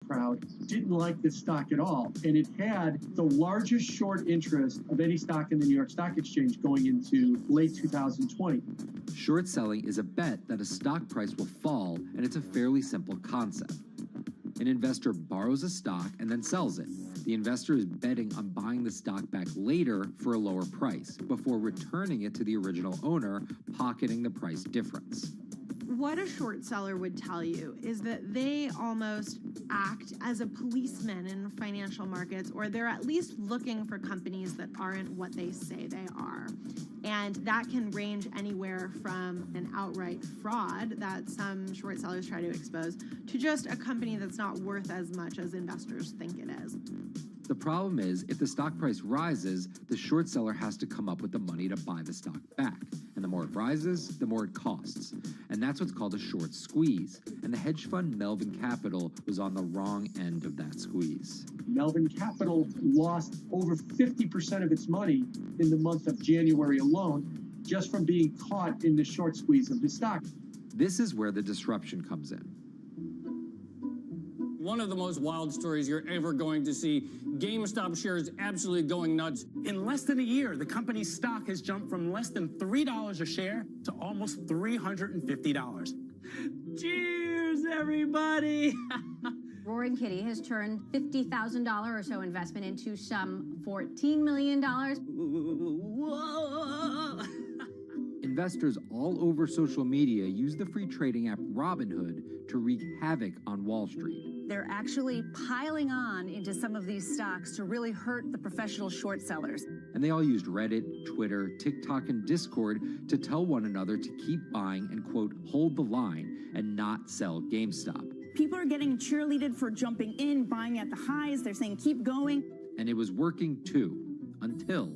crowd didn't like this stock at all. And it had the largest short interest of any stock in the New York Stock Exchange going into late 2020. Short selling is a bet that a stock price will fall, and it's a fairly simple concept. An investor borrows a stock and then sells it. The investor is betting on buying the stock back later for a lower price before returning it to the original owner, pocketing the price difference. What a short seller would tell you is that they almost act as a policeman in financial markets, or they're at least looking for companies that aren't what they say they are. And that can range anywhere from an outright fraud that some short sellers try to expose to just a company that's not worth as much as investors think it is. The problem is, if the stock price rises, the short seller has to come up with the money to buy the stock back. And the more it rises, the more it costs. And that's what's called a short squeeze. And the hedge fund Melvin Capital was on the wrong end of that squeeze. Melvin Capital lost over 50% of its money in the month of January alone, just from being caught in the short squeeze of the stock. This is where the disruption comes in. One of the most wild stories you're ever going to see. GameStop shares absolutely going nuts. In less than a year, the company's stock has jumped from less than $3 a share to almost $350. Cheers, everybody! Roaring Kitty has turned $50,000 or so investment into some $14 million. Whoa! Investors all over social media use the free trading app Robinhood to wreak havoc on Wall Street. They're actually piling on into some of these stocks to really hurt the professional short sellers. And they all used Reddit, Twitter, TikTok, and Discord to tell one another to keep buying and, quote, hold the line and not sell GameStop. People are getting cheerleaded for jumping in, buying at the highs. They're saying, keep going. And it was working too, until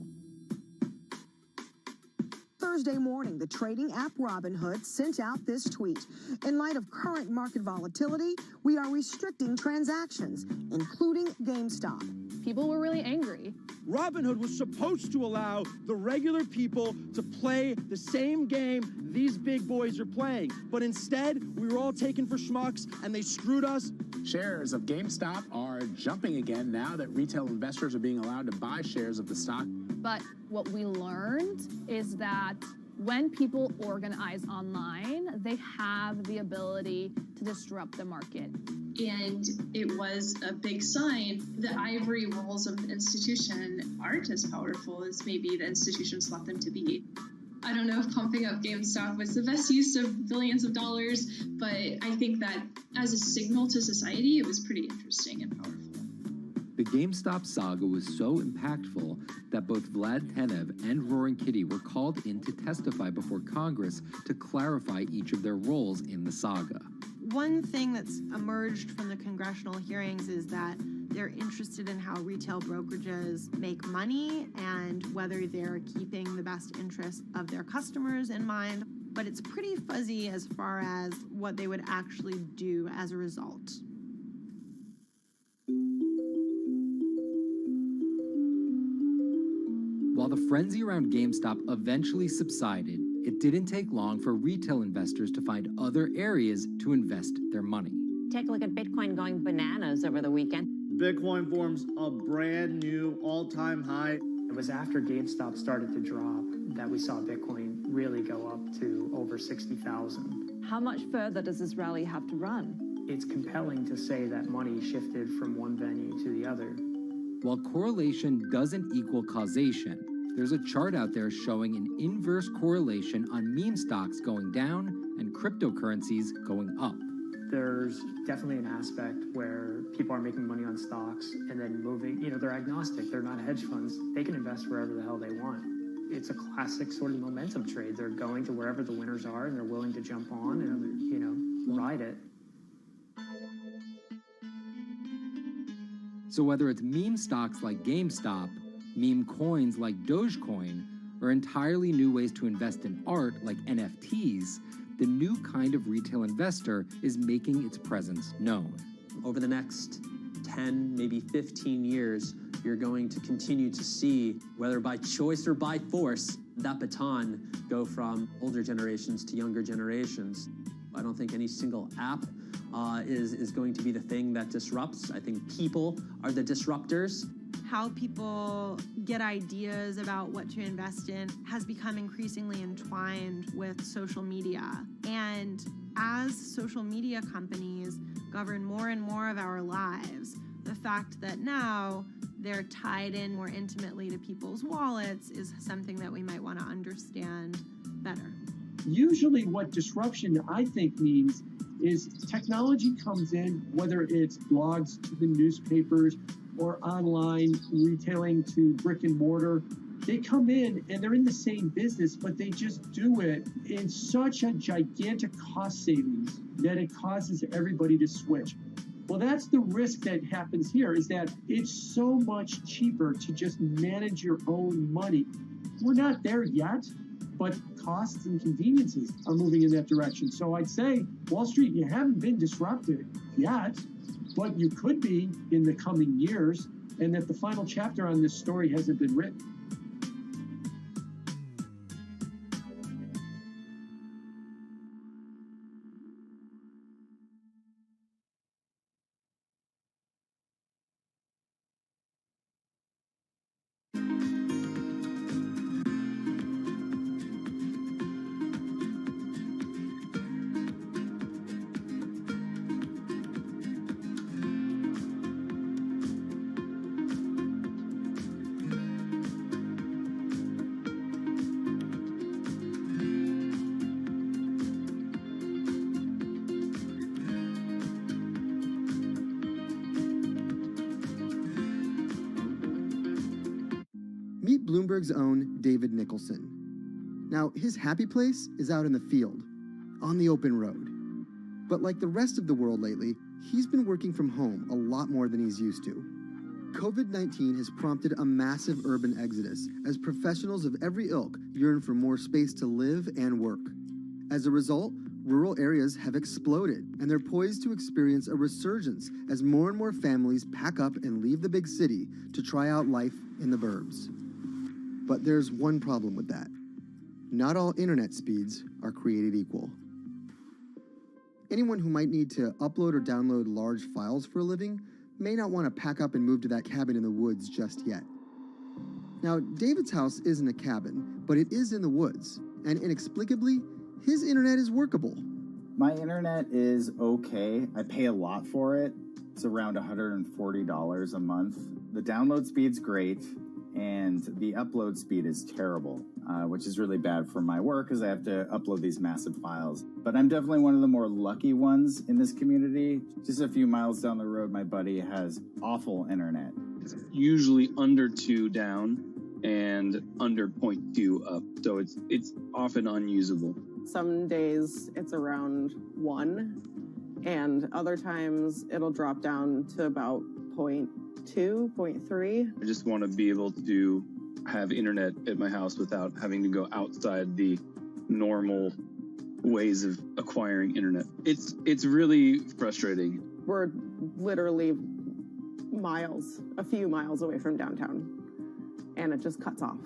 Thursday morning, the trading app Robinhood sent out this tweet. In light of current market volatility, we are restricting transactions, including GameStop. People were really angry. Robinhood was supposed to allow the regular people to play the same game these big boys are playing. But instead, we were all taken for schmucks, and they screwed us. Shares of GameStop are jumping again now that retail investors are being allowed to buy shares of the stock. But what we learned is that when people organize online, they have the ability to disrupt the market. And it was a big sign. The ivory walls of the institution aren't as powerful as maybe the institutions thought them to be. I don't know if pumping up GameStop was the best use of billions of dollars, but I think that as a signal to society, it was pretty interesting and powerful. the GameStop saga was so impactful that both Vlad Tenev and Roaring Kitty were called in to testify before Congress to clarify each of their roles in the saga. One thing that's emerged from the congressional hearings is that they're interested in how retail brokerages make money and whether they're keeping the best interest of their customers in mind, but it's pretty fuzzy as far as what they would actually do as a result. While the frenzy around GameStop eventually subsided, it didn't take long for retail investors to find other areas to invest their money. Take a look at Bitcoin going bananas over the weekend. Bitcoin forms a brand new all-time high. It was after GameStop started to drop that we saw Bitcoin really go up to over 60,000. How much further does this rally have to run? It's compelling to say that money shifted from one venue to the other. While correlation doesn't equal causation, there's a chart out there showing an inverse correlation on meme stocks going down and cryptocurrencies going up. There's definitely an aspect where people are making money on stocks and then moving, they're agnostic, they're not hedge funds. They can invest wherever the hell they want. It's a classic sort of momentum trade. They're going to wherever the winners are and they're willing to jump on and, ride it. So whether it's meme stocks like GameStop, meme coins like Dogecoin, or entirely new ways to invest in art like NFTs, the new kind of retail investor is making its presence known. Over the next 10, maybe 15 years, you're going to continue to see, whether by choice or by force, that baton go from older generations to younger generations. I don't think any single app is going to be the thing that disrupts. I think people are the disruptors. How people get ideas about what to invest in has become increasingly entwined with social media. And as social media companies govern more and more of our lives, the fact that now they're tied in more intimately to people's wallets is something that we might want to understand better. Usually what disruption, I think, means is technology comes in, whether it's blogs to the newspapers or online retailing to brick and mortar. They come in and they're in the same business, but they just do it in such a gigantic cost savings that it causes everybody to switch. Well, that's the risk that happens here, is that it's so much cheaper to just manage your own money. We're not there yet, but costs and conveniences are moving in that direction. So I'd say, Wall Street, you haven't been disrupted yet, but you could be in the coming years, and that the final chapter on this story hasn't been written. Meet Bloomberg's own David Nicholson. Now, his happy place is out in the field, on the open road. But like the rest of the world lately, he's been working from home a lot more than he's used to. COVID-19 has prompted a massive urban exodus as professionals of every ilk yearn for more space to live and work. As a result, rural areas have exploded, and they're poised to experience a resurgence as more and more families pack up and leave the big city to try out life in the burbs. But there's one problem with that. Not all internet speeds are created equal. Anyone who might need to upload or download large files for a living may not want to pack up and move to that cabin in the woods just yet. Now, David's house isn't a cabin, but it is in the woods, and inexplicably, his internet is workable. My internet is okay. I pay a lot for it. It's around $140 a month. The download speed's great, and the upload speed is terrible, which is really bad for my work because I have to upload these massive files. But I'm definitely one of the more lucky ones in this community. Just a few miles down the road, my buddy has awful internet. It's usually under 2 down and under 0.2 up, so it's often unusable. Some days it's around 1, and other times it'll drop down to about 0.2, 0.3. I just want to be able to have internet at my house without having to go outside the normal ways of acquiring internet. It's really frustrating. We're literally a few miles away from downtown, and it just cuts off.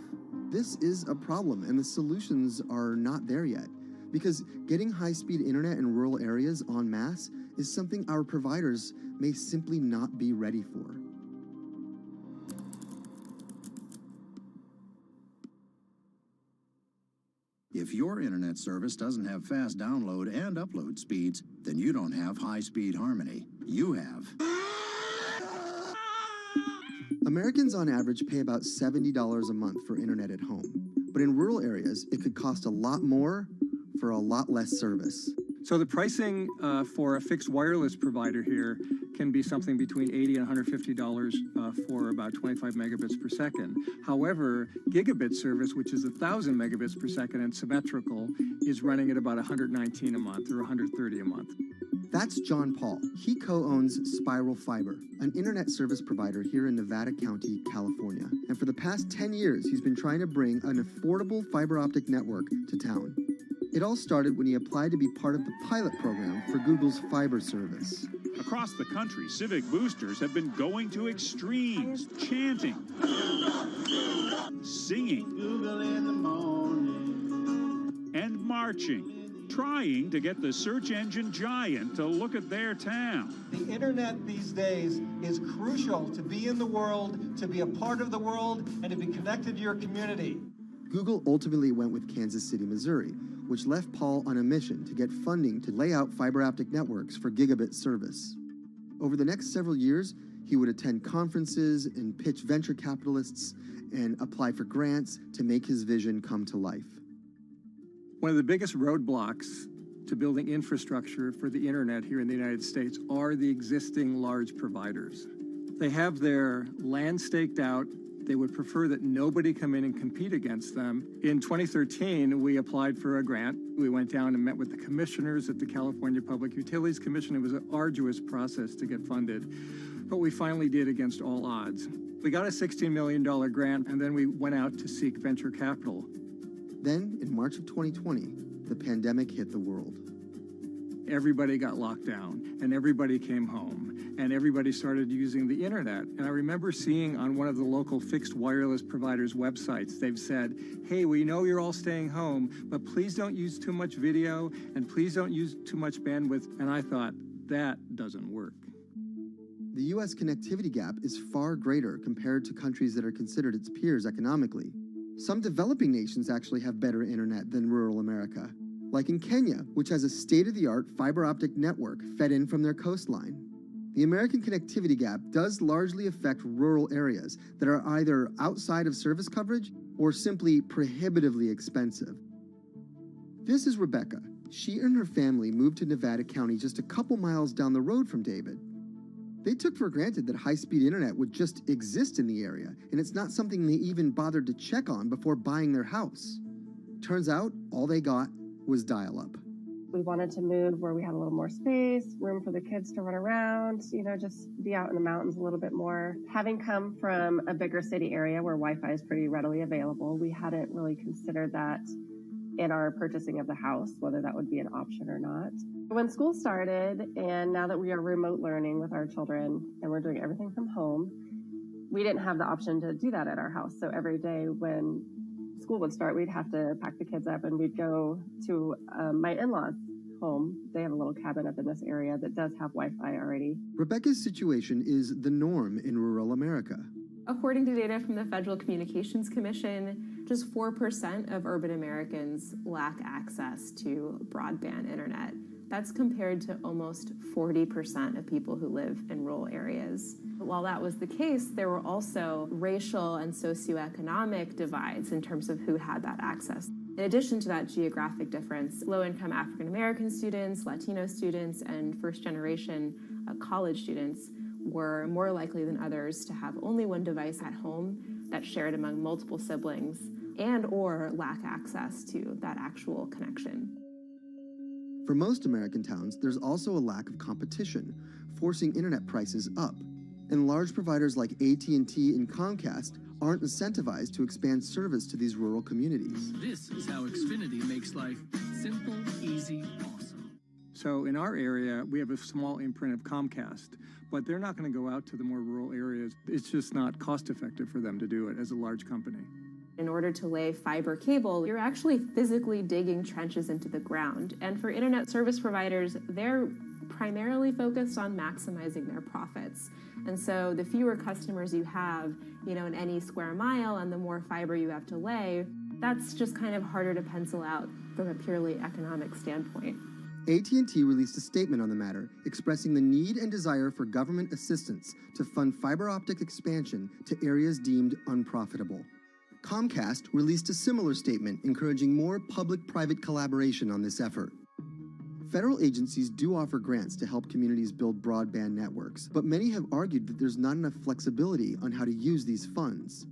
This is a problem, and the solutions are not there yet, because getting high-speed internet in rural areas en masse is something our providers may simply not be ready for. If your internet service doesn't have fast download and upload speeds, then you don't have high-speed harmony. You have. Americans on average pay about $70 a month for internet at home. But in rural areas, it could cost a lot more for a lot less service. So the pricing for a fixed wireless provider here can be something between $80 and $150 for about 25 megabits per second. However, gigabit service, which is 1,000 megabits per second and symmetrical, is running at about $119 a month or $130 a month. That's John Paul. He co-owns Spiral Fiber, an internet service provider here in Nevada County, California. And for the past 10 years, he's been trying to bring an affordable fiber optic network to town. It all started when he applied to be part of the pilot program for Google's fiber service. Across the country, civic boosters have been going to extremes, chanting, singing, and marching trying to get the search engine giant to look at their town. The internet these days is crucial to be in the world, to be a part of the world, and to be connected to your community. Google ultimately went with Kansas City, Missouri, which left Paul on a mission to get funding to lay out fiber optic networks for gigabit service. Over the next several years, he would attend conferences and pitch venture capitalists and apply for grants to make his vision come to life. One of the biggest roadblocks to building infrastructure for the internet here in the United States are the existing large providers. They have their land staked out. They would prefer that nobody come in and compete against them. In 2013, we applied for a grant. We went down and met with the commissioners at the California Public Utilities Commission. It was an arduous process to get funded, but we finally did against all odds. We got a $16 million grant, and then we went out to seek venture capital. Then, in March of 2020, the pandemic hit the world. Everybody got locked down, and everybody came home, and everybody started using the internet. And I remember seeing on one of the local fixed wireless providers' websites, they've said, hey, we know you're all staying home, but please don't use too much video, and please don't use too much bandwidth. And I thought, that doesn't work. The U.S. connectivity gap is far greater compared to countries that are considered its peers economically. Some developing nations actually have better internet than rural America, like in Kenya, which has a state-of-the-art fiber optic network fed in from their coastline. The American connectivity gap does largely affect rural areas that are either outside of service coverage or simply prohibitively expensive. This is Rebecca. She and her family moved to Nevada County just a couple miles down the road from David. They took for granted that high-speed internet would just exist in the area, and it's not something they even bothered to check on before buying their house. Turns out, all they got was dial-up. We wanted to move where we had a little more space, room for the kids to run around, just be out in the mountains a little bit more. Having come from a bigger city area where Wi-Fi is pretty readily available, we hadn't really considered that in our purchasing of the house, whether that would be an option or not. When school started, and now that we are remote learning with our children and we're doing everything from home, we didn't have the option to do that at our house. So every day when school would start, we'd have to pack the kids up and we'd go to my in-laws' home. They have a little cabin up in this area that does have Wi-Fi already. Rebecca's situation is the norm in rural America. According to data from the Federal Communications Commission, just 4% of urban Americans lack access to broadband internet. That's compared to almost 40% of people who live in rural areas. While that was the case, there were also racial and socioeconomic divides in terms of who had that access. In addition to that geographic difference, low-income African American students, Latino students, and first-generation college students were more likely than others to have only one device at home that's shared among multiple siblings and or lack access to that actual connection. For most American towns, there's also a lack of competition, forcing internet prices up. And large providers like AT&T and Comcast aren't incentivized to expand service to these rural communities. This is how Xfinity makes life simple, easy, awesome. So in our area, we have a small imprint of Comcast, but they're not going to go out to the more rural areas. It's just not cost effective for them to do it as a large company. In order to lay fiber cable, you're actually physically digging trenches into the ground. And for internet service providers, they're primarily focused on maximizing their profits. And so the fewer customers you have, in any square mile and the more fiber you have to lay, that's just kind of harder to pencil out from a purely economic standpoint. AT&T released a statement on the matter, expressing the need and desire for government assistance to fund fiber optic expansion to areas deemed unprofitable. Comcast released a similar statement encouraging more public-private collaboration on this effort. Federal agencies do offer grants to help communities build broadband networks, but many have argued that there's not enough flexibility on how to use these funds.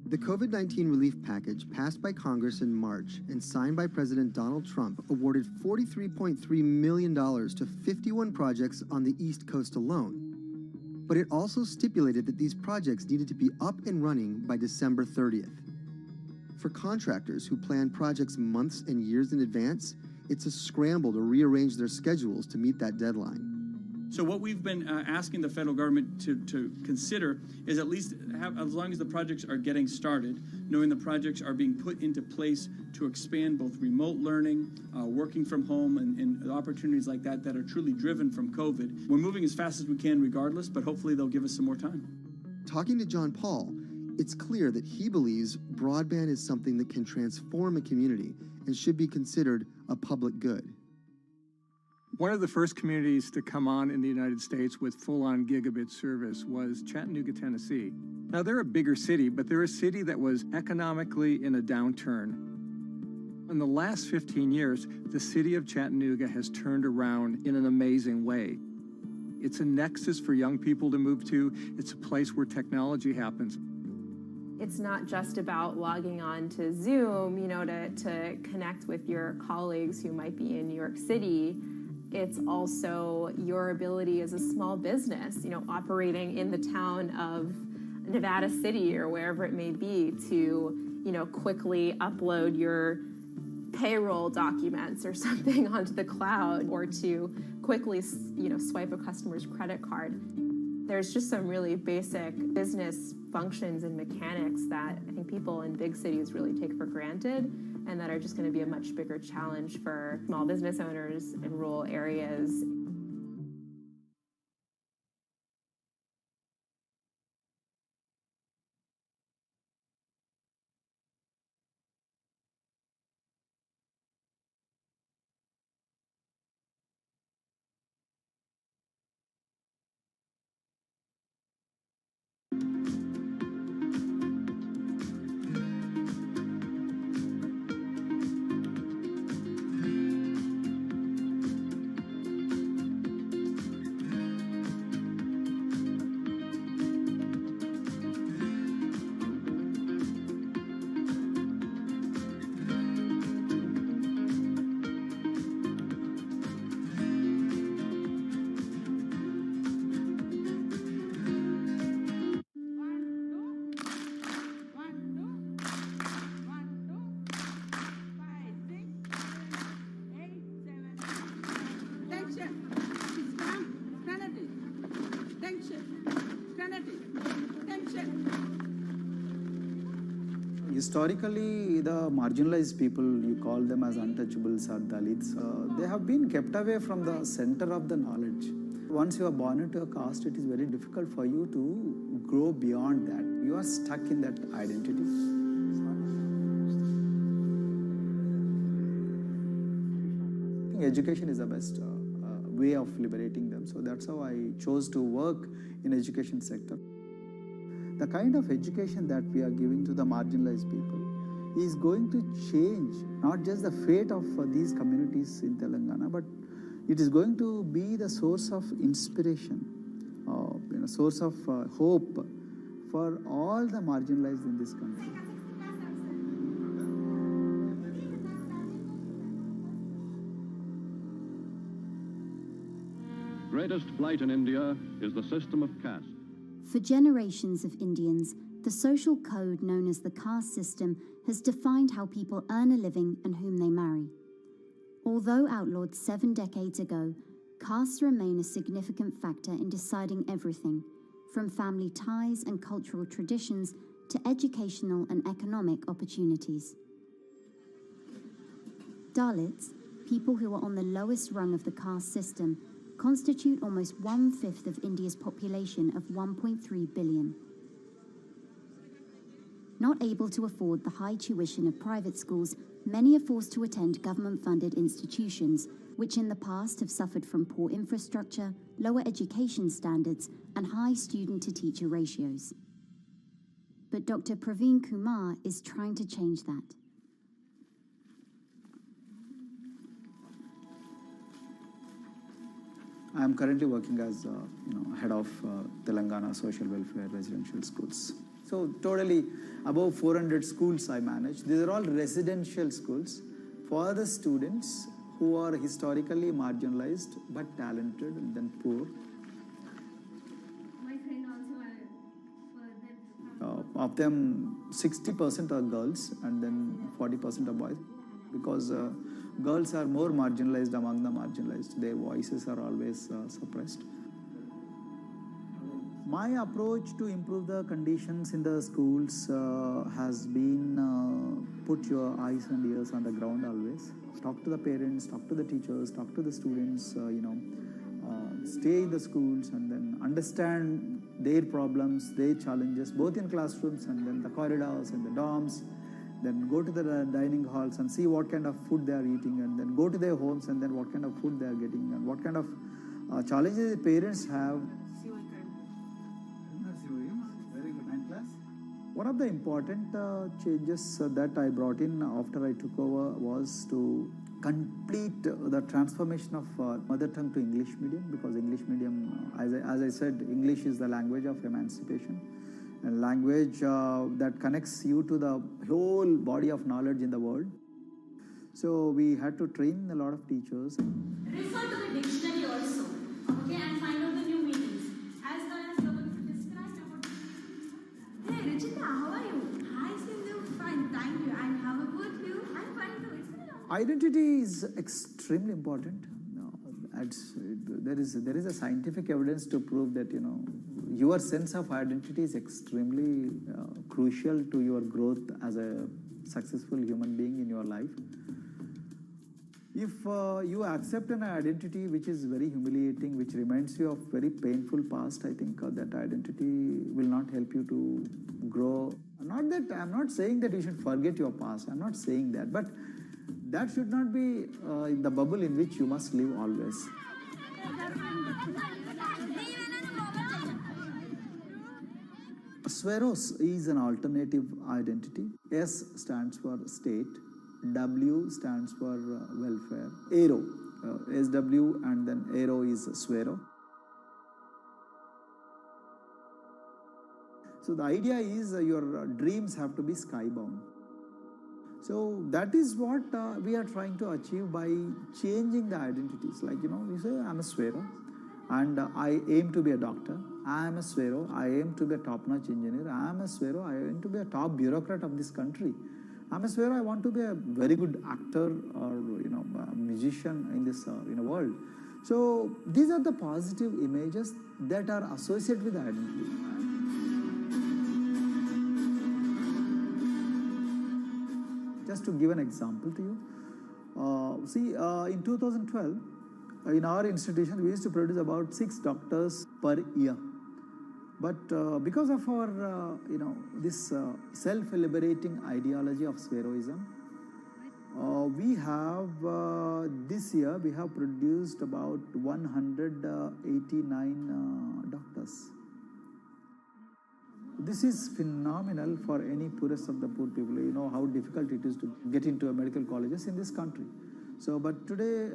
The COVID-19 relief package passed by Congress in March and signed by President Donald Trump awarded $43.3 million to 51 projects on the East Coast alone. But it also stipulated that these projects needed to be up and running by December 30th. For contractors who plan projects months and years in advance, it's a scramble to rearrange their schedules to meet that deadline. So what we've been asking the federal government to consider is at least have, as long as the projects are getting started, knowing the projects are being put into place to expand both remote learning, working from home, and opportunities like that that are truly driven from COVID. We're moving as fast as we can regardless, but hopefully they'll give us some more time. Talking to John Paul, it's clear that he believes broadband is something that can transform a community and should be considered a public good. One of the first communities to come on in the United States with full-on gigabit service was Chattanooga, Tennessee. Now, they're a bigger city, but they're a city that was economically in a downturn. In the last 15 years, the city of Chattanooga has turned around in an amazing way. It's a nexus for young people to move to. It's a place where technology happens. It's not just about logging on to Zoom, to connect with your colleagues who might be in New York City. It's also your ability as a small business, operating in the town of Nevada City or wherever it may be to, quickly upload your payroll documents or something onto the cloud, or to quickly, swipe a customer's credit card. There's just some really basic business functions and mechanics that I think people in big cities really take for granted, and that are just going to be a much bigger challenge for small business owners in rural areas. Historically, the marginalized people, you call them as untouchables or Dalits, they have been kept away from the center of the knowledge. Once you are born into a caste, it is very difficult for you to grow beyond that. You are stuck in that identity. Education is the best way of liberating them. So that's how I chose to work in education sector. The kind of education that we are giving to the marginalized people is going to change not just the fate of these communities in Telangana, but it is going to be the source of inspiration, source of hope for all the marginalized in this country. Greatest flight in India is the system of caste. For generations of Indians, the social code known as the caste system has defined how people earn a living and whom they marry. Although outlawed 7 decades ago, castes remain a significant factor in deciding everything, from family ties and cultural traditions to educational and economic opportunities. Dalits, people who are on the lowest rung of the caste system, constitute almost 1/5 of India's population of 1.3 billion. Not able to afford the high tuition of private schools, many are forced to attend government-funded institutions, which in the past have suffered from poor infrastructure, lower education standards, and high student-to-teacher ratios. But Dr. Praveen Kumar is trying to change that. I am currently working as head of Telangana Social Welfare Residential Schools. So totally above 400 schools I manage. These are all residential schools for the students who are historically marginalized but talented and then poor. Of them, 60% are girls and then 40% are boys, because girls are more marginalized among the marginalized. Their voices are always suppressed. My approach to improve the conditions in the schools has been put your eyes and ears on the ground always. Talk to the parents, talk to the teachers, talk to the students, stay in the schools and then understand their problems, their challenges, both in classrooms and then the corridors and the dorms. Then go to the dining halls and see what kind of food they are eating, and then go to their homes and then what kind of food they are getting and what kind of challenges the parents have. Very good. 9th class. One of the important changes that I brought in after I took over was to complete the transformation of mother tongue to English medium, because English medium, as I said, English is the language of emancipation. A language that connects you to the whole body of knowledge in the world. So we had to train a lot of teachers. Refer to the dictionary also, okay, and find out the new meanings. As well as the describe about. Hey, Richita, how are you? Hi, Sindhu. Fine, thank you. And how about you? I'm fine too. It's been a long time. Identity is extremely important. There is a scientific evidence to prove that your sense of identity is extremely crucial to your growth as a successful human being in your life. If you accept an identity which is very humiliating, which reminds you of very painful past, I think that identity will not help you to grow. I'm not saying that you should forget your past. I'm not saying that, but that should not be the bubble in which you must live always. Sweros is an alternative identity. S stands for state, W stands for welfare, Aero, SW and then Aero is Swero. So the idea is your dreams have to be skybound. So that is what we are trying to achieve by changing the identities. Like, you say, I'm a Swero and I aim to be a doctor. I am a Swero, I aim to be a top-notch engineer. I am a Swero, I aim to be a top bureaucrat of this country. I'm a Swero, I want to be a very good actor or, a musician in this world. So these are the positive images that are associated with the identity. Just to give an example to you, in 2012, in our institution, we used to produce about 6 doctors per year. But because of our, this self-liberating ideology of Sveroism, we have, this year, we have produced about 189 doctors. This is phenomenal for any poorest of the poor people. You know how difficult it is to get into a medical colleges in this country. So, but today,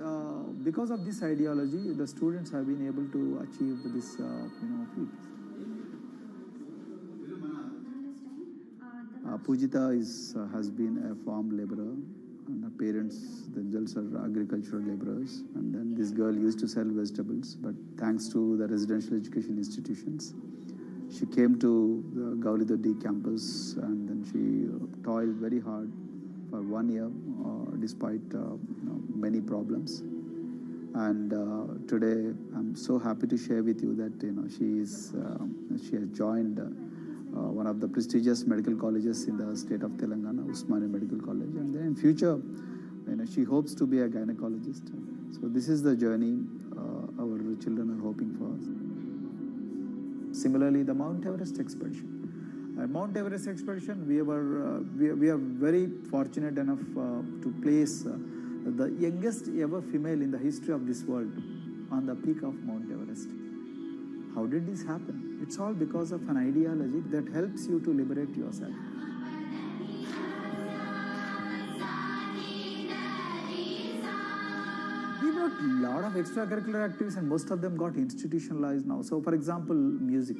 because of this ideology, the students have been able to achieve this, feat. Pujita has been a farm laborer, and her parents themselves are agricultural laborers. And then this girl used to sell vegetables, but thanks to the residential education institutions, she came to the Gaulidoddi campus, and then she toiled very hard for 1 year, despite many problems. And today, I'm so happy to share with you that she has joined one of the prestigious medical colleges in the state of Telangana, Usmania Medical College, and then in future, she hopes to be a gynecologist. So this is the journey our children are hoping for. Similarly, the Mount Everest expedition. Mount Everest expedition, we are very fortunate enough to place the youngest ever female in the history of this world on the peak of Mount Everest. How did this happen? It's all because of an ideology that helps you to liberate yourself. We brought a lot of extracurricular activities and most of them got institutionalized now. So for example, music.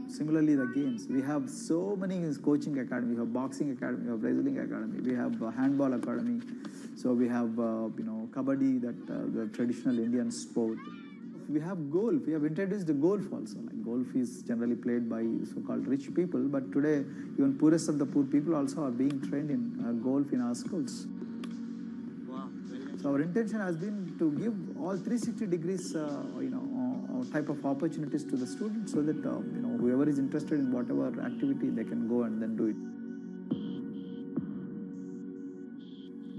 Similarly, the games. We have so many coaching academy. We have boxing academy, we have wrestling academy, we have handball academy. So we have, kabaddi, the traditional Indian sport. We have golf. We have introduced the golf also. Like golf is generally played by so-called rich people, but today even poorest of the poor people also are being trained in golf in our schools. Wow. So our intention has been to give all 360 degrees, type of opportunities to the students, so that whoever is interested in whatever activity, they can go and then do it.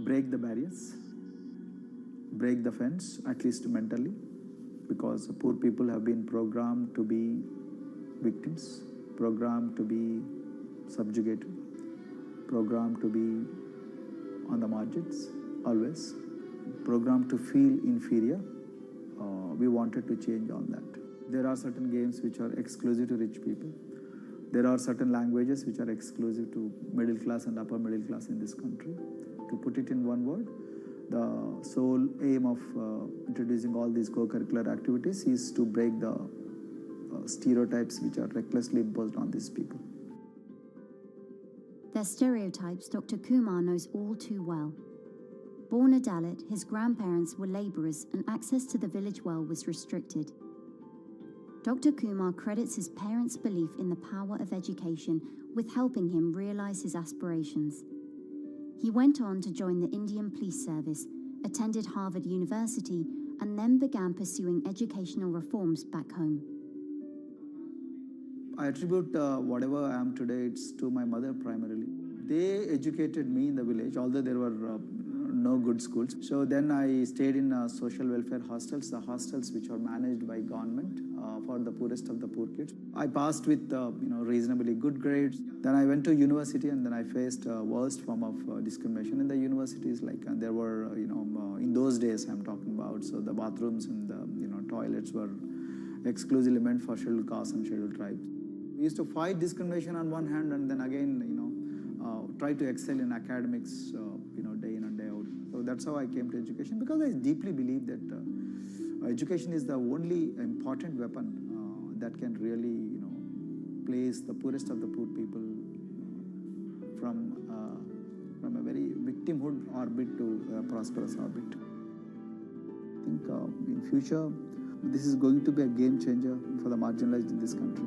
Break the barriers, break the fence, at least mentally, because poor people have been programmed to be victims, programmed to be subjugated, programmed to be on the margins, always, programmed to feel inferior. We wanted to change all that. There are certain games which are exclusive to rich people. There are certain languages which are exclusive to middle class and upper middle class in this country. To put it in one word, the sole aim of introducing all these co-curricular activities is to break the stereotypes which are recklessly imposed on these people. Their stereotypes Dr. Kumar knows all too well. Born a Dalit, his grandparents were labourers and access to the village well was restricted. Dr. Kumar credits his parents' belief in the power of education with helping him realise his aspirations. He went on to join the Indian Police Service, attended Harvard University, and then began pursuing educational reforms back home. I attribute whatever I am today, it's to my mother primarily. They educated me in the village, although there were no good schools. So then I stayed in social welfare hostels, the hostels which are managed by government for the poorest of the poor kids. I passed with reasonably good grades. Then I went to university, and then I faced worst form of discrimination in the universities. Like there were, in those days I'm talking about, so the bathrooms and the toilets were exclusively meant for scheduled castes and scheduled tribes. We used to fight discrimination on one hand, and then again, try to excel in academics, day in and day out. So that's how I came to education, because I deeply believe that education is the only important weapon that can really, place the poorest of the poor people from a very victimhood orbit to a prosperous orbit. I think in future, this is going to be a game changer for the marginalized in this country.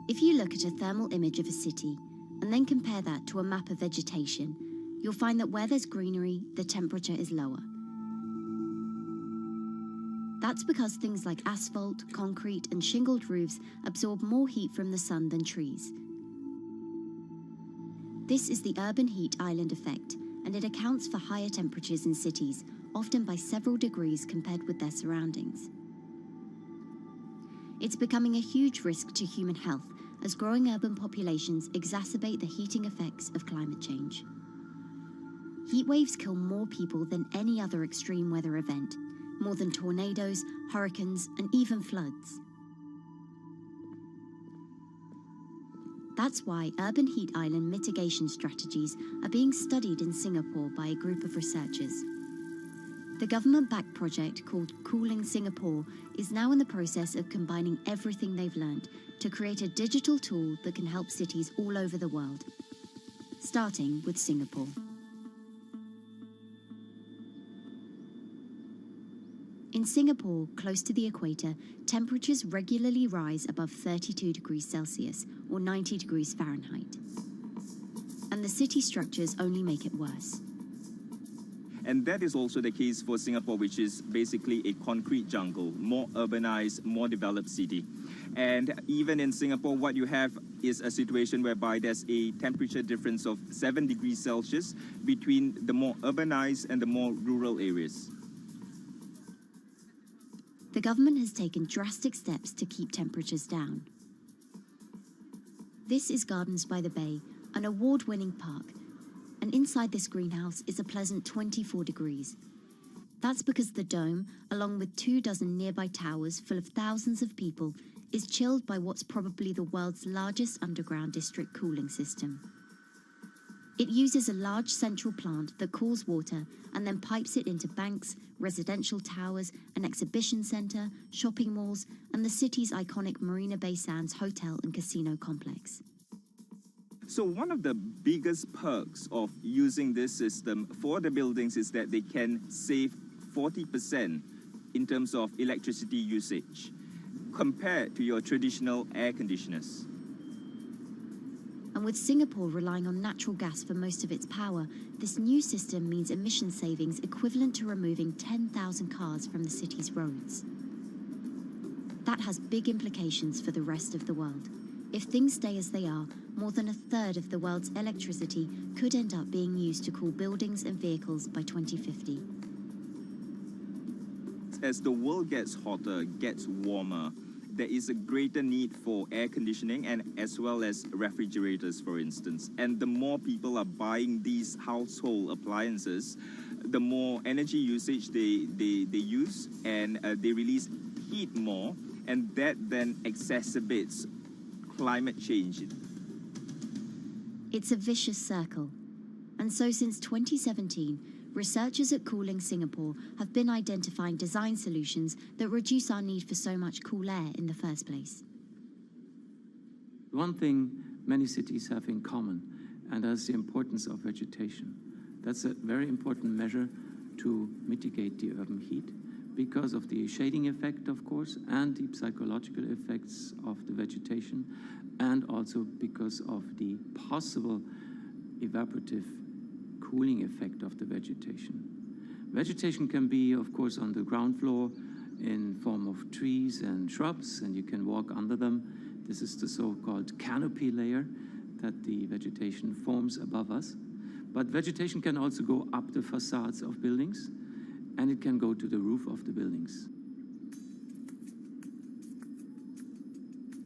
If you look at a thermal image of a city and then compare that to a map of vegetation, you'll find that where there's greenery, the temperature is lower. That's because things like asphalt, concrete, and shingled roofs absorb more heat from the sun than trees. This is the urban heat island effect, and it accounts for higher temperatures in cities, often by several degrees compared with their surroundings. It's becoming a huge risk to human health as growing urban populations exacerbate the heating effects of climate change. Heat waves kill more people than any other extreme weather event, more than tornadoes, hurricanes, and even floods. That's why urban heat island mitigation strategies are being studied in Singapore by a group of researchers. The government-backed project called Cooling Singapore is now in the process of combining everything they've learned to create a digital tool that can help cities all over the world, starting with Singapore. In Singapore, close to the equator, temperatures regularly rise above 32 degrees Celsius or 90 degrees Fahrenheit. And the city structures only make it worse. And that is also the case for Singapore, which is basically a concrete jungle, more urbanized, more developed city. And even in Singapore, what you have is a situation whereby there's a temperature difference of 7 degrees Celsius between the more urbanized and the more rural areas. The government has taken drastic steps to keep temperatures down. This is Gardens by the Bay, an award-winning park, and inside this greenhouse is a pleasant 24 degrees. That's because the dome, along with 24 nearby towers full of thousands of people, is chilled by what's probably the world's largest underground district cooling system. It uses a large central plant that cools water and then pipes it into banks, residential towers, an exhibition centre, shopping malls, and the city's iconic Marina Bay Sands hotel and casino complex. So one of the biggest perks of using this system for the buildings is that they can save 40% in terms of electricity usage compared to your traditional air conditioners. And with Singapore relying on natural gas for most of its power, this new system means emission savings equivalent to removing 10,000 cars from the city's roads. That has big implications for the rest of the world. If things stay as they are, more than a third of the world's electricity could end up being used to cool buildings and vehicles by 2050. As the world gets hotter, gets warmer, there is a greater need for air conditioning and as well as refrigerators, for instance. And the more people are buying these household appliances, the more energy usage they use, and they release heat more, and that then exacerbates climate change. It's a vicious circle. And so since 2017, researchers at Cooling Singapore have been identifying design solutions that reduce our need for so much cool air in the first place. One thing many cities have in common, and that's the importance of vegetation. That's a very important measure to mitigate the urban heat because of the shading effect, of course, and the psychological effects of the vegetation, and also because of the possible evaporative cooling effect of the vegetation. Vegetation can be, of course, on the ground floor in form of trees and shrubs, and you can walk under them. This is the so-called canopy layer that the vegetation forms above us. But vegetation can also go up the facades of buildings, and it can go to the roof of the buildings.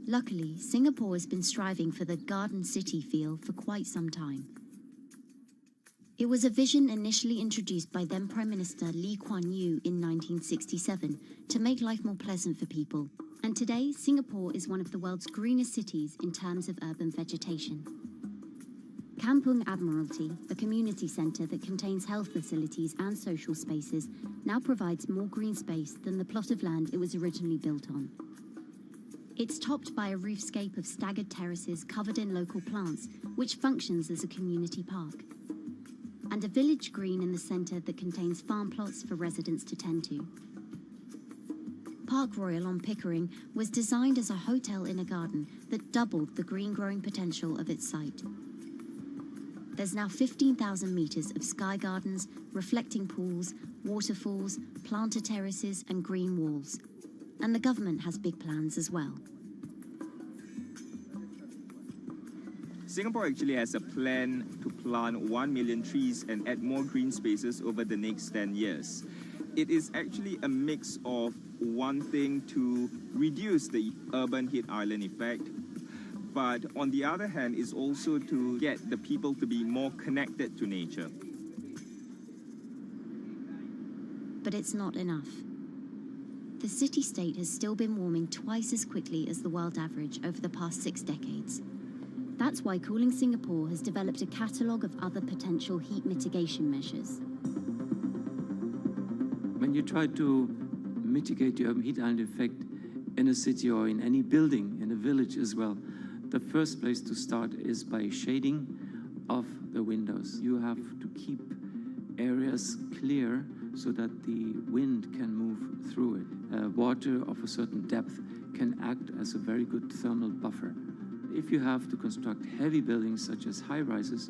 Luckily, Singapore has been striving for the garden city feel for quite some time. It was a vision initially introduced by then Prime Minister Lee Kuan Yew in 1967 to make life more pleasant for people. And today, Singapore is one of the world's greenest cities in terms of urban vegetation. Kampung Admiralty, a community centre that contains health facilities and social spaces, now provides more green space than the plot of land it was originally built on. It's topped by a roofscape of staggered terraces covered in local plants, which functions as a community park, and a village green in the centre that contains farm plots for residents to tend to. Park Royal on Pickering was designed as a hotel in a garden that doubled the green growing potential of its site. There's now 15,000 metres of sky gardens, reflecting pools, waterfalls, planter terraces and green walls. And the government has big plans as well. Singapore actually has a plan to plant 1 million trees and add more green spaces over the next 10 years. It is actually a mix of wanting to reduce the urban heat island effect, but on the other hand is also to get the people to be more connected to nature. But it's not enough. The city-state has still been warming twice as quickly as the world average over the past 6 decades. That's why Cooling Singapore has developed a catalogue of other potential heat mitigation measures. When you try to mitigate the urban heat island effect in a city or in any building, in a village as well, the first place to start is by shading of the windows. You have to keep areas clear so that the wind can move through it. Water of a certain depth can act as a very good thermal buffer. If you have to construct heavy buildings such as high-rises,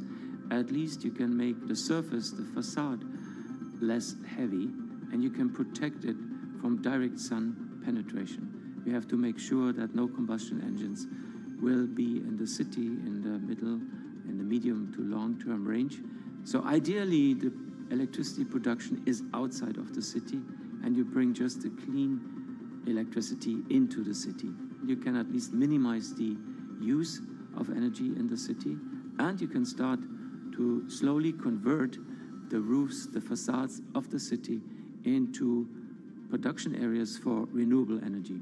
at least you can make the surface, the facade, less heavy, and you can protect it from direct sun penetration. We have to make sure that no combustion engines will be in the city in the middle, in the medium to long-term range. So ideally, the electricity production is outside of the city, and you bring just the clean electricity into the city. You can at least minimize the use of energy in the city, and you can start to slowly convert the roofs, the facades of the city into production areas for renewable energy.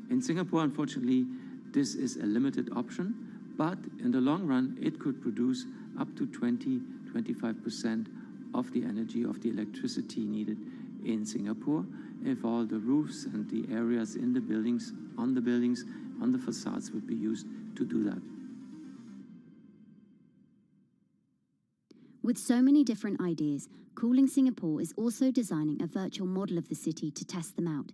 In Singapore, unfortunately, this is a limited option, but in the long run, it could produce up to 20-25% of the energy, of the electricity needed in Singapore, if all the roofs and the areas in the buildings, on the facades would be used to do that. With so many different ideas, Cooling Singapore is also designing a virtual model of the city to test them out.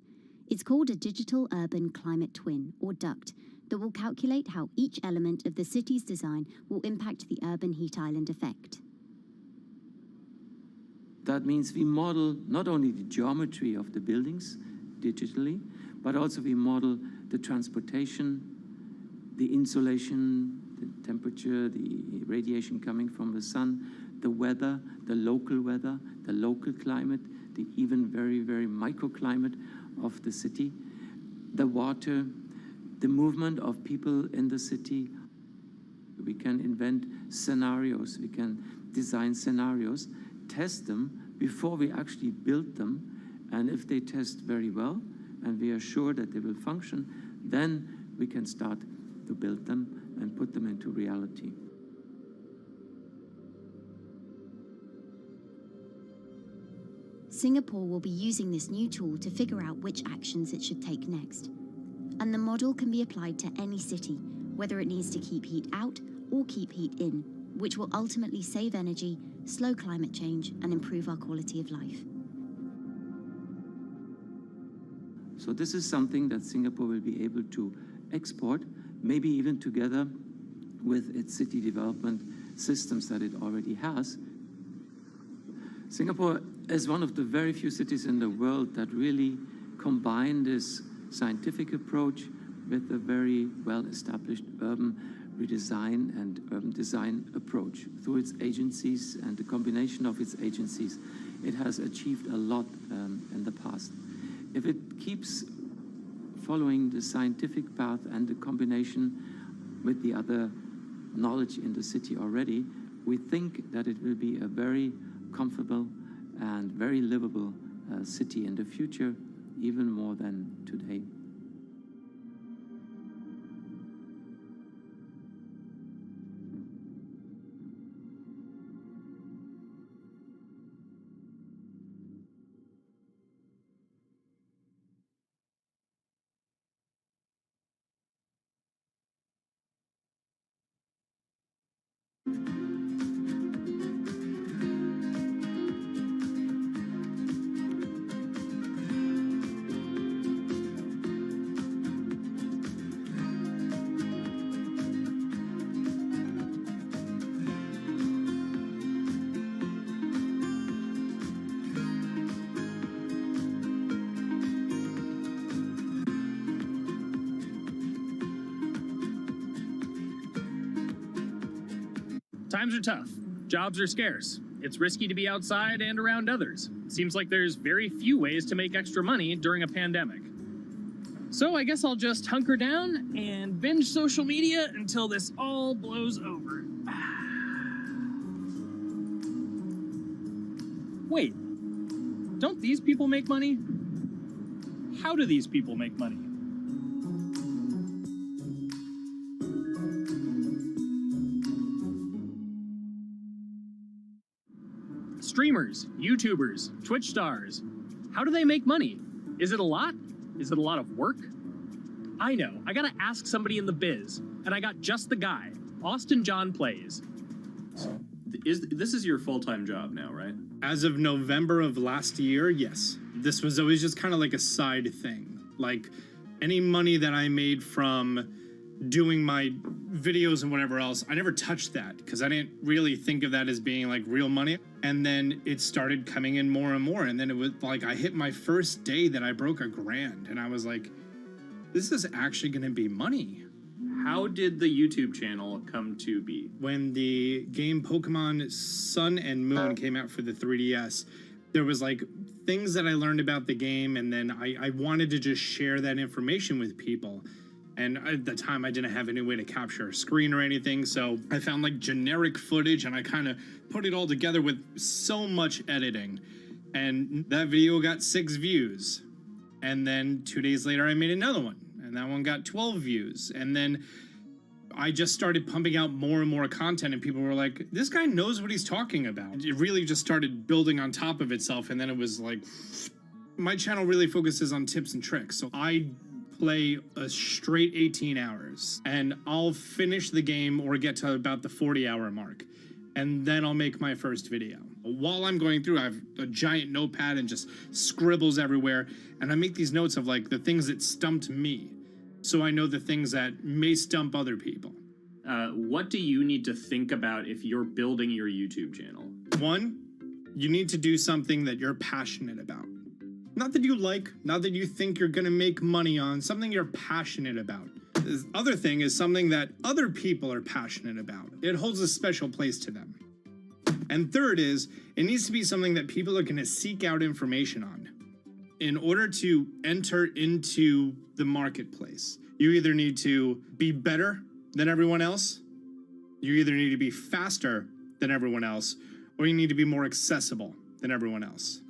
It's called a Digital Urban Climate Twin, or DUCT, that will calculate how each element of the city's design will impact the urban heat island effect. That means we model not only the geometry of the buildings digitally, but also we model the transportation, the insulation, the temperature, the radiation coming from the sun, the weather, the local climate, the even very, very microclimate of the city, the water, the movement of people in the city. We can invent scenarios, we can design scenarios, test them before we actually build them, and if they test very well and we are sure that they will function, then we can start to build them and put them into reality. Singapore will be using this new tool to figure out which actions it should take next. And the model can be applied to any city, whether it needs to keep heat out or keep heat in, which will ultimately save energy, slow climate change, and improve our quality of life. So this is something that Singapore will be able to export, maybe even together with its city development systems that it already has. Singapore is one of the very few cities in the world that really combine this scientific approach with a very well-established urban redesign and urban design approach. Through its agencies and the combination of its agencies, it has achieved a lot in the past. If it keeps following the scientific path and the combination with the other knowledge in the city already, we think that it will be a very comfortable and very livable city in the future, even more than today. Times are tough. Jobs are scarce. It's risky to be outside and around others. Seems like there's very few ways to make extra money during a pandemic. So I guess I'll just hunker down and binge social media until this all blows over. Wait, don't these people make money? How do these people make money? Streamers, YouTubers, Twitch stars. How do they make money? Is it a lot? Is it a lot of work? I know, I gotta ask somebody in the biz, and I got just the guy. Austin John Plays. This is your full-time job now, right? As of November of last year, yes. This was always just kind of like a side thing. Like, any money that I made from doing my videos and whatever else, I never touched that because I didn't really think of that as being like real money. And then it started coming in more and more. And then it was like I hit my first day that I broke $1,000 and I was like, this is actually going to be money. How did the YouTube channel come to be? When the game Pokemon Sun and Moon came out for the 3DS, there was like things that I learned about the game, and then I wanted to just share that information with people. And at the time, I didn't have any way to capture a screen or anything, so I found like generic footage, and I kind of put it all together with so much editing. And that video got 6 views. And then 2 days later, I made another one, and that one got 12 views. And then I just started pumping out more and more content, and people were like, this guy knows what he's talking about. It really just started building on top of itself, and then it was like, my channel really focuses on tips and tricks. So I play a straight 18 hours, and I'll finish the game or get to about the 40-hour mark, and then I'll make my first video. While I'm going through, I have a giant notepad and just scribbles everywhere, and I make these notes of like the things that stumped me, so I know the things that may stump other people. What do you need to think about if you're building your YouTube channel? 1, You need to do something that you're passionate about. Not that you like, not that you think you're gonna make money on, something you're passionate about. The other thing is something that other people are passionate about. It holds a special place to them. And third is, it needs to be something that people are gonna seek out information on. In order to enter into the marketplace, you either need to be better than everyone else, you either need to be faster than everyone else, or you need to be more accessible than everyone else.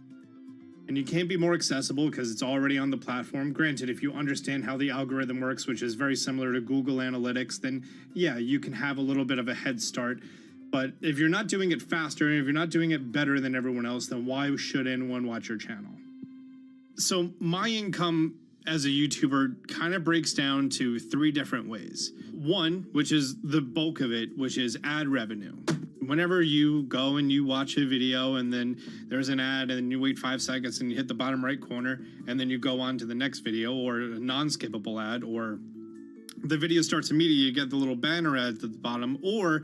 And you can't be more accessible because it's already on the platform. Granted, if you understand how the algorithm works, which is very similar to Google Analytics, then yeah, you can have a little bit of a head start. But if you're not doing it faster, and if you're not doing it better than everyone else, then why should anyone watch your channel? So my income as a YouTuber kind of breaks down to 3 different ways. 1, which is the bulk of it, which is ad revenue. Whenever you go and you watch a video and then there's an ad and you wait 5 seconds and you hit the bottom right corner and then you go on to the next video, or a non-skippable ad, or the video starts immediately, you get the little banner ad at the bottom, or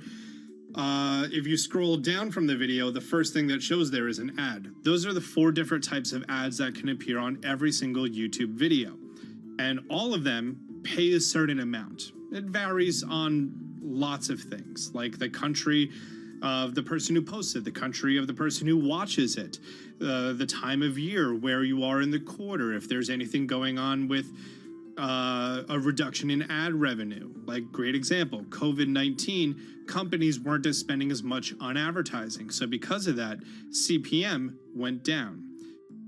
if you scroll down from the video, the first thing that shows there is an ad. Those are the 4 different types of ads that can appear on every single YouTube video. And all of them pay a certain amount. It varies on lots of things, like the country of the person who posts it, the country of the person who watches it, the time of year, where you are in the quarter, if there's anything going on with a reduction in ad revenue. Like, great example, COVID-19, companies weren't spending as much on advertising. So because of that, CPM went down.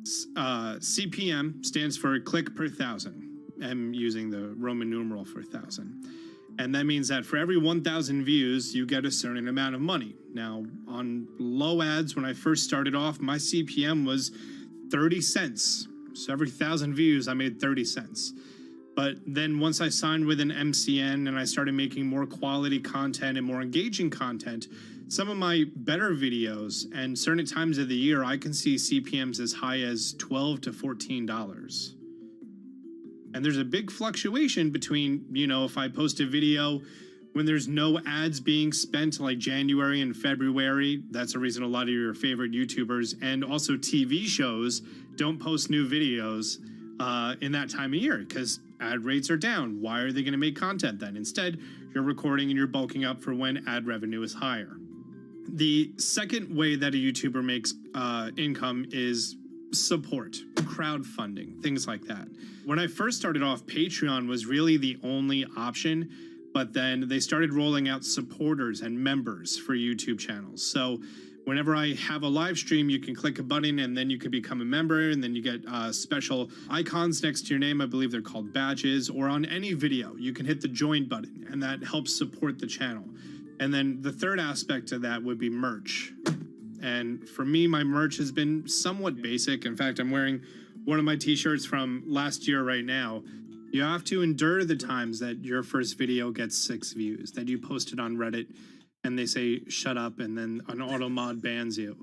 CPM stands for click per thousand. I'm using the Roman numeral for 1,000. And that means that for every 1,000 views, you get a certain amount of money. Now, on low ads, when I first started off, my CPM was 30 cents. So every 1,000 views, I made 30 cents. But then once I signed with an MCN and I started making more quality content and more engaging content, some of my better videos and certain times of the year, I can see CPMs as high as $12 to $14. And there's a big fluctuation between, if I post a video when there's no ads being spent, like January and February, that's the reason a lot of your favorite YouTubers and also TV shows don't post new videos in that time of year, because ad rates are down. Why are they going to make content then? Instead, you're recording and you're bulking up for when ad revenue is higher. The second way that a YouTuber makes income is support, crowdfunding, things like that. When I first started off, Patreon was really the only option, but then they started rolling out supporters and members for YouTube channels. So whenever I have a live stream, you can click a button and then you can become a member, and then you get special icons next to your name. I believe they're called badges. Or on any video, you can hit the join button, and that helps support the channel. And then the third aspect of that would be merch. And for me, my merch has been somewhat basic. In fact, I'm wearing one of my t-shirts from last year right now. You have to endure the times that your first video gets 6 views, that you posted on Reddit and they say, shut up, and then an auto mod bans you.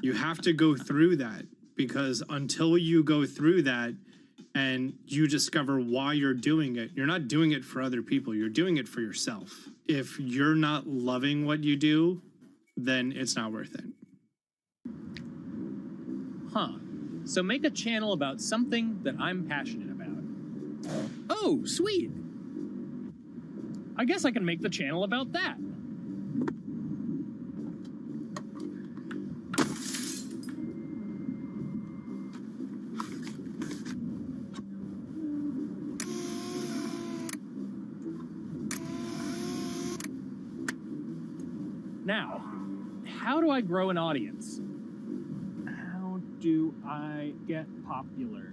You have to go through that, because until you go through that and you discover why you're doing it, you're not doing it for other people, you're doing it for yourself. If you're not loving what you do, then it's not worth it. Huh. So make a channel about something that I'm passionate about. Oh, sweet. I guess I can make the channel about that. Now, how do I grow an audience? How do I get popular?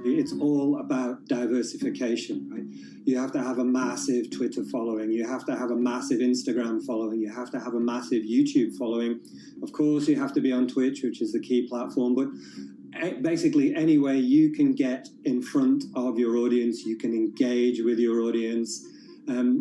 It's all about diversification, right? You have to have a massive Twitter following. You have to have a massive Instagram following. You have to have a massive YouTube following. Of course, you have to be on Twitch, which is the key platform. But basically, any way you can get in front of your audience, you can engage with your audience,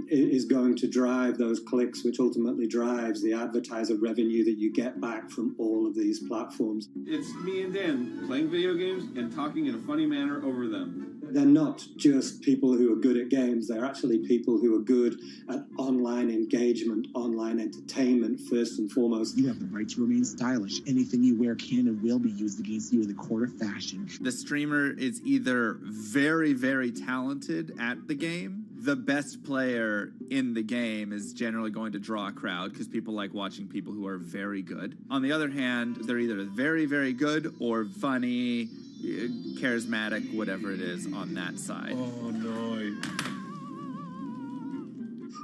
is going to drive those clicks, which ultimately drives the advertiser revenue that you get back from all of these platforms. It's me and Dan playing video games and talking in a funny manner over them. They're not just people who are good at games, they're actually people who are good at online engagement, online entertainment, first and foremost. You have the right to remain stylish. Anything you wear can and will be used against you in the court of fashion. The streamer is either very, very talented at the game. The best player in the game is generally going to draw a crowd because people like watching people who are very good. On the other hand, they're either very, very good or funny, charismatic, whatever it is on that side. Oh, no.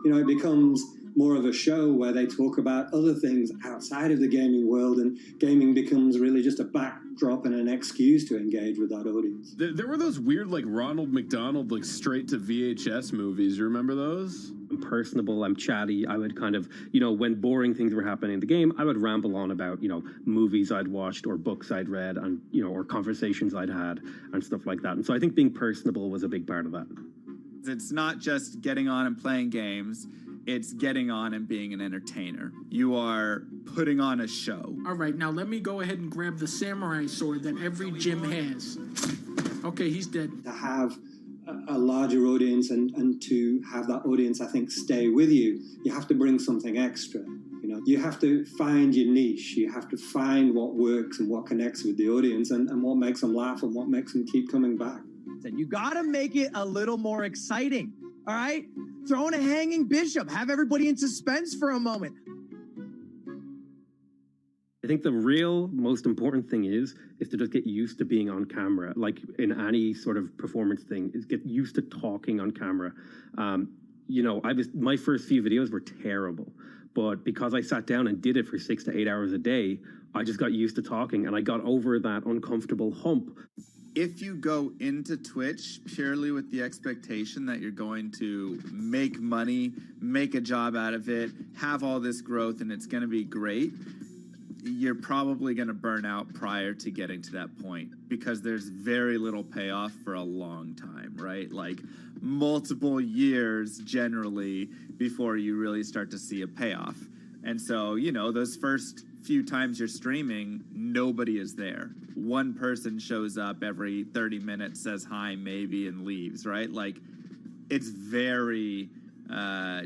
You know, it becomes more of a show where they talk about other things outside of the gaming world, and gaming becomes really just a backdrop and an excuse to engage with that audience. There were those weird, like, Ronald McDonald, like, straight to VHS movies. You remember those? I'm personable, I'm chatty. I would kind of, you know, when boring things were happening in the game, I would ramble on about, you know, movies I'd watched or books I'd read and, you know, or conversations I'd had and stuff like that. And so I think being personable was a big part of that. It's not just getting on and playing games. It's getting on and being an entertainer. You are putting on a show. All right, now let me go ahead and grab the samurai sword that every gym has. Okay, he's dead. To have a larger audience and to have that audience, I think, stay with you, you have to bring something extra. You know, you have to find your niche. You have to find what works and what connects with the audience and what makes them laugh and what makes them keep coming back. You got to make it a little more exciting. All right? Throw in a hanging bishop. Have everybody in suspense for a moment. I think the real most important thing is to just get used to being on camera. Like in any sort of performance thing, is get used to talking on camera. You know, my first few videos were terrible, but because I sat down and did it for 6 to 8 hours a day, I just got used to talking and I got over that uncomfortable hump. If you go into Twitch purely with the expectation that you're going to make money, make a job out of it, have all this growth, and it's going to be great, you're probably going to burn out prior to getting to that point because there's very little payoff for a long time, right? Like multiple years generally before you really start to see a payoff. And so, you know, those first few times you're streaming, nobody is there. One person shows up every 30 minutes, says hi, maybe, and leaves, right? Like, it's very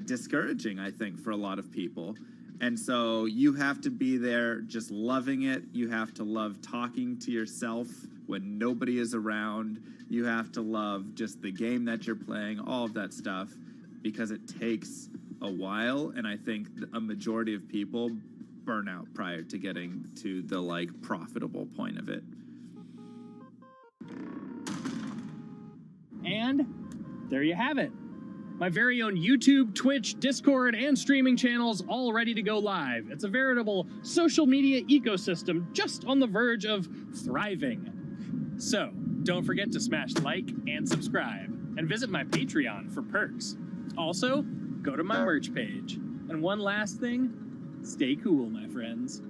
discouraging, I think, for a lot of people. And so you have to be there just loving it. You have to love talking to yourself when nobody is around. You have to love just the game that you're playing, all of that stuff, because it takes a while. And I think a majority of people burn out prior to getting to the like profitable point of it. And there you have it. My very own YouTube, Twitch, Discord, and streaming channels all ready to go live. It's a veritable social media ecosystem just on the verge of thriving. So don't forget to smash like and subscribe and visit my Patreon for perks. Also, go to my merch page. And one last thing, stay cool, my friends.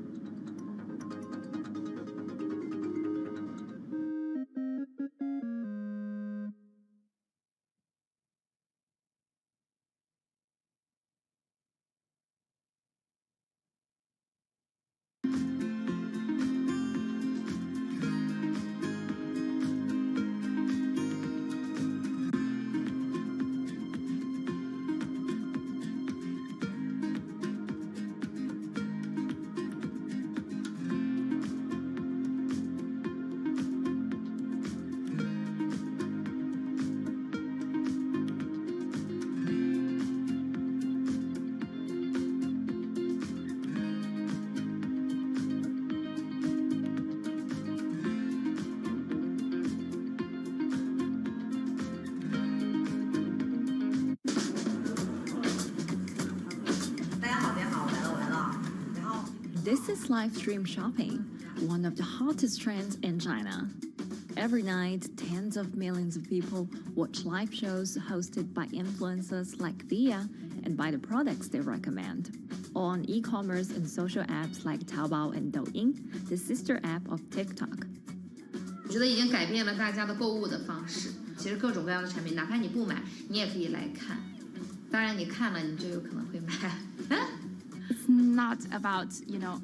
This is live stream shopping, one of the hottest trends in China. Every night, tens of millions of people watch live shows hosted by influencers like Via and buy the products they recommend. On e-commerce and social apps like Taobao and Douyin, the sister app of TikTok. 我觉得已经改变了大家的购物的方式。其实各种各样的产品，哪怕你不买，你也可以来看。当然，你看了你就有可能会买。It's not about,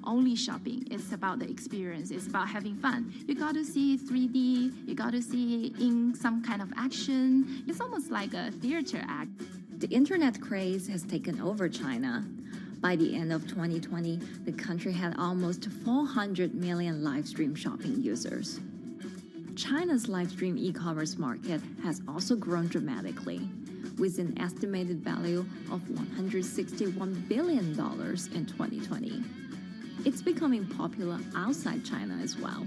only shopping. It's about the experience. It's about having fun. You got to see 3D. You got to see in some kind of action. It's almost like a theater act. The internet craze has taken over China. By the end of 2020, the country had almost 400 million live stream shopping users. China's live stream e-commerce market has also grown dramatically, with an estimated value of $161 billion in 2020. It's becoming popular outside China as well.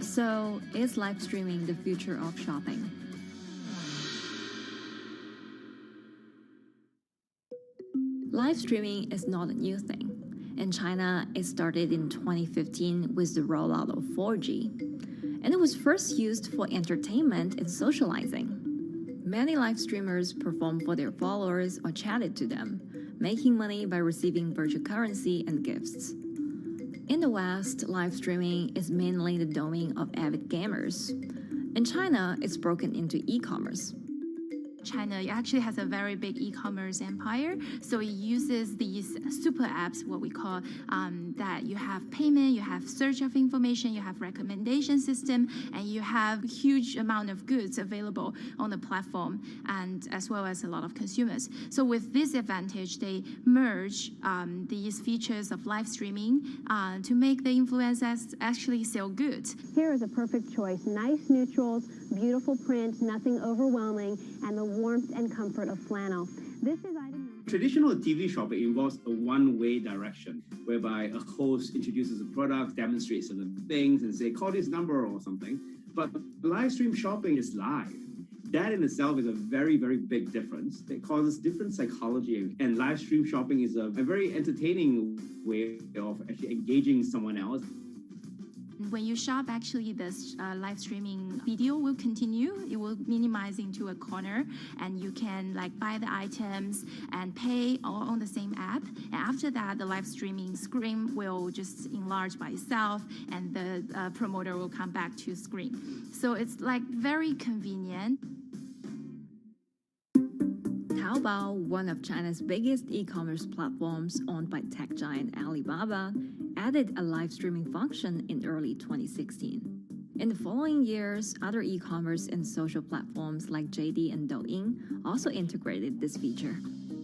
So, is live streaming the future of shopping? Live streaming is not a new thing. In China, it started in 2015 with the rollout of 4G. And it was first used for entertainment and socializing. Many live streamers performed for their followers or chatted to them, making money by receiving virtual currency and gifts. In the West, live streaming is mainly the domain of avid gamers. In China, it's broken into e-commerce. China actually has a very big e-commerce empire, so it uses these super apps, what we call, that you have payment, you have search of information, you have recommendation system, and you have a huge amount of goods available on the platform, and as well as a lot of consumers. So with this advantage, they merge these features of live streaming to make the influencers actually sell goods. Here is a perfect choice. Nice neutrals, beautiful print, nothing overwhelming, and the warmth and comfort of flannel. This is item. Traditional TV shopping involves a one-way direction, whereby a host introduces a product, demonstrates certain things, and say, call this number or something. But live stream shopping is live. That in itself is a very, very big difference. It causes different psychology. And live stream shopping is a very entertaining way of actually engaging someone else. When you shop, actually, this live streaming video will continue. It will minimize into a corner, and you can buy the items and pay all on the same app. And after that, the live streaming screen will just enlarge by itself, and the promoter will come back to screen. So it's very convenient. Taobao, one of China's biggest e-commerce platforms owned by tech giant Alibaba, added a live streaming function in early 2016. In the following years, other e-commerce and social platforms like JD and Douyin also integrated this feature.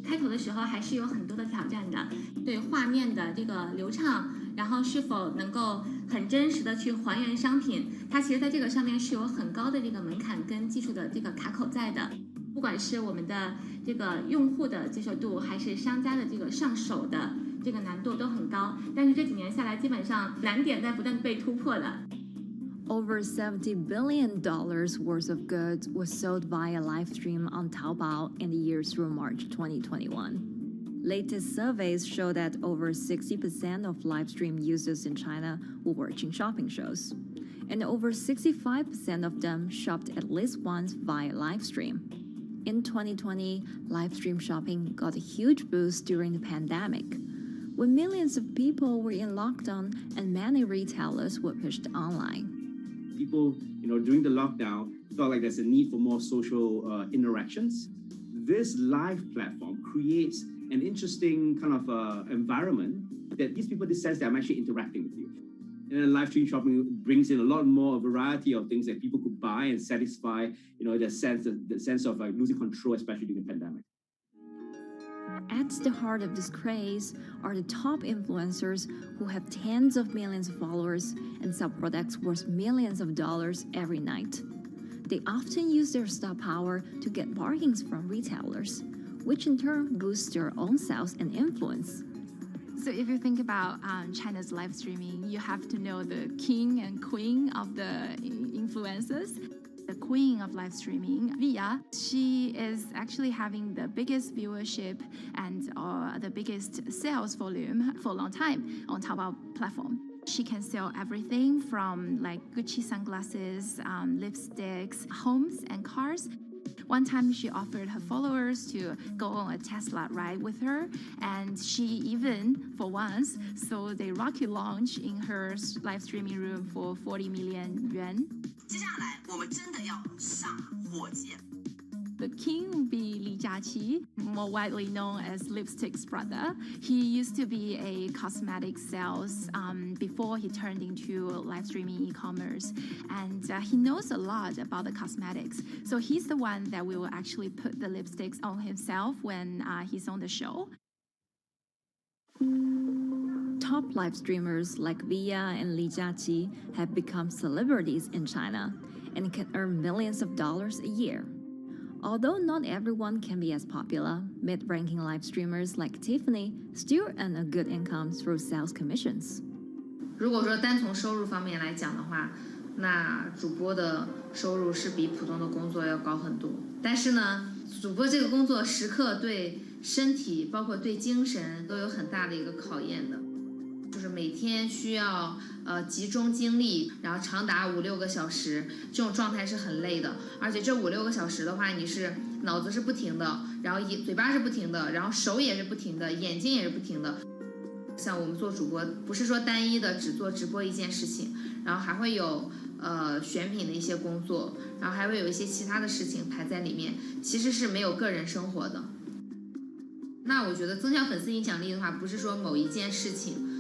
开头的时候还是有很多的挑战的，对画面的这个流畅，然后是否能够很真实的去还原商品，它其实在这个上面是有很高的这个门槛跟技术的这个卡口在的。不管是我们的这个用户的接受度，还是商家的这个上手的这个难度都很高。但是这几年下来，基本上难点在不断被突破的。Over $70 billion worth of goods was sold via live stream on Taobao in the year through March 2021. Latest surveys show that over 60% of live stream users in China were watching shopping shows, and over 65% of them shopped at least once via live stream. In 2020, live stream shopping got a huge boost during the pandemic, when millions of people were in lockdown and many retailers were pushed online. People, during the lockdown, felt like there's a need for more social interactions. This live platform creates an interesting kind of environment that gives people the sense that I'm actually interacting with you. And then live stream shopping brings in a lot more variety of things that people could buy and satisfy, the sense of losing control, especially during the pandemic. At the heart of this craze are the top influencers who have tens of millions of followers and sell products worth millions of dollars every night. They often use their star power to get bargains from retailers, which in turn boosts their own sales and influence. So if you think about China's live streaming, you have to know the king and queen of the influencers. The queen of live streaming, Via, she is actually having the biggest viewership and the biggest sales volume for a long time on Taobao platform. She can sell everything from like Gucci sunglasses, lipsticks, homes, and cars. One time she offered her followers to go on a Tesla ride with her, and she even, for once, sold a rocket launch in her live streaming room for 40 million yuan. The king will be Li Jiaqi, more widely known as Lipstick's brother. He used to be a cosmetic sales before he turned into live streaming e-commerce. And he knows a lot about the cosmetics. So he's the one that will actually put the lipsticks on himself when he's on the show. Top live streamers like Via and Li Jiaqi have become celebrities in China and can earn millions of dollars a year. Although not everyone can be as popular, mid-ranking live streamers like Tiffany still earn a good income through sales commissions. 如果说单从收入方面来讲的话，那主播的收入是比普通的工作要高很多。但是呢，主播这个工作时刻对身体，包括对精神都有很大的一个考验的。就是每天需要集中精力，然后长达5-6个小时，这种状态是很累的。而且这5-6个小时的话，你是脑子是不停的，然后嘴巴是不停的，然后手也是不停的，眼睛也是不停的。像我们做主播，不是说单一的只做直播一件事情，然后还会有选品的一些工作，然后还会有一些其他的事情排在里面，其实是没有个人生活的。那我觉得增强粉丝影响力的话，不是说某一件事情。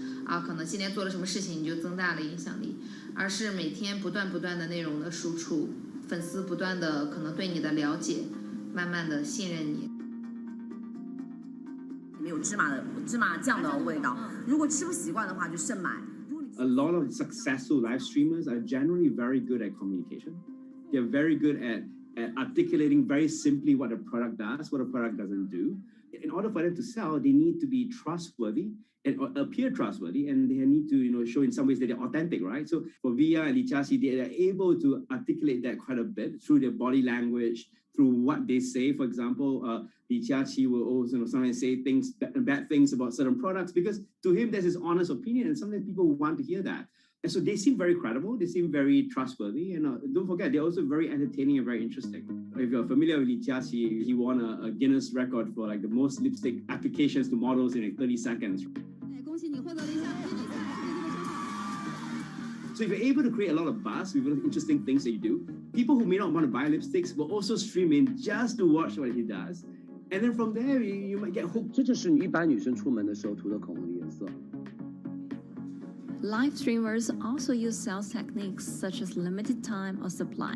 可能今天做了什么事情你就增大了影响力，而是每天不断的内容的输出，粉丝不断的可能对你的了解，慢慢的信任你。里面有芝麻酱的味道，如果吃不习惯的话就慎买。A lot of successful live streamers are generally very good at communication. They're very good at articulating very simply what a product does, what a product doesn't do. In order for them to sell, they need to be trustworthy and appear trustworthy, and they need to show in some ways that they're authentic, right? So for Via and Li Jiaqi, they are able to articulate that quite a bit through their body language, through what they say. For example, Li Jiaqi will also sometimes say bad things about certain products because to him that's his honest opinion, and sometimes people want to hear that. And so they seem very credible, they seem very trustworthy, and don't forget, they're also very entertaining and very interesting. If you're familiar with Li Jiaqi, he won a Guinness record for like the most lipstick applications to models in like 30 seconds. So if you're able to create a lot of buzz with interesting things that you do, people who may not want to buy lipsticks will also stream in just to watch what he does. And then from there, you might get hooked. 这就是一般女生出门的时候涂的口红的颜色。Live streamers also use sales techniques such as limited time or supply.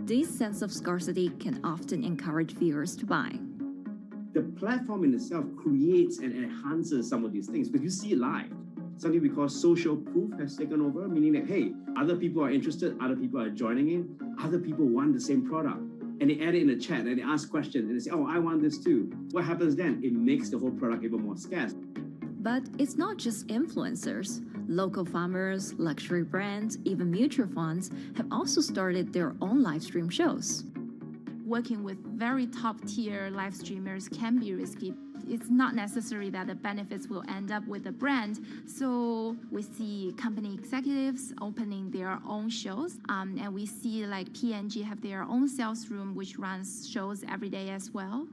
This sense of scarcity can often encourage viewers to buy. The platform in itself creates and enhances some of these things because you see it live. Something we call social proof has taken over, meaning that, hey, other people are interested, other people are joining in, other people want the same product. And they add it in the chat and they ask questions and they say, oh, I want this too. What happens then? It makes the whole product even more scarce. But it's not just influencers. Local farmers, luxury brands, even mutual funds have also started their own live stream shows. Working with very top-tier live streamers can be risky. It's not necessary that the benefits will end up with the brand. So we see company executives opening their own shows. And we see like P&G have their own sales room, which runs shows every day as well.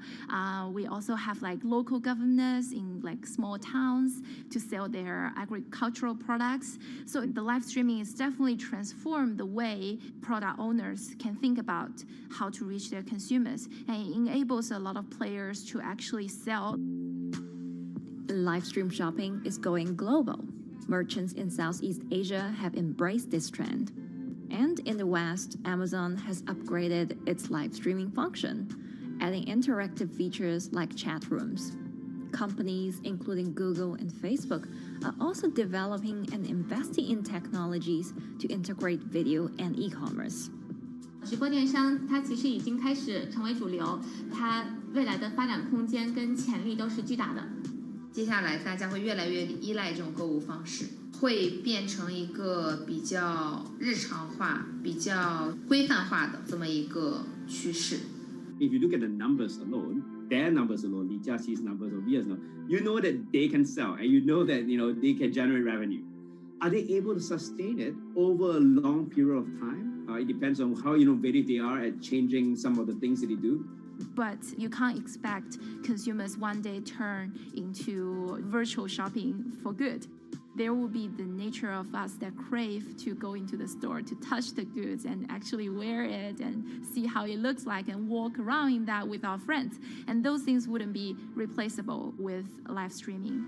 We also have like local governors in like small towns to sell their agricultural products. So the live streaming is definitely transformed the way product owners can think about how to reach their consumers. And it enables a lot of players to actually sell. Live stream shopping is going global. Merchants in Southeast Asia have embraced this trend. And in the West, Amazon has upgraded its live streaming function, adding interactive features like chat rooms. Companies, including Google and Facebook, are also developing and investing in technologies to integrate video and e-commerce. 直播电商它其实已经开始成为主流，它未来的发展空间跟潜力都是巨大的。接下来大家会越来越依赖这种购物方式，会变成一个比较日常化、比较规范化的这么一个趋势。If you look at the numbers alone, their numbers alone, Li Jiaxi's numbers or Via's numbers, you know that they can sell and you know that they can generate revenue. Are they able to sustain it over a long period of time? It depends on how innovative they are at changing some of the things that they do. But you can't expect consumers one day turn into virtual shopping for good. There will be the nature of us that crave to go into the store, to touch the goods and actually wear it and see how it looks like and walk around in that with our friends. And those things wouldn't be replaceable with live streaming.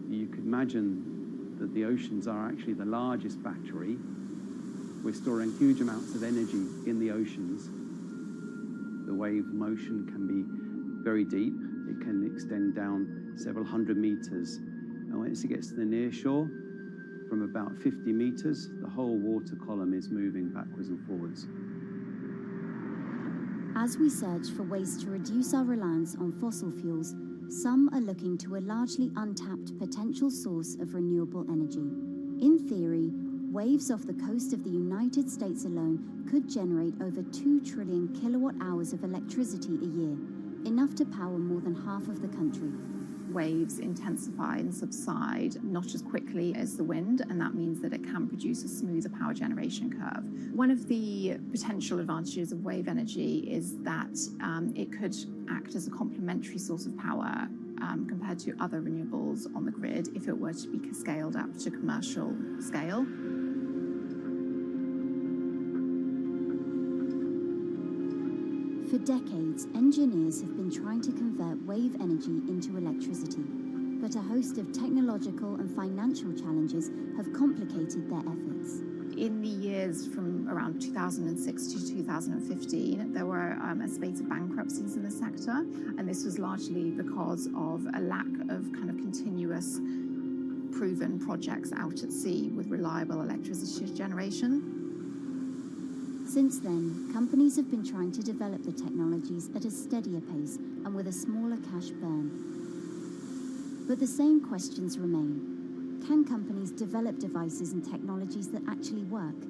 You could imagine that the oceans are actually the largest battery. We're storing huge amounts of energy in the oceans. The wave motion can be very deep. It can extend down several hundred meters. And once it gets to the near shore, from about 50 meters, the whole water column is moving backwards and forwards. As we search for ways to reduce our reliance on fossil fuels, some are looking to a largely untapped potential source of renewable energy. In theory, waves off the coast of the United States alone could generate over 2 trillion kilowatt hours of electricity a year, enough to power more than half of the country. Waves intensify and subside not as quickly as the wind, and that means that it can produce a smoother power generation curve. One of the potential advantages of wave energy is that it could act as a complementary source of power compared to other renewables on the grid if it were to be scaled up to commercial scale. For decades, engineers have been trying to convert wave energy into electricity, but a host of technological and financial challenges have complicated their efforts. In the years from around 2006 to 2015, there were a spate of bankruptcies in the sector, and this was largely because of a lack of kind of continuous proven projects out at sea with reliable electricity generation. Since then, companies have been trying to develop the technologies at a steadier pace and with a smaller cash burn. But the same questions remain. Can companies develop devices and technologies that actually work?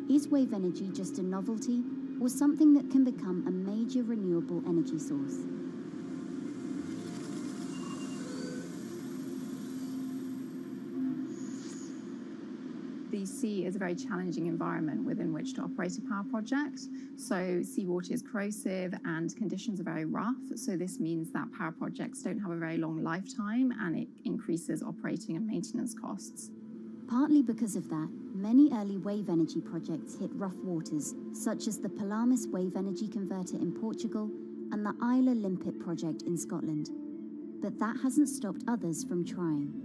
Is wave energy just a novelty or something that can become a major renewable energy source? The sea is a very challenging environment within which to operate a power project. So seawater is corrosive and conditions are very rough. So this means that power projects don't have a very long lifetime, and it increases operating and maintenance costs. Partly because of that, many early wave energy projects hit rough waters, such as the Palamis Wave Energy Converter in Portugal and the Isla Limpet project in Scotland. But that hasn't stopped others from trying.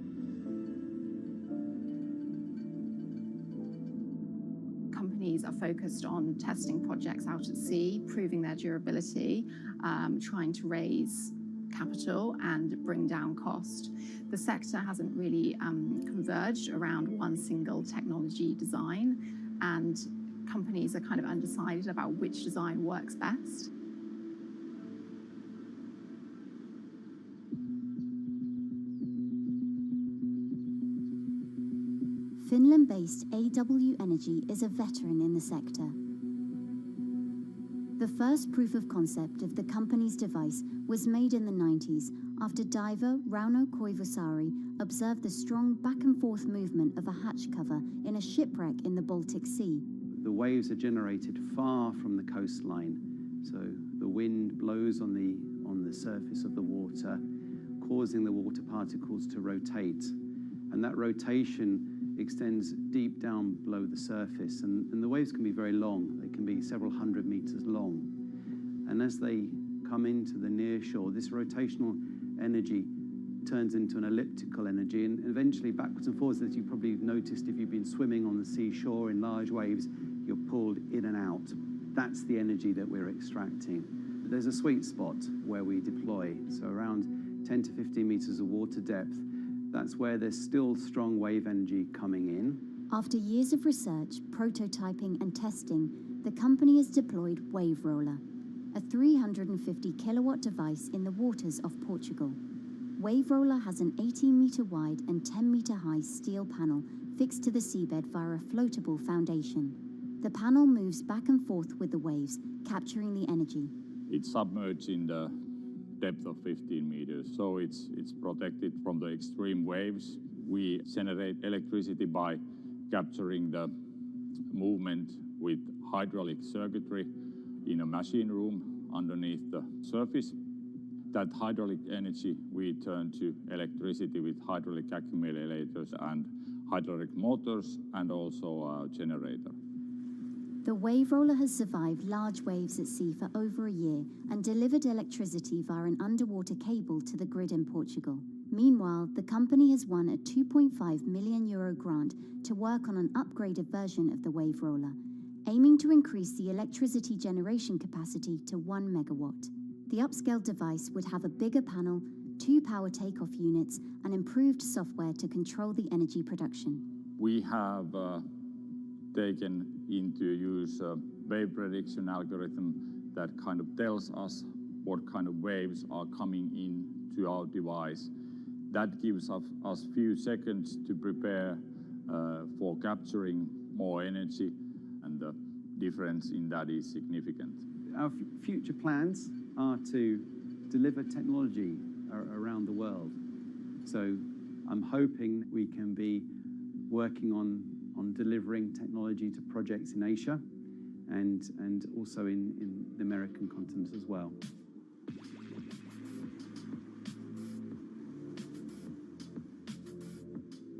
Companies are focused on testing projects out at sea, proving their durability, trying to raise capital and bring down cost. The sector hasn't really converged around one single technology design, and companies are kind of undecided about which design works best. Finland-based AW Energy is a veteran in the sector. The first proof of concept of the company's device was made in the 90s after diver Rauno Koivusari observed the strong back-and-forth movement of a hatch cover in a shipwreck in the Baltic Sea. The waves are generated far from the coastline, so the wind blows on the surface of the water, causing the water particles to rotate. And that rotation extends deep down below the surface, and the waves can be very long. They can be several hundred meters long. And as they come into the near shore, this rotational energy turns into an elliptical energy, and eventually backwards and forwards, as you probably noticed if you've been swimming on the seashore in large waves, you're pulled in and out. That's the energy that we're extracting. There's a sweet spot where we deploy, so around 10 to 15 meters of water depth. That's where there's still strong wave energy coming in. After years of research, prototyping and testing, the company has deployed Wave Roller, a 350 kilowatt device in the waters of Portugal. Wave Roller has an 18-meter wide and 10-meter high steel panel fixed to the seabed via a floatable foundation. The panel moves back and forth with the waves, capturing the energy. It's submerged in the depth of 15 meters, so it's protected from the extreme waves. We generate electricity by capturing the movement with hydraulic circuitry in a machine room underneath the surface. That hydraulic energy we turn to electricity with hydraulic accumulators and hydraulic motors, and also a generator. The Wave Roller has survived large waves at sea for over a year and delivered electricity via an underwater cable to the grid in Portugal. Meanwhile, the company has won a €2.5 million grant to work on an upgraded version of the Wave Roller, aiming to increase the electricity generation capacity to 1 megawatt. The upscaled device would have a bigger panel, 2 power takeoff units, and improved software to control the energy production. We have taken into use a wave prediction algorithm that kind of tells us what kind of waves are coming in to our device. That gives us few seconds to prepare for capturing more energy, and the difference in that is significant. Our future plans are to deliver technology around the world. So I'm hoping we can be working on delivering technology to projects in Asia and also in the American continent as well.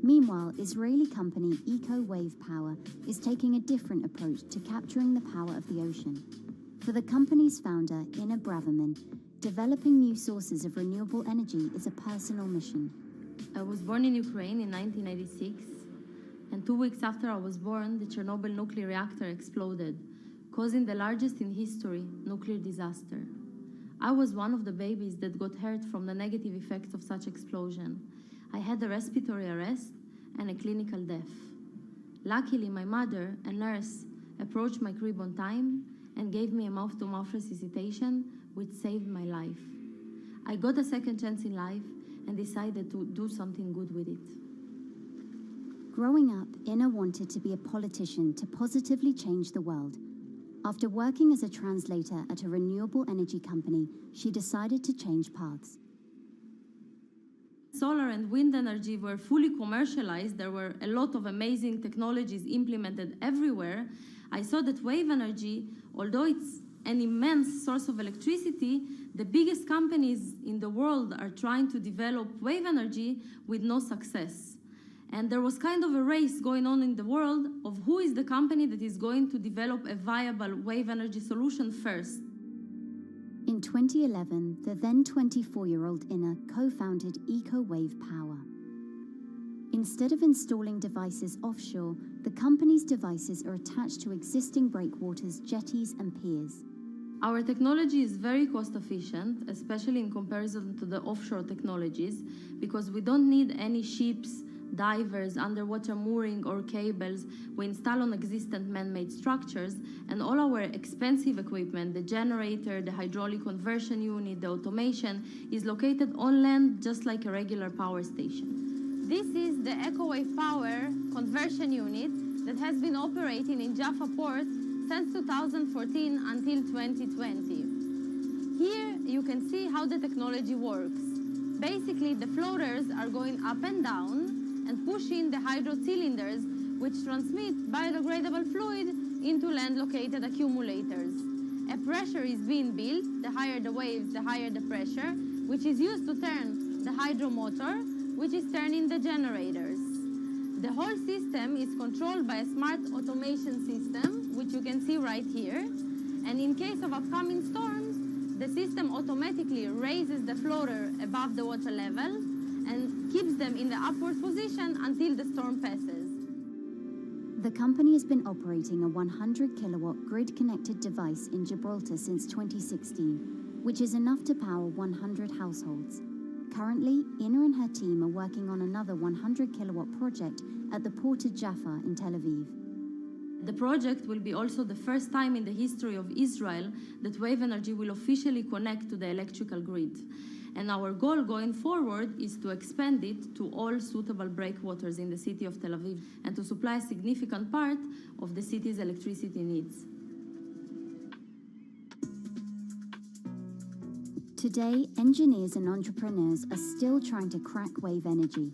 Meanwhile, Israeli company Eco Wave Power is taking a different approach to capturing the power of the ocean. For the company's founder, Inna Braverman, developing new sources of renewable energy is a personal mission. I was born in Ukraine in 1996, and 2 weeks after I was born, the Chernobyl nuclear reactor exploded, causing the largest in history nuclear disaster. I was one of the babies that got hurt from the negative effects of such explosion. I had a respiratory arrest and a clinical death. Luckily, my mother, a nurse, approached my crib on time and gave me a mouth-to-mouth resuscitation, which saved my life. I got a second chance in life and decided to do something good with it. Growing up, Inna wanted to be a politician to positively change the world. After working as a translator at a renewable energy company, she decided to change paths. Solar and wind energy were fully commercialized. There were a lot of amazing technologies implemented everywhere. I saw that wave energy, although it's an immense source of electricity, the biggest companies in the world are trying to develop wave energy with no success. And there was kind of a race going on in the world of who is the company that is going to develop a viable wave energy solution first. In 2011, the then 24-year-old Inna co-founded Eco Wave Power. Instead of installing devices offshore, the company's devices are attached to existing breakwaters, jetties, and piers. Our technology is very cost efficient, especially in comparison to the offshore technologies, because we don't need any ships, divers, underwater mooring or cables. We install on existing man-made structures, and all our expensive equipment, the generator, the hydraulic conversion unit, the automation, is located on land just like a regular power station. This is the EcoWave Power conversion unit that has been operating in Jaffa Port since 2014 until 2020. Here you can see how the technology works. Basically, the floaters are going up and down and pushing the hydro cylinders, which transmit biodegradable fluid into land-located accumulators. A pressure is being built. The higher the waves, the higher the pressure, which is used to turn the hydro motor, which is turning the generators. The whole system is controlled by a smart automation system, which you can see right here. And in case of upcoming storms, the system automatically raises the floater above the water level and keeps them in the upward position until the storm passes. The company has been operating a 100-kilowatt grid-connected device in Gibraltar since 2016, which is enough to power 100 households. Currently, Ina and her team are working on another 100-kilowatt project at the Port of Jaffa in Tel Aviv. The project will be also the first time in the history of Israel that wave energy will officially connect to the electrical grid. And our goal going forward is to expand it to all suitable breakwaters in the city of Tel Aviv and to supply a significant part of the city's electricity needs. Today, engineers and entrepreneurs are still trying to crack wave energy.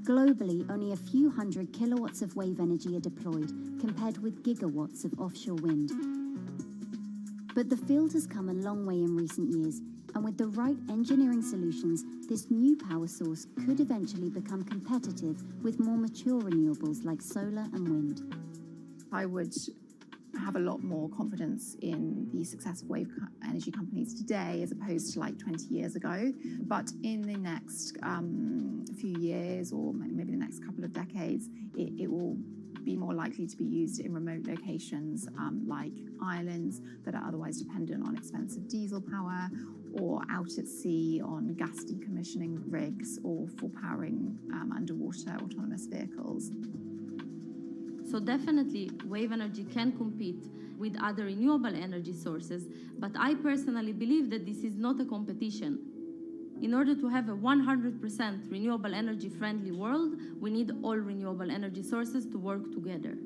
Globally, only a few hundred kilowatts of wave energy are deployed, compared with gigawatts of offshore wind. But the field has come a long way in recent years, and with the right engineering solutions, this new power source could eventually become competitive with more mature renewables like solar and wind. I would have a lot more confidence in the success of wave energy companies today as opposed to like 20 years ago. But in the next few years, or maybe the next couple of decades, it will be more likely to be used in remote locations like islands that are otherwise dependent on expensive diesel power, or out at sea on gas decommissioning rigs, or for powering underwater autonomous vehicles. So definitely, wave energy can compete with other renewable energy sources, but I personally believe that this is not a competition. In order to have a 100% renewable energy friendly world, we need all renewable energy sources to work together.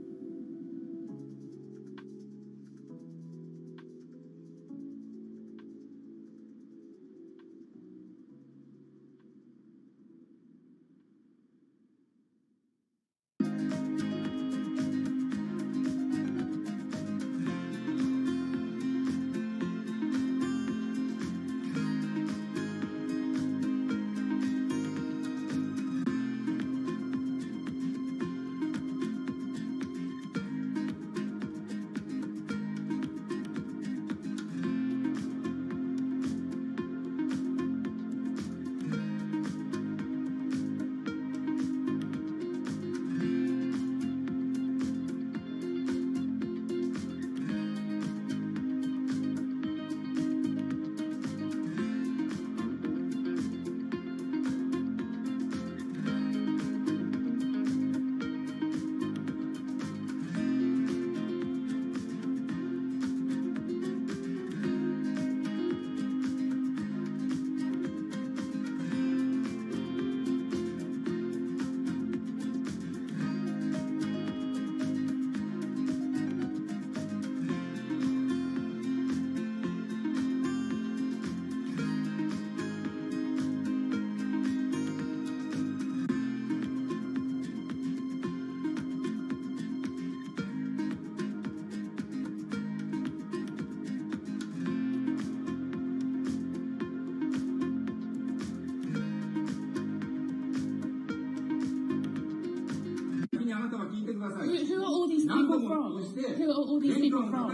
Who are all these people from? Who are all these people from?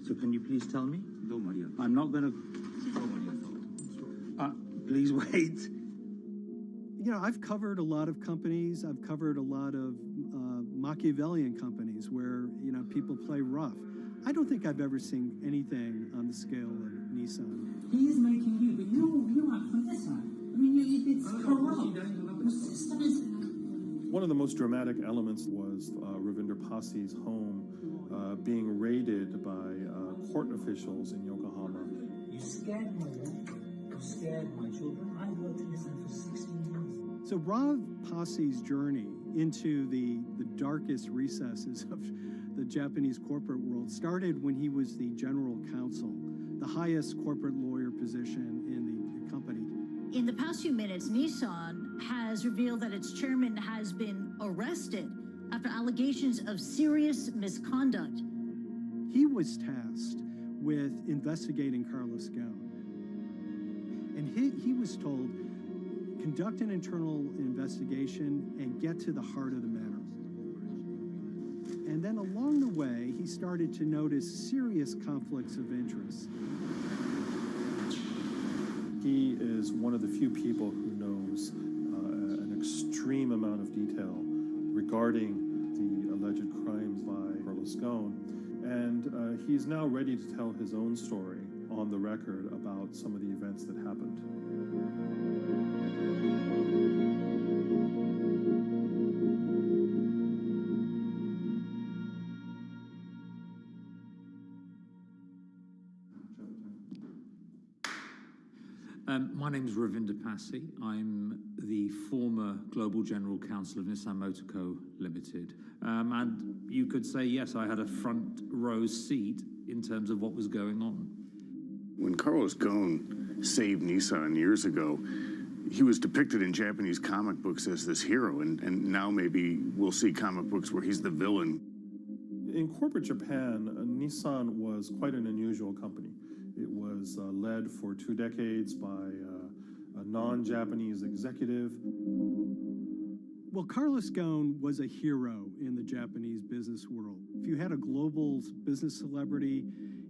So can you please tell me? I'm not going to... please wait. You know, I've covered a lot of companies. I've covered a lot of Machiavellian companies where, you know, people play rough. I don't think I've ever seen anything on the scale of Nissan. He is making you, but you act from this side. I mean, it's corrupt. The system is... One of the most dramatic elements was Ravinder Pasi's home being raided by court officials in Yokohama. You scared my wife. You scared my children. I worked in this for 16 years. So Rav Pasi's journey into the darkest recesses of the Japanese corporate world started when he was the general counsel, the highest corporate lawyer position in the company. In the past few minutes, Nissan has revealed that its chairman has been arrested after allegations of serious misconduct. He was tasked with investigating Carlos Ghosn. And he was told, conduct an internal investigation and get to the heart of the matter. And then along the way, he started to notice serious conflicts of interest. He is one of the few people who knows an extreme amount of detail regarding the alleged crimes by Carlos Ghosn. And he's now ready to tell his own story on the record about some of the events that happened. My name is Ravinder Passy. I'm the former Global General Counsel of Nissan Motor Co. Limited. And you could say, yes, I had a front row seat in terms of what was going on. When Carlos Ghosn saved Nissan years ago, he was depicted in Japanese comic books as this hero, and now maybe we'll see comic books where he's the villain. In corporate Japan, Nissan was quite an unusual company. It was led for 2 decades by a non-Japanese executive. Well, Carlos Ghosn was a hero in the Japanese business world. If you had a global business celebrity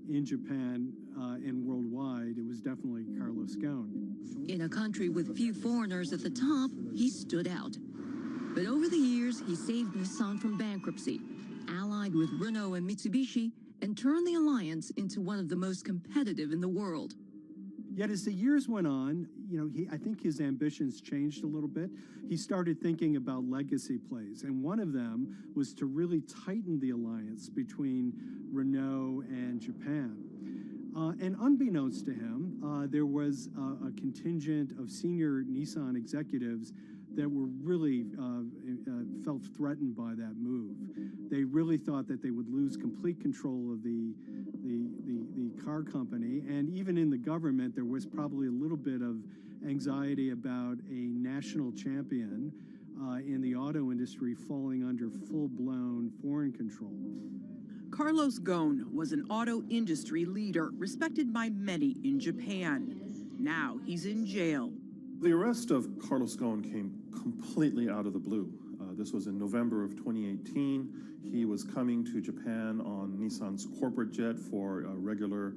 in Japan and worldwide, it was definitely Carlos Ghosn. In a country with few foreigners at the top, he stood out. But over the years, he saved Nissan from bankruptcy, allied with Renault and Mitsubishi, and turned the alliance into one of the most competitive in the world. Yet as the years went on, I think his ambitions changed a little bit. He started thinking about legacy plays, and one of them was to really tighten the alliance between Renault and Japan. And unbeknownst to him, there was a contingent of senior Nissan executives that were really felt threatened by that move. They really thought that they would lose complete control of the car company, and even in the government, there was probably a little bit of anxiety about a national champion in the auto industry falling under full-blown foreign control. Carlos Ghosn was an auto industry leader, respected by many in Japan. Now he's in jail. The arrest of Carlos Ghosn came completely out of the blue. This was in November of 2018. He was coming to Japan on Nissan's corporate jet for a regular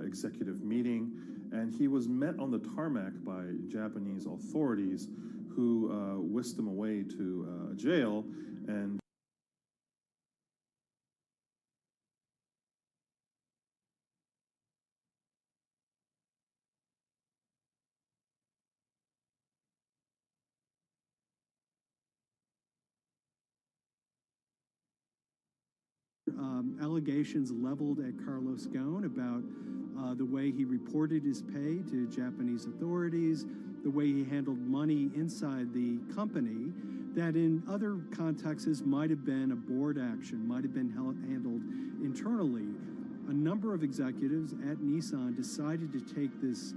executive meeting, and he was met on the tarmac by Japanese authorities who whisked him away to jail. And allegations leveled at Carlos Ghosn about the way he reported his pay to Japanese authorities, the way he handled money inside the company, that in other contexts might have been a board action, might have been handled internally. A number of executives at Nissan decided to take this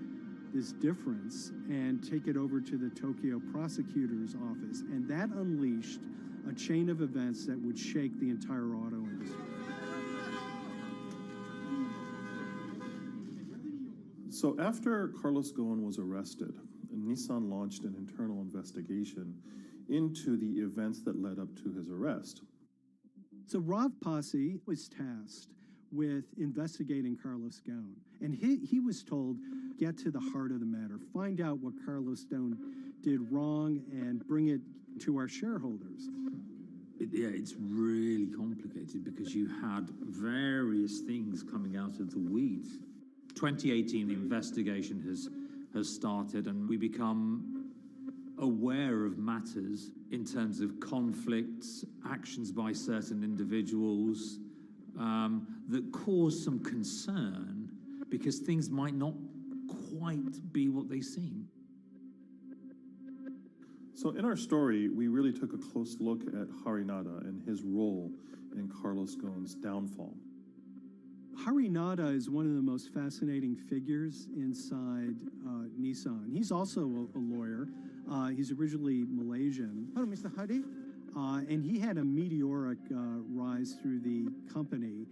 difference and take it over to the Tokyo prosecutor's office, and that unleashed a chain of events that would shake the entire auto industry. so after Carlos Ghosn was arrested, Nissan launched an internal investigation into the events that led up to his arrest. So Rav Passy was tasked with investigating Carlos Ghosn, and he was told, get to the heart of the matter, find out what Carlos Ghosn did wrong and bring it to our shareholders. It's really complicated because you had various things coming out of the weeds. 2018, the investigation has started, and we become aware of matters in terms of conflicts, actions by certain individuals that cause some concern because things might not quite be what they seem. So in our story, we really took a close look at Harinada and his role in Carlos Ghosn's downfall. Harinada is one of the most fascinating figures inside Nissan. He's also a lawyer. He's originally Malaysian. Hello, Mr. Hadi. And he had a meteoric rise through the company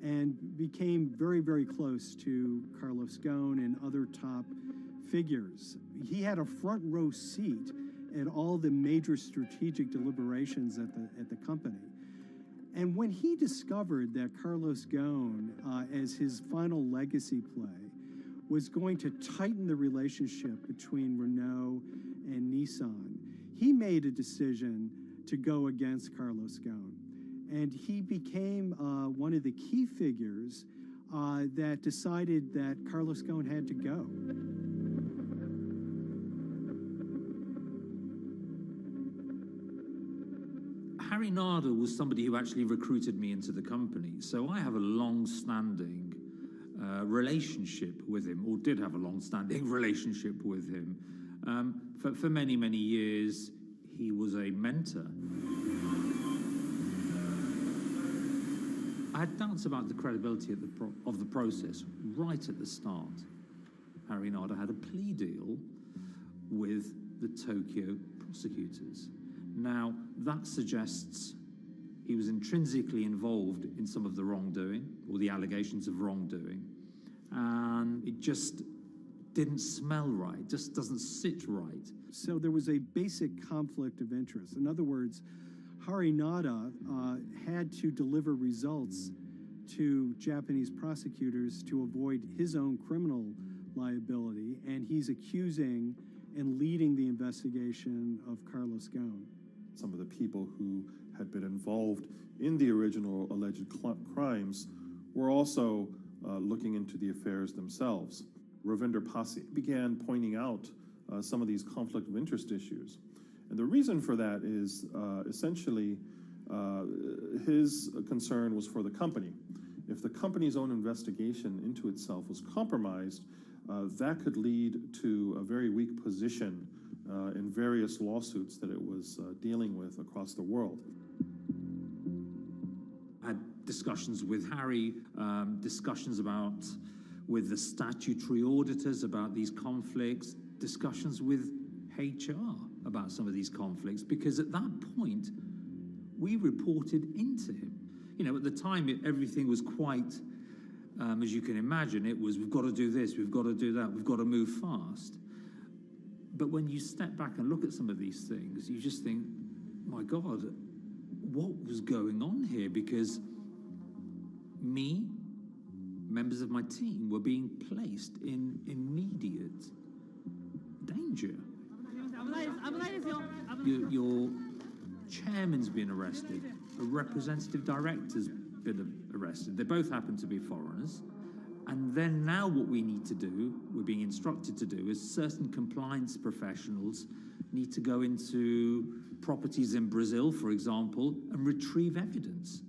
and became very, very close to Carlos Ghosn and other top figures. He had a front row seat at all the major strategic deliberations at the company. And when he discovered that Carlos Ghosn, as his final legacy play, was going to tighten the relationship between Renault and Nissan, he made a decision to go against Carlos Ghosn. And he became one of the key figures that decided that Carlos Ghosn had to go. Harinada was somebody who actually recruited me into the company, so I have a long-standing relationship with him, or did have a long-standing relationship with him. For many, many years, he was a mentor. I had doubts about the credibility of the process right at the start. Harinada had a plea deal with the Tokyo prosecutors. Now, that suggests he was intrinsically involved in some of the wrongdoing, or the allegations of wrongdoing, and it just didn't smell right, just doesn't sit right. So there was a basic conflict of interest. In other words, Harinada had to deliver results to Japanese prosecutors to avoid his own criminal liability, and he's accusing and leading the investigation of Carlos Ghosn. Some of the people who had been involved in the original alleged crimes were also looking into the affairs themselves. Ravinder Pasi began pointing out some of these conflict of interest issues. And the reason for that is essentially his concern was for the company. If the company's own investigation into itself was compromised, that could lead to a very weak position in various lawsuits that it was dealing with across the world. I had discussions with Harry, discussions with the statutory auditors about these conflicts, discussions with HR about some of these conflicts, because at that point, we reported into him. You know, at the time, everything was quite, as you can imagine, it was, we've got to do this, we've got to do that, we've got to move fast. But when you step back and look at some of these things, you just think, my God, what was going on here? Because me, members of my team, were being placed in immediate danger. Your chairman's been arrested, a representative director's been arrested. They both happen to be foreigners. And then now what we need to do, we're being instructed to do, is certain compliance professionals need to go into properties in Brazil, for example, and retrieve evidence.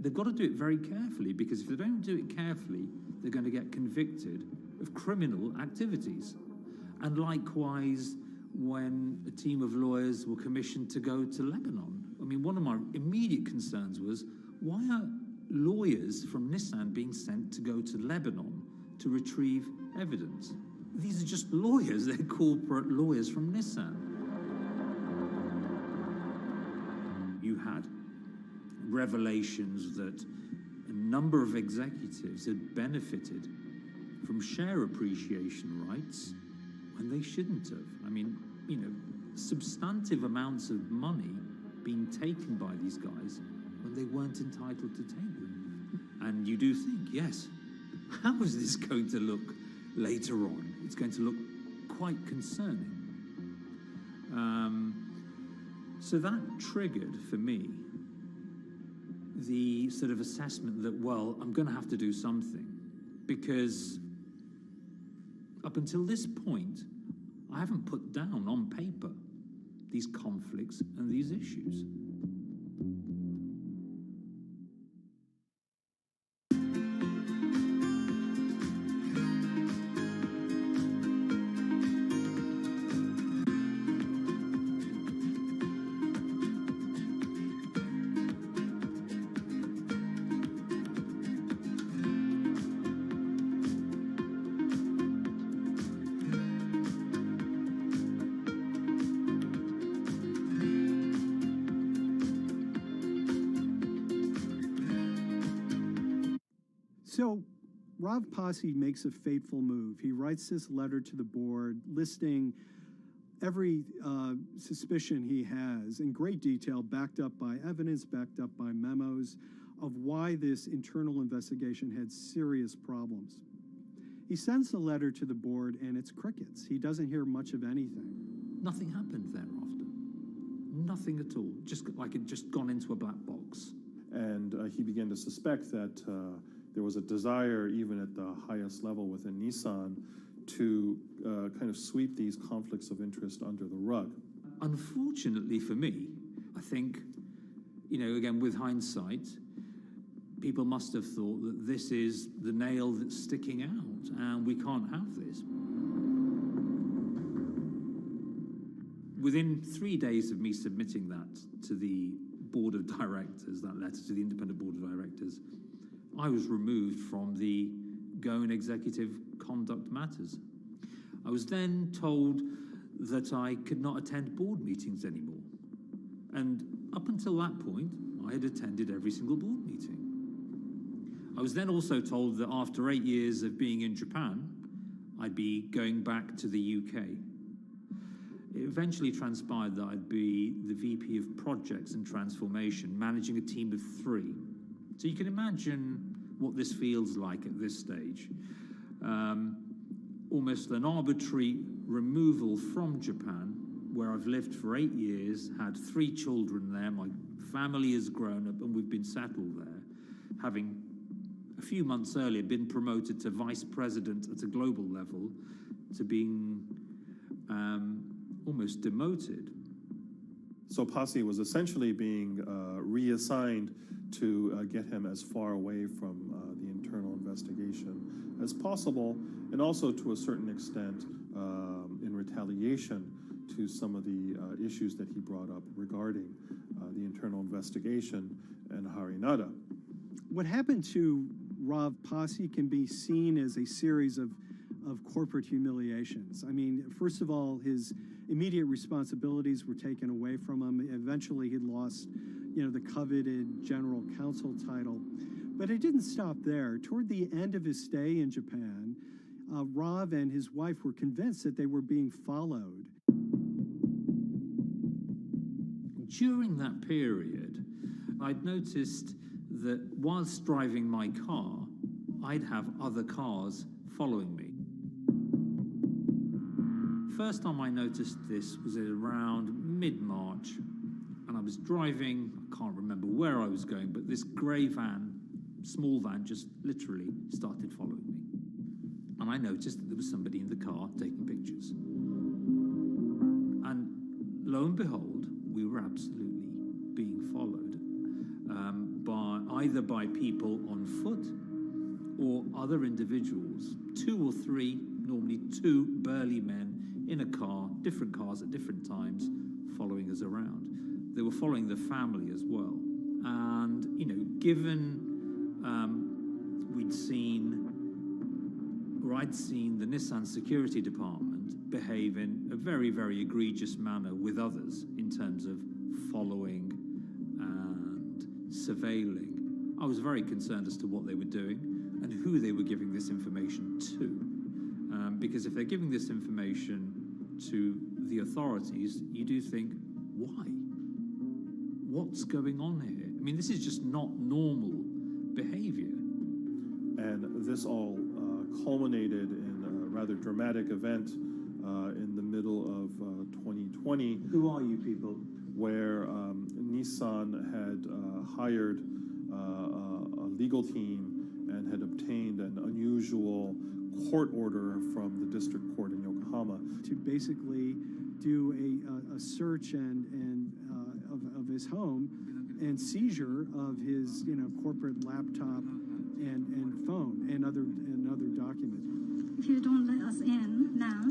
They've got to do it very carefully, because if they don't do it carefully, they're going to get convicted of criminal activities. And likewise, when a team of lawyers were commissioned to go to Lebanon, I mean, one of my immediate concerns was, why are lawyers from Nissan being sent to go to Lebanon to retrieve evidence? These are just lawyers, they're corporate lawyers from Nissan. You had revelations that a number of executives had benefited from share appreciation rights when they shouldn't have. I mean, you know, substantive amounts of money being taken by these guys when they weren't entitled to take them. And you do think, yes, how is this going to look later on? It's going to look quite concerning. So that triggered, for me, the sort of assessment that, well, I'm going to have to do something, because up until this point, I haven't put down on paper these conflicts and these issues. So Rav Pasi makes a fateful move. He writes this letter to the board listing every suspicion he has in great detail, backed up by evidence, backed up by memos, of why this internal investigation had serious problems. He sends the letter to the board, and it's crickets. He doesn't hear much of anything. Nothing happened thereafter. Nothing at all. Just like it just gone into a black box. And he began to suspect that there was a desire, even at the highest level within Nissan, to kind of sweep these conflicts of interest under the rug. Unfortunately for me, I think, again, with hindsight, people must have thought that this is the nail that's sticking out, and we can't have this. Within 3 days of me submitting that to the board of directors, that letter to the independent board of directors, I was removed from the Goan Executive Conduct Matters. I was then told that I could not attend board meetings anymore. And up until that point, I had attended every single board meeting. I was then also told that after 8 years of being in Japan, I'd be going back to the UK. It eventually transpired that I'd be the VP of Projects and Transformation, managing a team of 3. So you can imagine what this feels like at this stage. Almost an arbitrary removal from Japan, where I've lived for 8 years, had 3 children there, my family has grown up, and we've been settled there, having a few months earlier been promoted to vice president at a global level, to being almost demoted. So Pasi was essentially being reassigned to get him as far away from the internal investigation as possible, and also to a certain extent in retaliation to some of the issues that he brought up regarding the internal investigation and Harinada. What happened to Rav Pasi can be seen as a series of corporate humiliations. I mean, first of all, his immediate responsibilities were taken away from him. Eventually, he lost, the coveted general counsel title. But it didn't stop there. Toward the end of his stay in Japan, Rav and his wife were convinced that they were being followed. During that period, I'd noticed that whilst driving my car, I'd have other cars following me. First time I noticed this was around mid-March, and I was driving, I can't remember where I was going, but this grey van, small van, just literally started following me. And I noticed that there was somebody in the car taking pictures. And lo and behold, we were absolutely being followed either by people on foot or other individuals, 2 or 3, normally 2 burly men in a car, different cars at different times, following us around. They were following the family as well. And, given I'd seen the Nissan security department behave in a very, very egregious manner with others in terms of following and surveilling, I was very concerned as to what they were doing and who they were giving this information to. Because if they're giving this information to the authorities, you do think, why? What's going on here? I mean, this is just not normal behavior. And this all culminated in a rather dramatic event in the middle of 2020. Who are you people? Where Nissan had hired a legal team and had obtained an unusual court order from the district court in Yokohama to basically do a search of his home and seizure of his corporate laptop and phone and other documents. If you don't let us in now,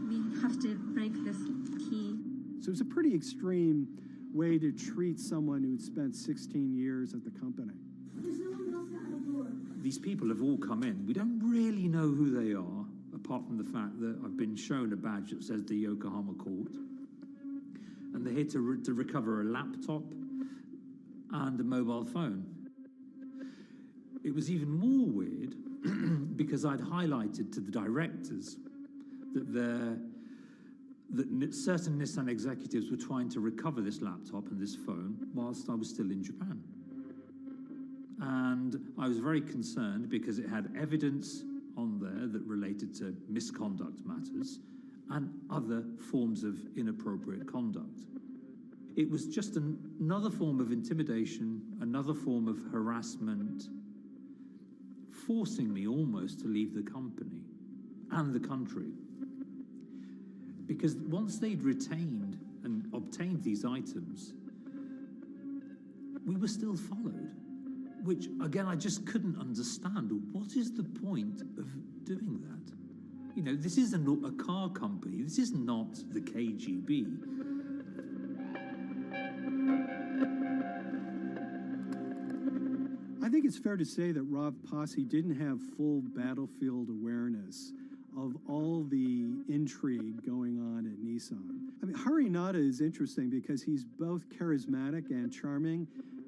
we have to break this key. So it's a pretty extreme way to treat someone who'd spent 16 years at the company. These people have all come in. We don't really know who they are, apart from the fact that I've been shown a badge that says the Yokohama Court. And they're here to recover a laptop and a mobile phone. It was even more weird because I'd highlighted to the directors that certain Nissan executives were trying to recover this laptop and this phone whilst I was still in Japan. And I was very concerned because it had evidence on there that related to misconduct matters and other forms of inappropriate conduct. It was just another form of intimidation, another form of harassment, forcing me almost to leave the company and the country. Because once they'd retained and obtained these items, we were still followed, which, again, I just couldn't understand. What is the point of doing that? You know, this is a car company. This is not the KGB. I think it's fair to say that Rav Pasi didn't have full battlefield awareness of all the intrigue going on at Nissan. I mean, Harinata is interesting because he's both charismatic and charming,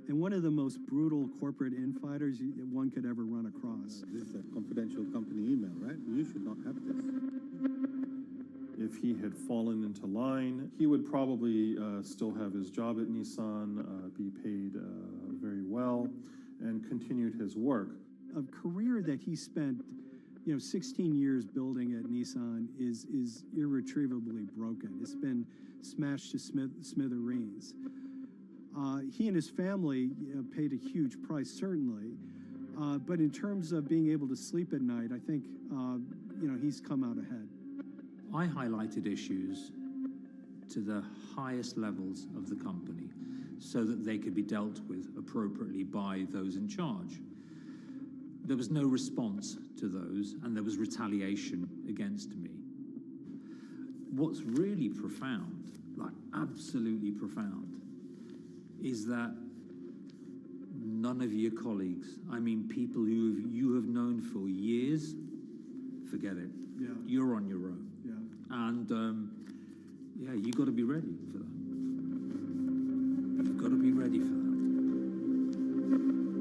and one of the most brutal corporate infighters one could ever run across. This is a confidential company email, right? You should not have this. If he had fallen into line, he would probably still have his job at Nissan, be paid very well, and continued his work. A career that he spent 16 years building at Nissan is irretrievably broken. It's been smashed to smithereens. He and his family paid a huge price, certainly. But in terms of being able to sleep at night, I think, he's come out ahead. I highlighted issues to the highest levels of the company so that they could be dealt with appropriately by those in charge. There was no response to those, and there was retaliation against me. What's really profound, like absolutely profound, is that none of your colleagues, I mean people who you have known for years, forget it. Yeah. You're on your own. Yeah. And you got to be ready for that. You've got to be ready for that.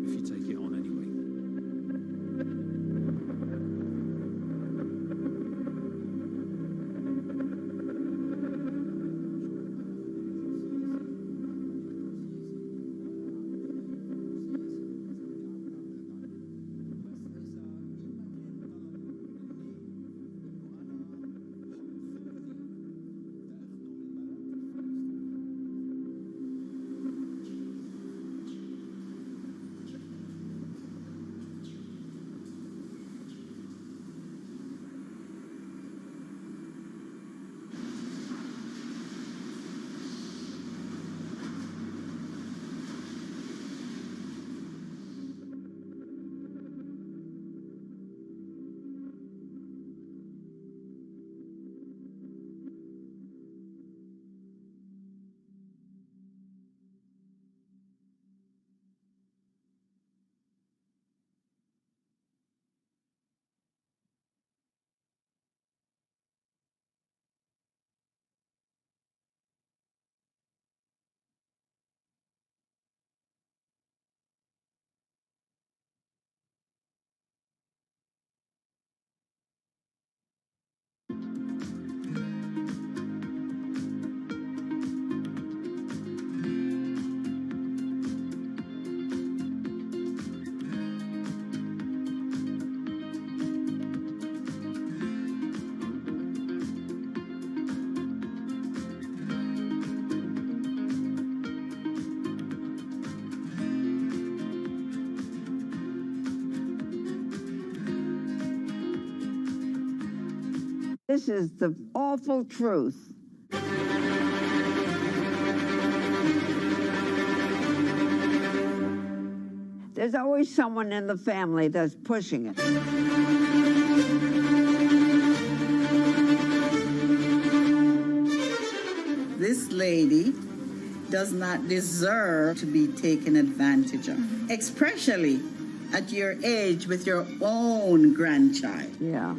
If you take it on anyway. This is the awful truth. There's always someone in the family that's pushing it. This lady does not deserve to be taken advantage of, especially at your age with your own grandchild. Yeah.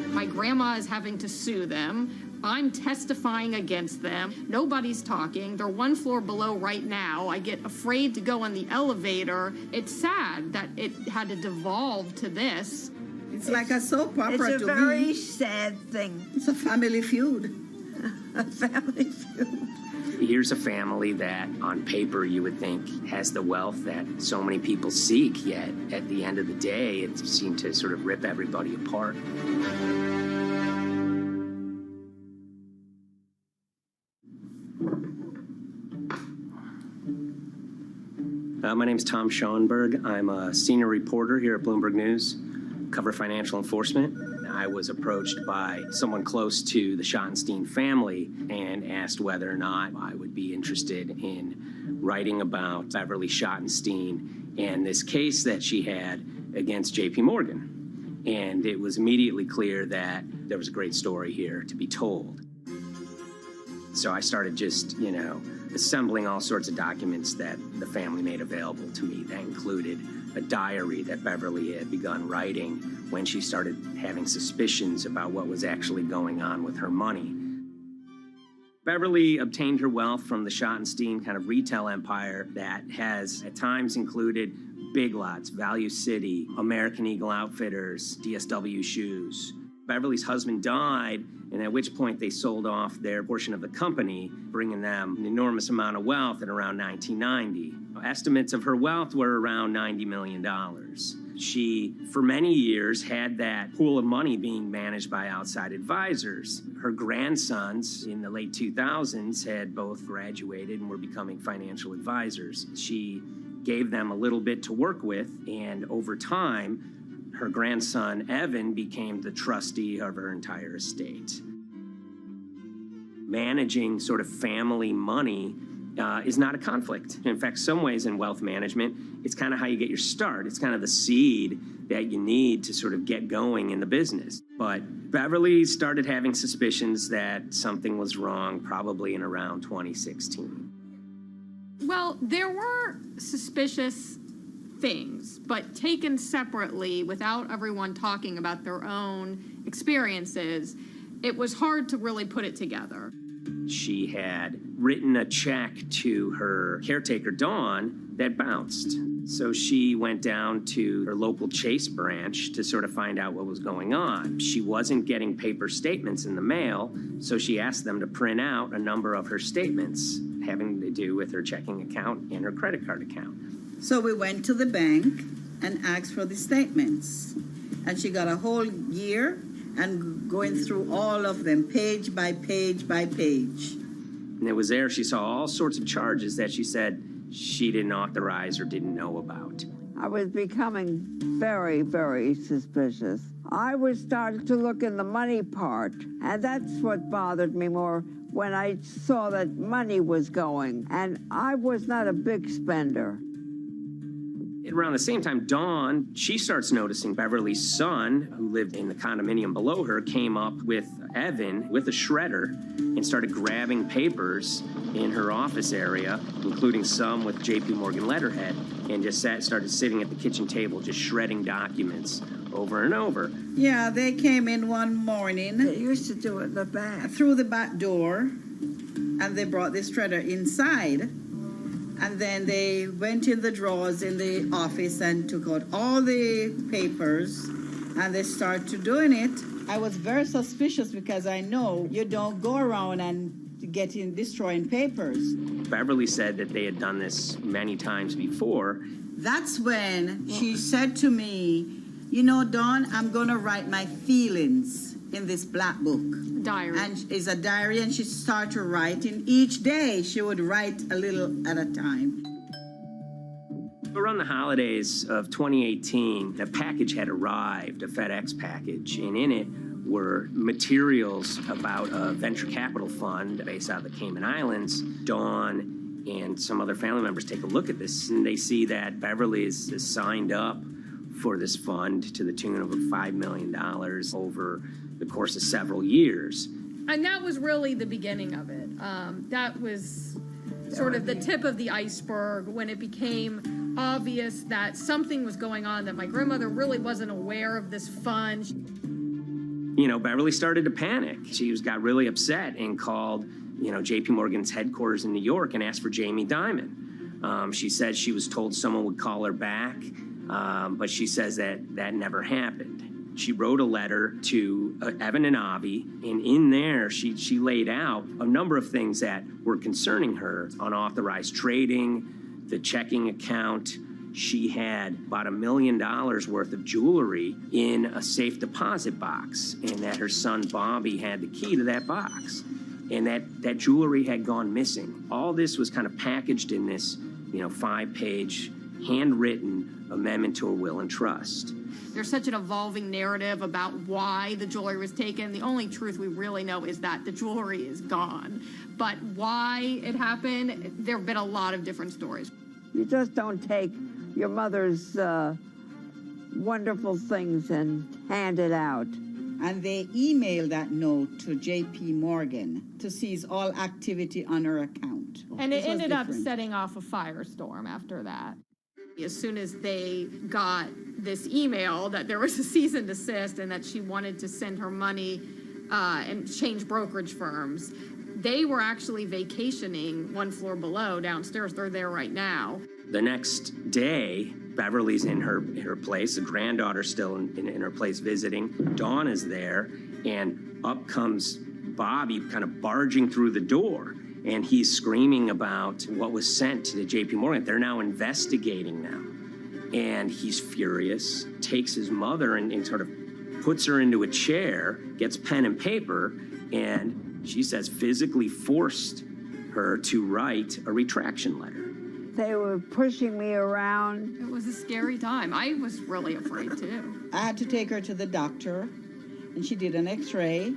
My grandma is having to sue them. I'm testifying against them. Nobody's talking. They're one floor below right now. I get afraid to go on the elevator. It's sad that it had to devolve to this. It's like a soap opera to me. It's a very sad thing. It's a family feud. A family feud. Here's a family that, on paper, you would think has the wealth that so many people seek, yet at the end of the day, it seemed to sort of rip everybody apart. My name's Tom Schoenberg. I'm a senior reporter here at Bloomberg News, cover financial enforcement. I was approached by someone close to the Schottenstein family and asked whether or not I would be interested in writing about Beverly Schottenstein and this case that she had against J.P. Morgan. And it was immediately clear that there was a great story here to be told. So I started just, assembling all sorts of documents that the family made available to me. That included a diary that Beverly had begun writing when she started having suspicions about what was actually going on with her money. Beverly obtained her wealth from the Schottenstein kind of retail empire that has at times included Big Lots, Value City, American Eagle Outfitters, DSW Shoes. Beverly's husband died, and at which point they sold off their portion of the company, bringing them an enormous amount of wealth at around 1990. Estimates of her wealth were around $90 million. She, for many years, had that pool of money being managed by outside advisors. Her grandsons in the late 2000s had both graduated and were becoming financial advisors. She gave them a little bit to work with, and over time, her grandson, Evan, became the trustee of her entire estate. Managing sort of family money is not a conflict. In fact, some ways in wealth management, it's kind of how you get your start. It's kind of the seed that you need to sort of get going in the business. But Beverly started having suspicions that something was wrong probably in around 2016. Well, there were suspicious things, but taken separately without everyone talking about their own experiences, it was hard to really put it together. She had written a check to her caretaker, Dawn, that bounced. So she went down to her local Chase branch to sort of find out what was going on. She wasn't getting paper statements in the mail, so she asked them to print out a number of her statements having to do with her checking account and her credit card account. So we went to the bank and asked for the statements. And she got a whole year and going through all of them, page by page by page. And it was there she saw all sorts of charges that she said she didn't authorize or didn't know about. I was becoming very, very suspicious. I was starting to look in the money part, and that's what bothered me more when I saw that money was going, and I was not a big spender. Around the same time, Dawn, she starts noticing Beverly's son, who lived in the condominium below her, came up with Evan with a shredder and started grabbing papers in her office area, including some with J.P. Morgan letterhead, and just started sitting at the kitchen table, just shredding documents over and over. Yeah, they came in one morning. They used to do it in the back. Through the back door, and they brought the shredder inside. And then they went in the drawers in the office and took out all the papers, and they started doing it. I was very suspicious because I know you don't go around and destroying papers. Beverly said that they had done this many times before. That's when she said to me, Dawn, I'm going to write my feelings in this black book. Diary. And it's a diary, and she started writing. Each day, she would write a little at a time. Around the holidays of 2018, a package had arrived, a FedEx package, and in it were materials about a venture capital fund based out of the Cayman Islands. Dawn and some other family members take a look at this, and they see that Beverly is signed up for this fund to the tune of $5 million over the course of several years. And that was really the beginning of it. That was sort of the tip of the iceberg when it became obvious that something was going on, that my grandmother really wasn't aware of this fund. Beverly started to panic. She got really upset and called, JP Morgan's headquarters in New York and asked for Jamie Dimon. She said she was told someone would call her back, but she says that never happened. She wrote a letter to Evan and Avi, and in there she laid out a number of things that were concerning her: unauthorized trading, the checking account. She had about $1 million worth of jewelry in a safe deposit box, and that her son Bobby had the key to that box, and that jewelry had gone missing. All this was kind of packaged in this, 5-page handwritten amendment to a will and trust. There's such an evolving narrative about why the jewelry was taken. The only truth we really know is that the jewelry is gone. But why it happened, there have been a lot of different stories. You just don't take your mother's wonderful things and hand it out. And they emailed that note to JP Morgan to seize all activity on her account. And it ended up setting off a firestorm after that. As soon as they got this email that there was a cease and desist and that she wanted to send her money and change brokerage firms, they were actually vacationing one floor below downstairs. They're there right now. The next day, Beverly's in her place. The granddaughter's still in her place visiting. Dawn is there, and up comes Bobby kind of barging through the door. And he's screaming about what was sent to the JP Morgan. They're now investigating now. And he's furious, takes his mother and sort of puts her into a chair, gets pen and paper, and she says physically forced her to write a retraction letter. They were pushing me around. It was a scary time. I was really afraid too. I had to take her to the doctor, and she did an x-ray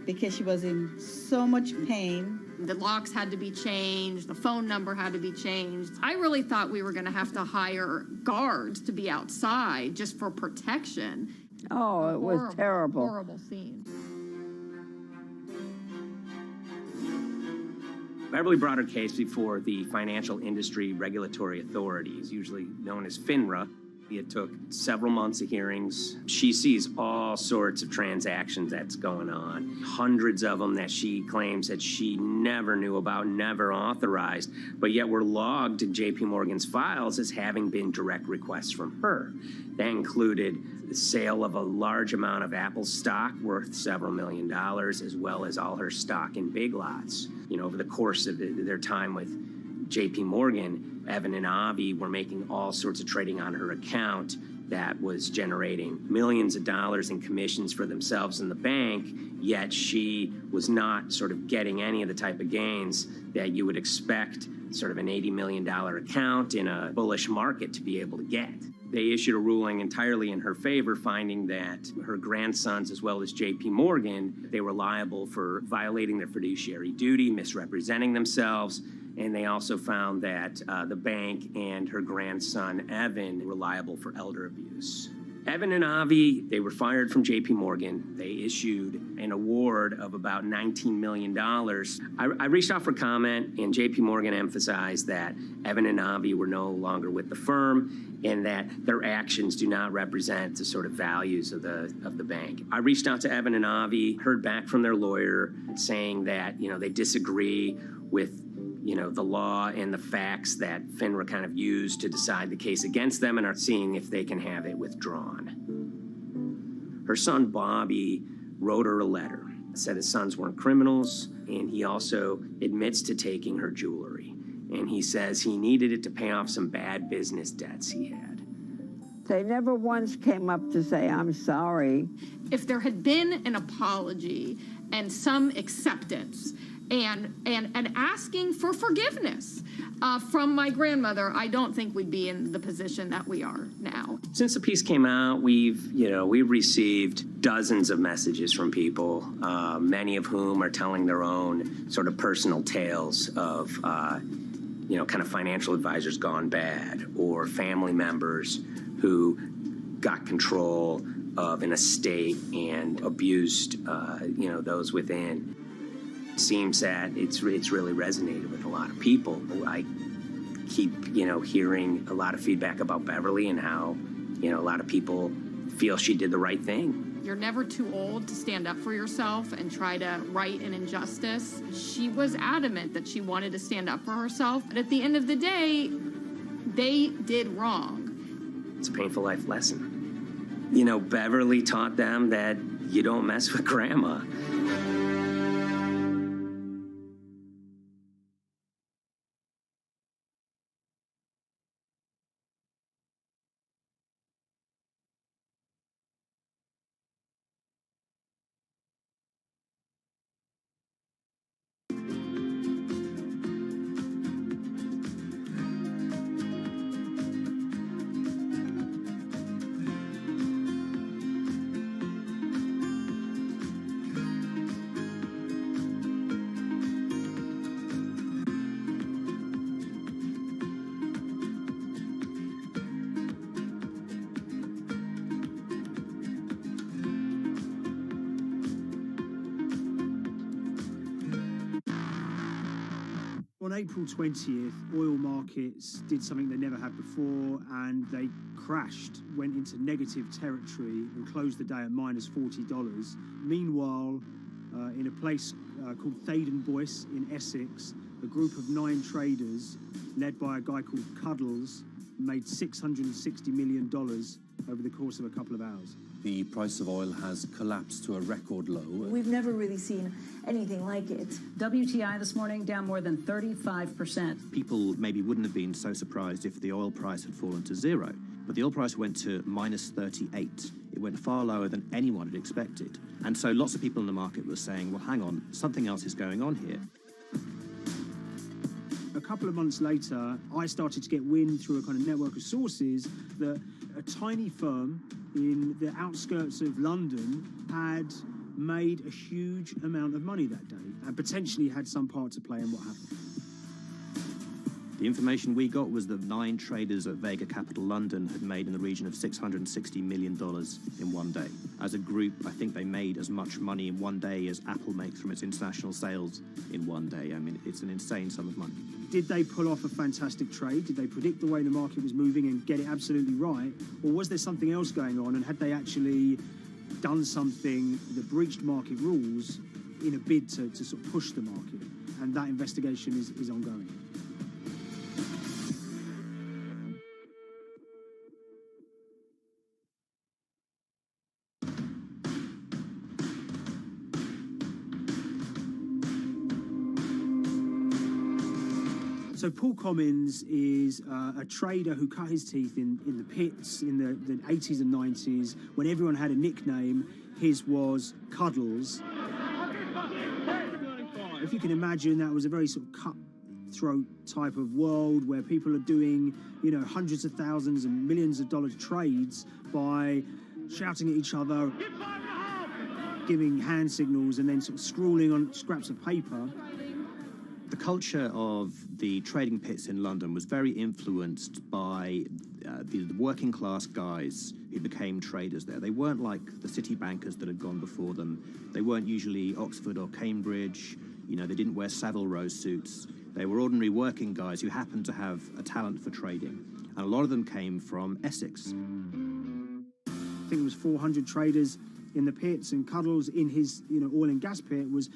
because she was in so much pain. The locks had to be changed. The phone number had to be changed. I really thought we were going to have to hire guards to be outside just for protection. Oh, it was terrible. Horrible scene. Beverly brought her case before the Financial Industry Regulatory Authorities, usually known as FINRA. It took several months of hearings. She sees all sorts of transactions that's going on, hundreds of them that she claims that she never knew about, never authorized, but yet were logged in JP Morgan's files as having been direct requests from her. That included the sale of a large amount of Apple stock worth several $1 million, as well as all her stock in Big Lots. Over the course of their time with JP Morgan, Evan and Avi were making all sorts of trading on her account that was generating millions of dollars in commissions for themselves and the bank, yet she was not sort of getting any of the type of gains that you would expect sort of an $80 million account in a bullish market to be able to get. They issued a ruling entirely in her favor, finding that her grandsons, as well as JP Morgan, they were liable for violating their fiduciary duty, misrepresenting themselves, and they also found that the bank and her grandson, Evan, were liable for elder abuse. Evan and Avi, they were fired from JP Morgan. They issued an award of about $19 million. I reached out for comment, and JP Morgan emphasized that Evan and Avi were no longer with the firm and that their actions do not represent the sort of values of the bank. I reached out to Evan and Avi, heard back from their lawyer saying that, they disagree with the law and the facts that FINRA kind of used to decide the case against them and are seeing if they can have it withdrawn. Her son, Bobby, wrote her a letter, said his sons weren't criminals, and he also admits to taking her jewelry. And he says he needed it to pay off some bad business debts he had. They never once came up to say, I'm sorry. If there had been an apology and some acceptance, and asking for forgiveness from my grandmother, I don't think we'd be in the position that we are now. Since the piece came out, we've received dozens of messages from people, many of whom are telling their own sort of personal tales of, kind of financial advisors gone bad, or family members who got control of an estate and abused, those within. It seems that it's really resonated with a lot of people. I keep, hearing a lot of feedback about Beverly and how, a lot of people feel she did the right thing. You're never too old to stand up for yourself and try to right an injustice. She was adamant that she wanted to stand up for herself, but at the end of the day, they did wrong. It's a painful life lesson. You know, Beverly taught them that you don't mess with grandma. On April 20th, oil markets did something they never had before, and they crashed, went into negative territory and closed the day at minus $40. Meanwhile, in a place called Thaden Boyce in Essex, a group of 9 traders, led by a guy called Cuddles, made $660 million over the course of a couple of hours. The price of oil has collapsed to a record low. We've never really seen anything like it. WTI this morning down more than 35%. People maybe wouldn't have been so surprised if the oil price had fallen to zero, but the oil price went to minus 38. It went far lower than anyone had expected. And so lots of people in the market were saying, well, hang on, something else is going on here. A couple of months later, I started to get wind through a kind of network of sources that a tiny firm in the outskirts of London had made a huge amount of money that day and potentially had some part to play in what happened. The information we got was that 9 traders at Vega Capital London had made in the region of $660 million in one day. As a group, I think they made as much money in one day as Apple makes from its international sales in one day. I mean, it's an insane sum of money. Did they pull off a fantastic trade? Did they predict the way the market was moving and get it absolutely right? Or was there something else going on, and had they actually done something that breached market rules in a bid to sort of push the market? And that investigation is ongoing. So Paul Commins is a trader who cut his teeth in the pits in the 80s and 90s. When everyone had a nickname, his was Cuddles. If you can imagine, that was a very sort of cutthroat type of world where people are doing, you know, hundreds of thousands and millions of dollar trades by shouting at each other, giving hand signals, and then sort of scrawling on scraps of paper. The culture of the trading pits in London was very influenced by the working class guys who became traders there. They weren't like the city bankers that had gone before them. They weren't usually Oxford or Cambridge. You know, they didn't wear Savile Row suits. They were ordinary working guys who happened to have a talent for trading. And a lot of them came from Essex. I think it was 400 traders in the pits, and Cuddles in his, you know, oil and gas pit was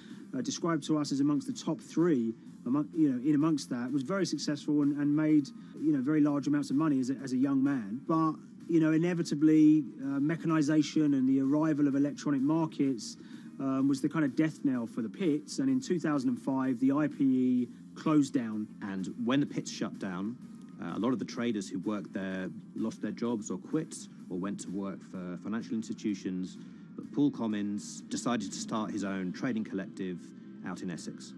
described to us as amongst the top 3. In amongst that, was very successful and made, you know, very large amounts of money as a young man. But, you know, inevitably, mechanization and the arrival of electronic markets was the kind of death knell for the pits. And in 2005, the IPE closed down. And when the pits shut down, a lot of the traders who worked there lost their jobs or quit or went to work for financial institutions. But Paul Commins decided to start his own trading collective out in Essex.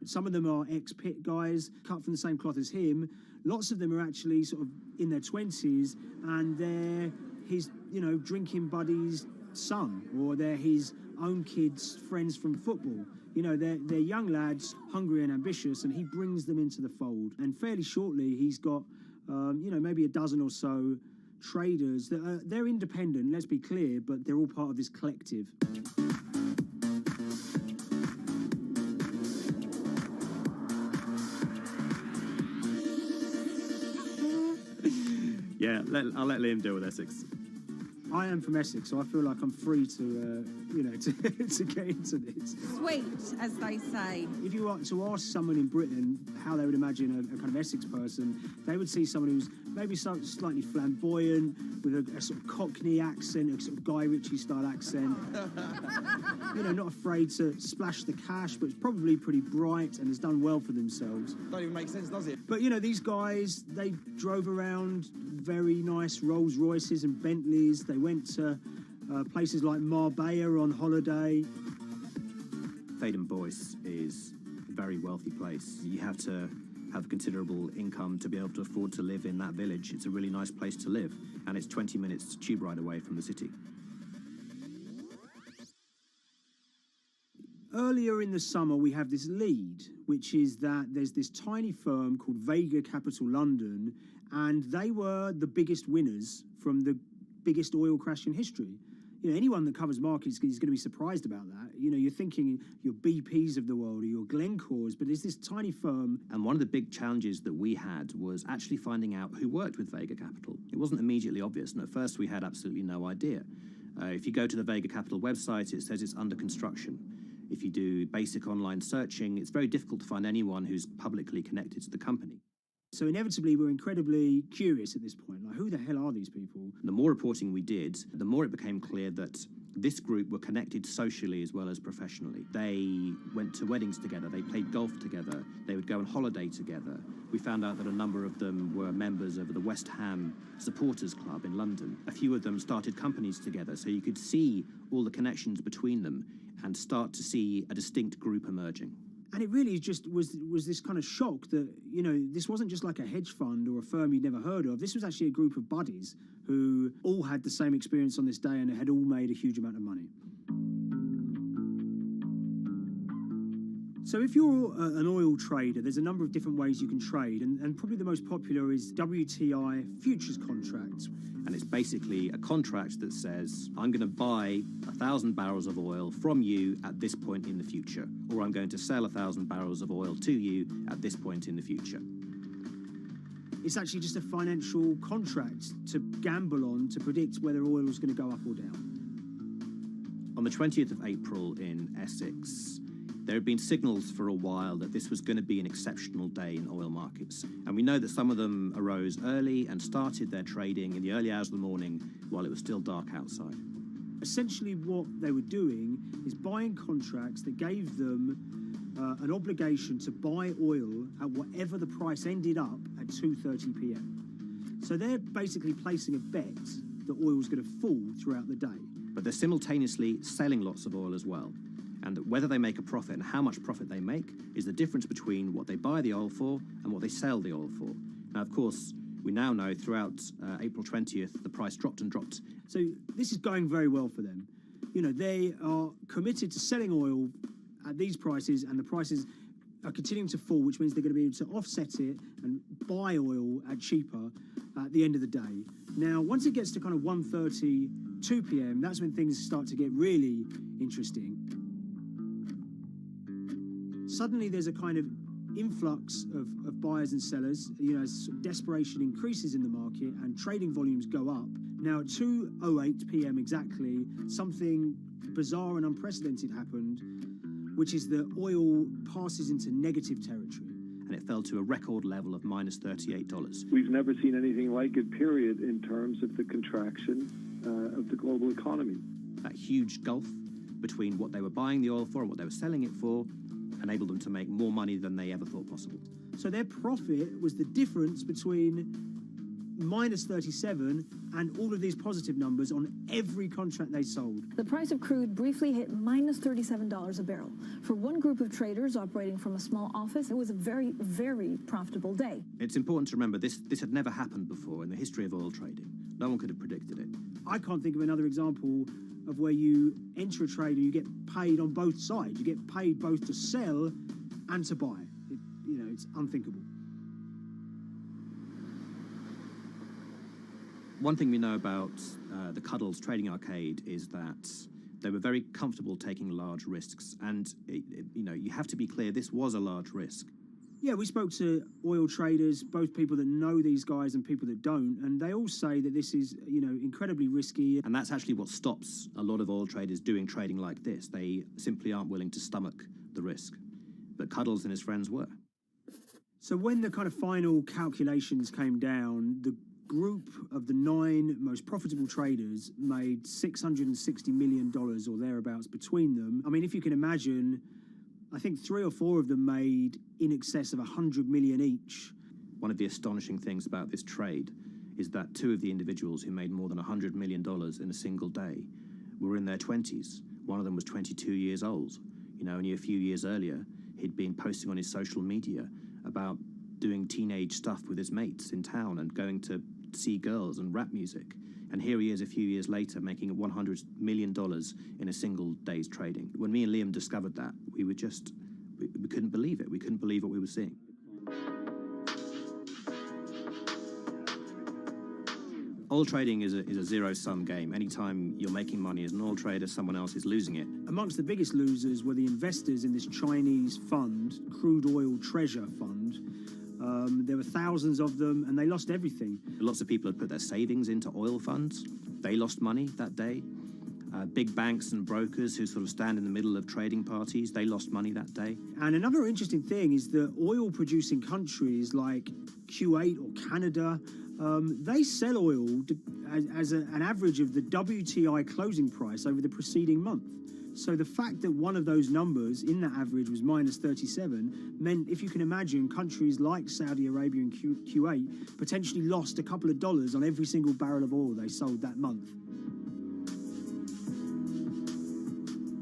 Some of them are ex-pit guys, cut from the same cloth as him. Lots of them are actually sort of in their 20s, and they're his, you know, drinking buddy's son, or they're his own kids' friends from football. You know, they're young lads, hungry and ambitious, and he brings them into the fold. And fairly shortly, he's got, you know, maybe a dozen or so traders that are, they're independent, let's be clear, but they're all part of this collective. Yeah, I'll let Liam deal with Essex. I am from Essex, so I feel like I'm free to, to get into this. Sweet, as they say. If you were to ask someone in Britain how they would imagine a kind of Essex person, they would see someone who's maybe slightly flamboyant, with a sort of Cockney accent, a sort of Guy Ritchie-style accent. Not afraid to splash the cash, but it's probably pretty bright and has done well for themselves. Don't even make sense, does it? But, these guys, they drove around very nice Rolls Royces and Bentleys. They went to places like Marbella on holiday. Thaden Boyce is a very wealthy place. You have to have considerable income to be able to afford to live in that village. It's a really nice place to live, and it's 20 minutes tube ride away from the city. Earlier in the summer, we have this lead, which is that there's this tiny firm called Vega Capital London, and they were the biggest winners from the biggest oil crash in history. Anyone that covers markets is going to be surprised about that. You're thinking your BPs of the world or your Glencores, but there's this tiny firm. And one of the big challenges that we had was actually finding out who worked with Vega Capital. It wasn't immediately obvious, and at first we had absolutely no idea. If you go to the Vega Capital website, it says it's under construction. If you do basic online searching, it's very difficult to find anyone who's publicly connected to the company. So inevitably, we're incredibly curious at this point. Like, who the hell are these people? The more reporting we did, the more it became clear that this group were connected socially as well as professionally. They went to weddings together, they played golf together, they would go on holiday together. We found out that a number of them were members of the West Ham Supporters Club in London. A few of them started companies together, so you could see all the connections between them and start to see a distinct group emerging. And it really just was this kind of shock that, this wasn't just like a hedge fund or a firm you'd never heard of. This was actually a group of buddies who all had the same experience on this day and had all made a huge amount of money. So if you're an oil trader, there's a number of different ways you can trade, and probably the most popular is WTI futures contracts. And it's basically a contract that says, I'm going to buy 1,000 barrels of oil from you at this point in the future, or I'm going to sell 1,000 barrels of oil to you at this point in the future. It's actually just a financial contract to gamble on to predict whether oil is going to go up or down. On the 20th of April in Essex, there had been signals for a while that this was going to be an exceptional day in oil markets. And we know that some of them arose early and started their trading in the early hours of the morning while it was still dark outside. Essentially what they were doing is buying contracts that gave them an obligation to buy oil at whatever the price ended up at 2:30 p.m. So they're basically placing a bet that oil was going to fall throughout the day. But they're simultaneously selling lots of oil as well. And whether they make a profit and how much profit they make is the difference between what they buy the oil for and what they sell the oil for. Now, of course, we now know throughout April 20th, the price dropped and dropped. So this is going very well for them. They are committed to selling oil at these prices, and the prices are continuing to fall, which means they're going to be able to offset it and buy oil at cheaper at the end of the day. Now, once it gets to kind of 1:30, 2 p.m., that's when things start to get really interesting. Suddenly there's a kind of influx of buyers and sellers, as desperation increases in the market and trading volumes go up. Now at 2:08 p.m. exactly, something bizarre and unprecedented happened, which is that oil passes into negative territory. And it fell to a record level of minus $38. We've never seen anything like it, period, in terms of the contraction of the global economy. That huge gulf between what they were buying the oil for and what they were selling it for enabled them to make more money than they ever thought possible. So their profit was the difference between minus 37 and all of these positive numbers on every contract they sold. The price of crude briefly hit minus $37 a barrel. For one group of traders operating from a small office, it was a very, very profitable day. It's important to remember this had never happened before in the history of oil trading. No one could have predicted it. I can't think of another example of where you enter a trade and you get paid on both sides. You get paid both to sell and to buy. It's unthinkable. One thing we know about the Cuddles Trading Arcade is that they were very comfortable taking large risks. And, you have to be clear, this was a large risk. Yeah, we spoke to oil traders, both people that know these guys and people that don't, and they all say that this is, incredibly risky. And that's actually what stops a lot of oil traders doing trading like this. They simply aren't willing to stomach the risk. But Cuddles and his friends were. So when the kind of final calculations came down, the group of the 9 most profitable traders made $660 million or thereabouts between them. I mean, if you can imagine, I think 3 or 4 of them made in excess of 100 million each. One of the astonishing things about this trade is that 2 of the individuals who made more than $100 million in a single day were in their 20s. One of them was 22 years old. Only a few years earlier, he'd been posting on his social media about doing teenage stuff with his mates in town and going to see girls and rap music. And here he is a few years later making $100 million in a single day's trading. When me and Liam discovered that, we couldn't believe it. We couldn't believe what we were seeing. Oil trading is a zero-sum game. Anytime you're making money as an oil trader, someone else is losing it. Amongst the biggest losers were the investors in this Chinese fund, Crude Oil Treasure Fund. There were thousands of them, and they lost everything. Lots of people had put their savings into oil funds. They lost money that day. Big banks and brokers who sort of stand in the middle of trading parties, they lost money that day. And another interesting thing is that oil-producing countries like Kuwait or Canada, they sell oil as an average of the WTI closing price over the preceding month. So the fact that one of those numbers in that average was minus 37 meant, if you can imagine, countries like Saudi Arabia and Kuwait potentially lost a couple of dollars on every single barrel of oil they sold that month.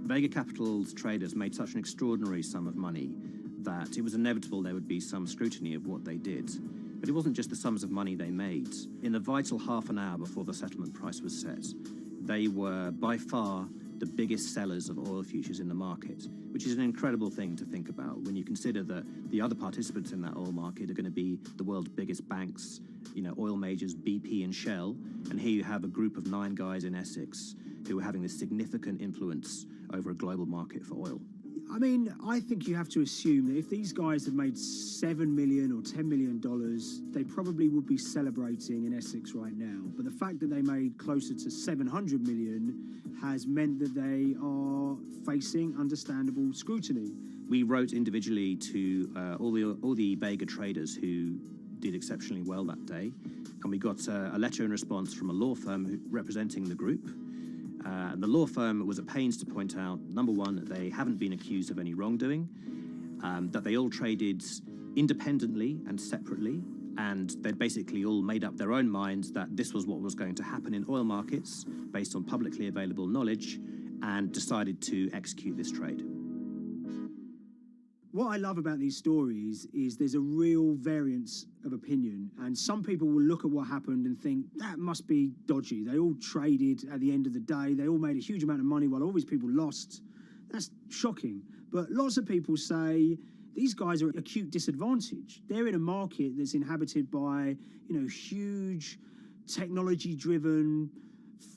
Vega Capital's traders made such an extraordinary sum of money that it was inevitable there would be some scrutiny of what they did. But it wasn't just the sums of money they made. In the vital half an hour before the settlement price was set, they were by far the biggest sellers of oil futures in the market, which is an incredible thing to think about when you consider that the other participants in that oil market are going to be the world's biggest banks, oil majors, BP and Shell, and here you have a group of 9 guys in Essex who are having this significant influence over a global market for oil. I mean, I think you have to assume that if these guys had made $7 million or $10 million, they probably would be celebrating in Essex right now. But the fact that they made closer to $700 million has meant that they are facing understandable scrutiny. We wrote individually to all the Vega traders who did exceptionally well that day, and we got a letter in response from a law firm representing the group. The law firm was at pains to point out, number one, that they haven't been accused of any wrongdoing, that they all traded independently and separately, and they'd basically all made up their own minds that this was what was going to happen in oil markets based on publicly available knowledge, and decided to execute this trade. What I love about these stories is there's a real variance of opinion, and some people will look at what happened and think that must be dodgy. They all traded at the end of the day. They all made a huge amount of money while all these people lost. That's shocking. But lots of people say these guys are at acute disadvantage. They're in a market that's inhabited by, huge technology-driven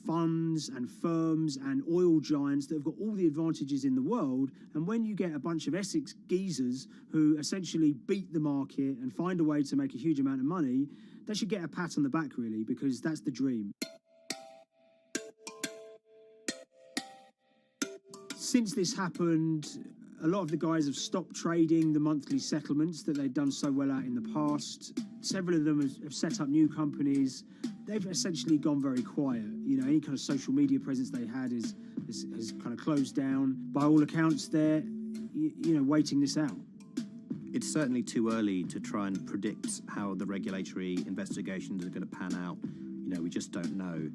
funds and firms and oil giants that have got all the advantages in the world, and when you get a bunch of Essex geezers who essentially beat the market and find a way to make a huge amount of money, they should get a pat on the back, really, because that's the dream. Since this happened, a lot of the guys have stopped trading the monthly settlements that they'd done so well at in the past. Several of them have set up new companies. They've essentially gone very quiet. Any kind of social media presence they had is kind of closed down. By all accounts, they're, waiting this out. It's certainly too early to try and predict how the regulatory investigations are going to pan out. We just don't know.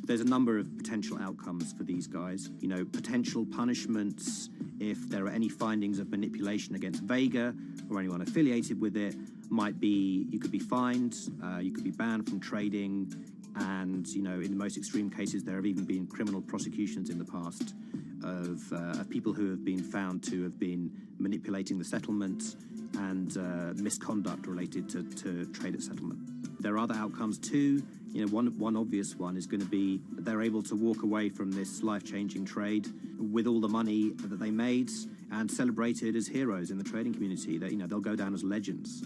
There's a number of potential outcomes for these guys. Potential punishments if there are any findings of manipulation against Vega or anyone affiliated with it. Might be you could be fined, you could be banned from trading, and in the most extreme cases there have even been criminal prosecutions in the past of people who have been found to have been manipulating the settlement and misconduct related to trade at settlement. There are other outcomes too. One obvious one is going to be that they're able to walk away from this life-changing trade with all the money that they made, and celebrated as heroes in the trading community. That, they'll go down as legends.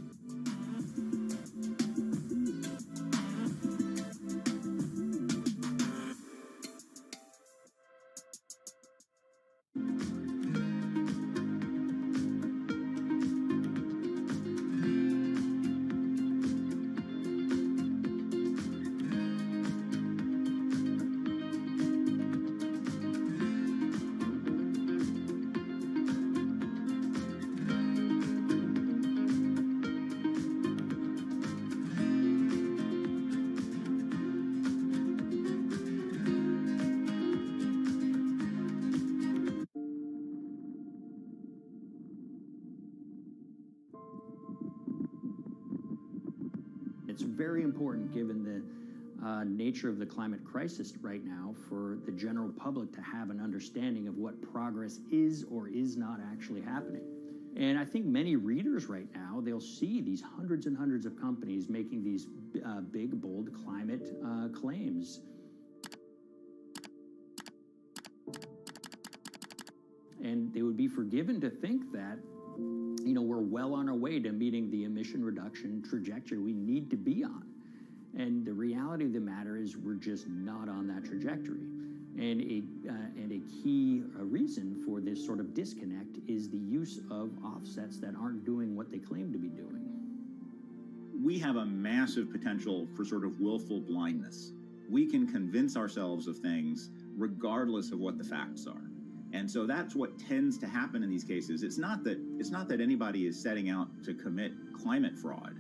It's very important, given the nature of the climate crisis right now, for the general public to have an understanding of what progress is or is not actually happening. And I think many readers right now, they'll see these hundreds and hundreds of companies making these big, bold climate claims. And they would be forgiven to think that, we're well on our way to meeting the emission reduction trajectory we need to be on. And the reality of the matter is we're just not on that trajectory. And a key reason for this sort of disconnect is the use of offsets that aren't doing what they claim to be doing. We have a massive potential for sort of willful blindness. We can convince ourselves of things regardless of what the facts are. And so that's what tends to happen in these cases. It's not that anybody is setting out to commit climate fraud.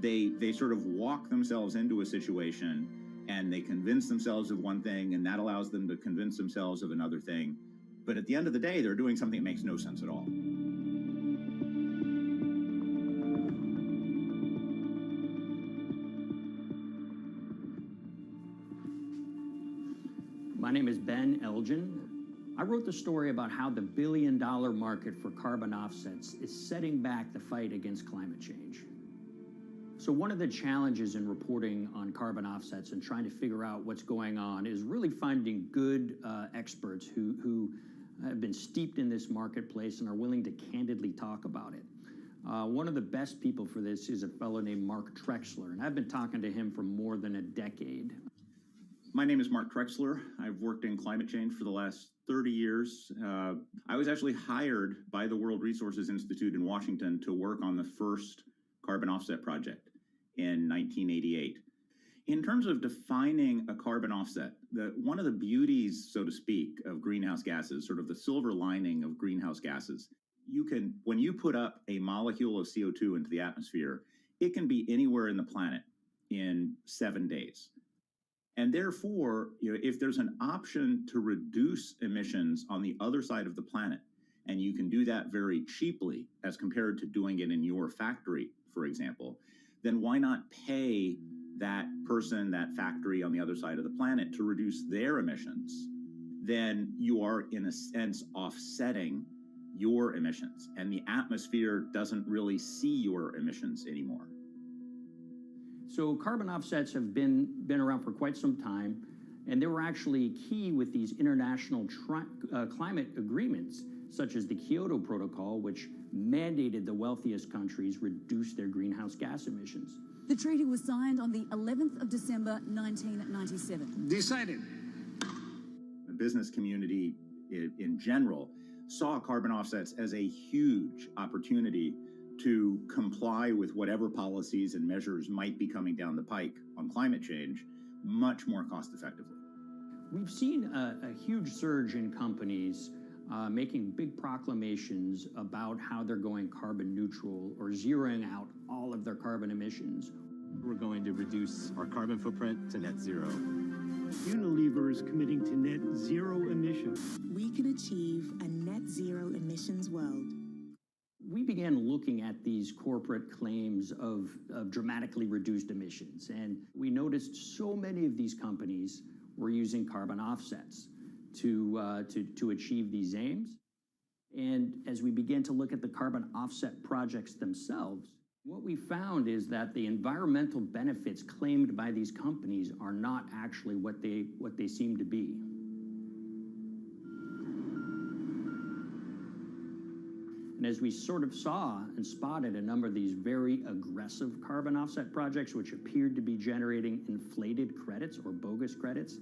They sort of walk themselves into a situation and they convince themselves of one thing, and that allows them to convince themselves of another thing. But at the end of the day, they're doing something that makes no sense at all. My name is Ben Elgin. I wrote the story about how the billion-dollar market for carbon offsets is setting back the fight against climate change. So one of the challenges in reporting on carbon offsets and trying to figure out what's going on is really finding good experts who have been steeped in this marketplace and are willing to candidly talk about it. One of the best people for this is a fellow named Mark Trexler, and I've been talking to him for more than a decade. My name is Mark Trexler. I've worked in climate change for the last 30 years. I was actually hired by the World Resources Institute in Washington to work on the first carbon offset project in 1988. In terms of defining a carbon offset, one of the beauties, so to speak, of greenhouse gases, sort of the silver lining of greenhouse gases, when you put up a molecule of CO2 into the atmosphere, it can be anywhere in the planet in 7 days. And therefore, if there's an option to reduce emissions on the other side of the planet, and you can do that very cheaply as compared to doing it in your factory, for example, then why not pay that person, that factory on the other side of the planet to reduce their emissions? Then you are, in a sense, offsetting your emissions, and the atmosphere doesn't really see your emissions anymore. So carbon offsets have been around for quite some time, and they were actually key with these international climate agreements, such as the Kyoto Protocol, which mandated the wealthiest countries reduce their greenhouse gas emissions. The treaty was signed on the 11th of December, 1997. Decided. The business community in general saw carbon offsets as a huge opportunity to comply with whatever policies and measures might be coming down the pike on climate change much more cost effectively. We've seen a huge surge in companies making big proclamations about how they're going carbon neutral or zeroing out all of their carbon emissions. We're going to reduce our carbon footprint to net zero. Unilever is committing to net zero emissions. We can achieve a net zero emissions world. We began looking at these corporate claims of dramatically reduced emissions, and we noticed so many of these companies were using carbon offsets to achieve these aims. And as we began to look at the carbon offset projects themselves, what we found is that the environmental benefits claimed by these companies are not actually what they seem to be. And as we sort of saw and spotted a number of these very aggressive carbon offset projects, which appeared to be generating inflated credits or bogus credits,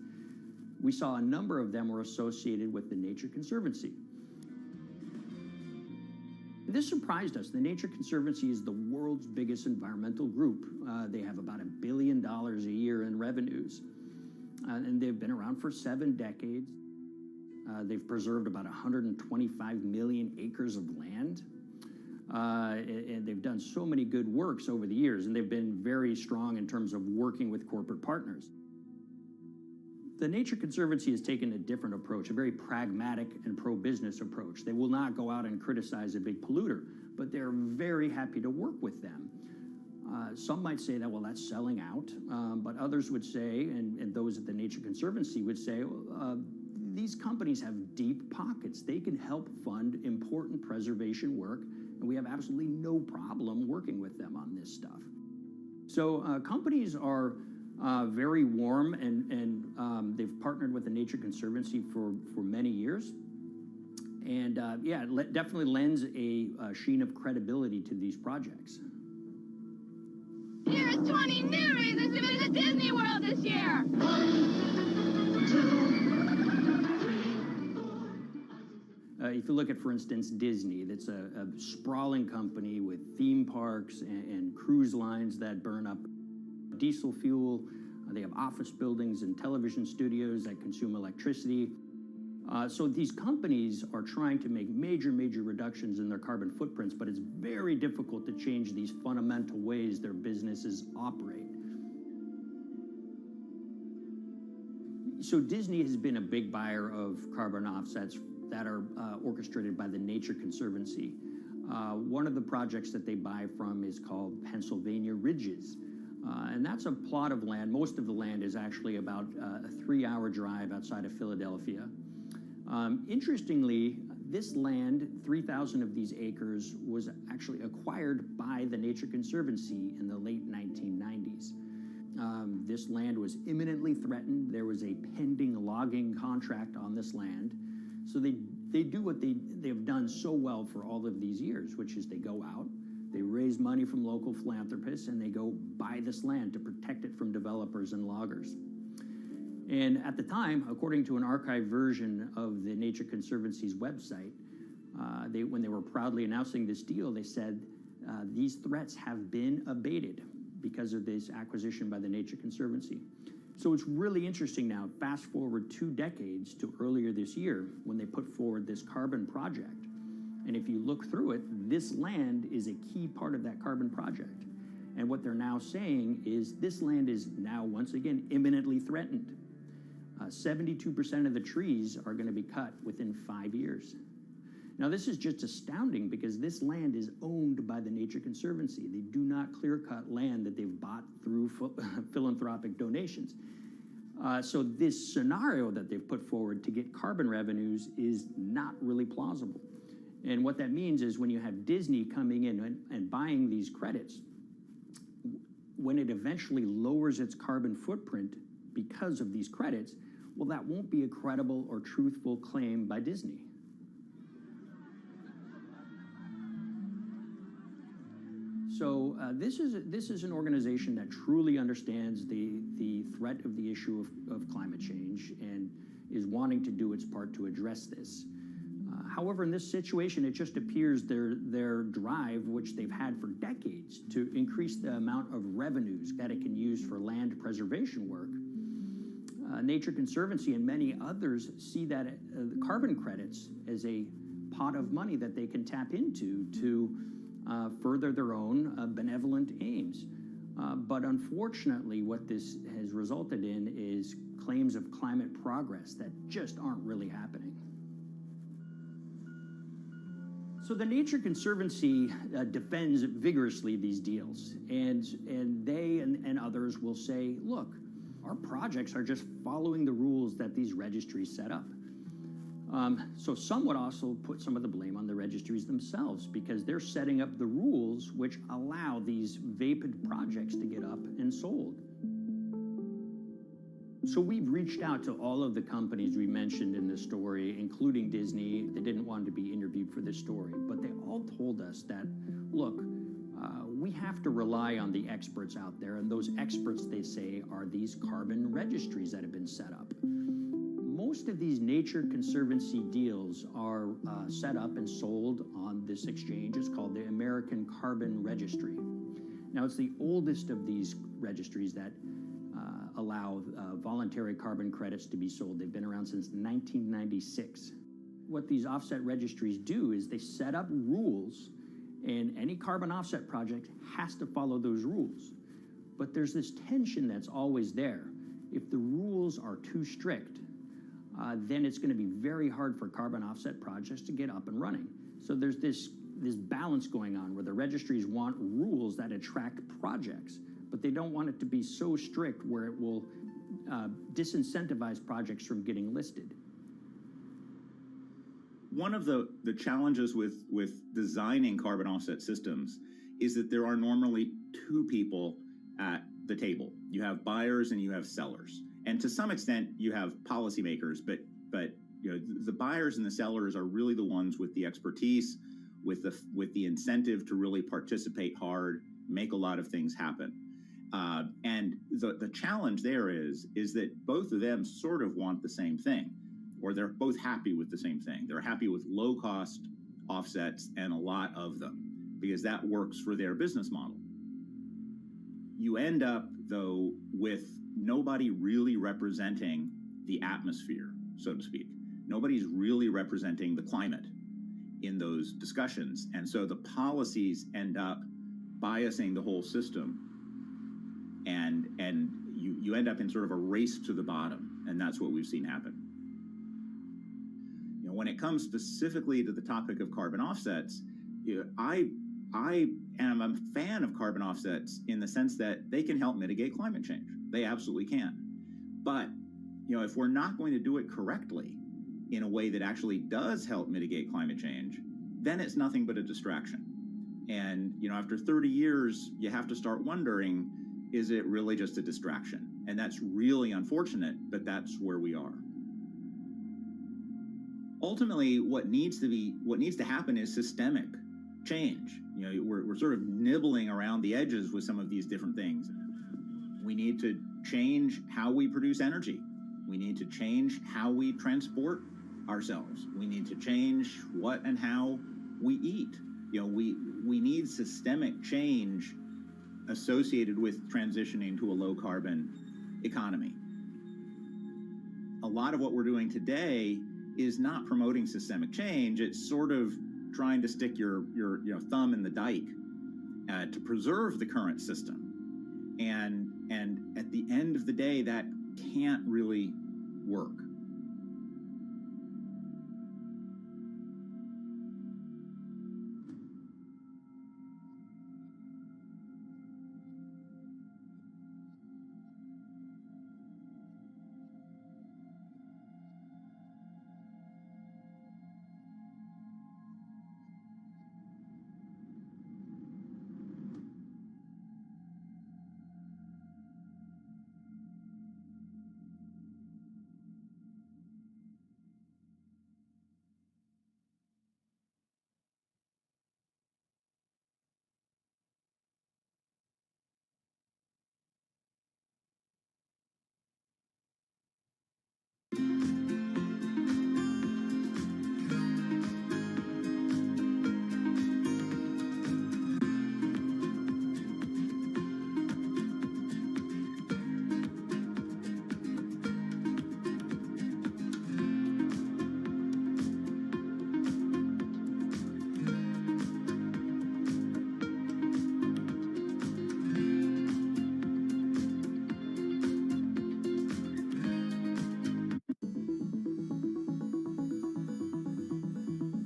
we saw a number of them were associated with the Nature Conservancy. This surprised us. The Nature Conservancy is the world's biggest environmental group. They have about $1 billion a year in revenues, and they've been around for 7 decades. They've preserved about 125 million acres of land, and they've done so many good works over the years, and they've been very strong in terms of working with corporate partners. The Nature Conservancy has taken a different approach, a very pragmatic and pro-business approach. They will not go out and criticize a big polluter, but they're very happy to work with them. Some might say that, well, that's selling out, but others would say, and those at the Nature Conservancy would say, these companies have deep pockets. They can help fund important preservation work, and we have absolutely no problem working with them on this stuff. So companies are very warm, and they've partnered with the Nature Conservancy for many years. And yeah, it definitely lends a sheen of credibility to these projects. Here's 20 new reasons to visit Disney World this year. 1, 2, 3. If you look at, for instance, Disney, that's a sprawling company with theme parks and cruise lines that burn up diesel fuel. They have office buildings and television studios that consume electricity. So these companies are trying to make major reductions in their carbon footprints, but it's very difficult to change these fundamental ways their businesses operate. So Disney has been a big buyer of carbon offsets that are orchestrated by the Nature Conservancy. One of the projects that they buy from is called Pennsylvania Ridges. And that's a plot of land. Most of the land is actually about a 3-hour drive outside of Philadelphia. Interestingly, this land, 3,000 of these acres, was actually acquired by the Nature Conservancy in the late 1990s. This land was imminently threatened. There was a pending logging contract on this land. So they do what they've done so well for all of these years, which is they go out, they raise money from local philanthropists, and they go buy this land to protect it from developers and loggers. And at the time, according to an archived version of the Nature Conservancy's website, when they were proudly announcing this deal, they said, these threats have been abated because of this acquisition by the Nature Conservancy. So it's really interesting now, fast forward 2 decades to earlier this year when they put forward this carbon project. And if you look through it, this land is a key part of that carbon project. And what they're now saying is this land is now, once again, imminently threatened. 72% of the trees are going to be cut within 5 years. Now, this is just astounding because this land is owned by the Nature Conservancy. They do not clear-cut land that they've bought through philanthropic donations. So this scenario that they've put forward to get carbon revenues is not really plausible. And what that means is when you have Disney coming in and buying these credits, when it eventually lowers its carbon footprint because of these credits, well, that won't be a credible or truthful claim by Disney. So this is an organization that truly understands the threat of the issue of climate change and is wanting to do its part to address this. However, in this situation, it just appears their drive, which they've had for decades, to increase the amount of revenues that it can use for land preservation work. Nature Conservancy and many others see that carbon credits as a pot of money that they can tap into to further their own benevolent aims. But unfortunately, what this has resulted in is claims of climate progress that just aren't really happening. So the Nature Conservancy defends vigorously these deals, and they and others will say, look, our projects are just following the rules that these registries set up. So some would also put some of the blame on the registries themselves because they're setting up the rules which allow these vapid projects to get up and sold. So we've reached out to all of the companies we mentioned in this story, including Disney. They didn't want to be interviewed for this story, but they all told us that, look, we have to rely on the experts out there, and those experts, they say, are these carbon registries that have been set up. Most of these Nature Conservancy deals are set up and sold on this exchange. It's called the American Carbon Registry. Now, it's the oldest of these registries that allow voluntary carbon credits to be sold. They've been around since 1996. What these offset registries do is they set up rules, and any carbon offset project has to follow those rules. But there's this tension that's always there. If the rules are too strict, then it's going to be very hard for carbon offset projects to get up and running. So there's this balance going on where the registries want rules that attract projects, but they don't want it to be so strict where it will disincentivize projects from getting listed. One of the challenges with designing carbon offset systems is that there are normally two people at the table. You have buyers and you have sellers. And to some extent, you have policymakers, but you know, the buyers and the sellers are really the ones with the expertise, with the incentive to really participate hard, make a lot of things happen. And the challenge there is that both of them sort of want the same thing, or they're both happy with the same thing. They're happy with low-cost offsets and a lot of them, because that works for their business model. You end up, though, with nobody really representing the atmosphere, so to speak. Nobody's really representing the climate in those discussions. And so the policies end up biasing the whole system, and you end up in sort of a race to the bottom, and that's what we've seen happen. You know, when it comes specifically to the topic of carbon offsets, you know, I am a fan of carbon offsets in the sense that they can help mitigate climate change. They absolutely can. But, you know, if we're not going to do it correctly in a way that actually does help mitigate climate change, then it's nothing but a distraction. And, you know, after 30 years, you have to start wondering, is it really just a distraction? And that's really unfortunate, but that's where we are. Ultimately, what needs to happen is systemic change. You know, we're sort of nibbling around the edges with some of these different things. We need to change how we produce energy. We need to change how we transport ourselves. We need to change what and how we eat. You know, we need systemic change associated with transitioning to a low carbon economy. A lot of what we're doing today is not promoting systemic change. It's sort of trying to stick your thumb in the dike to preserve the current system. And at the end of the day, that can't really work.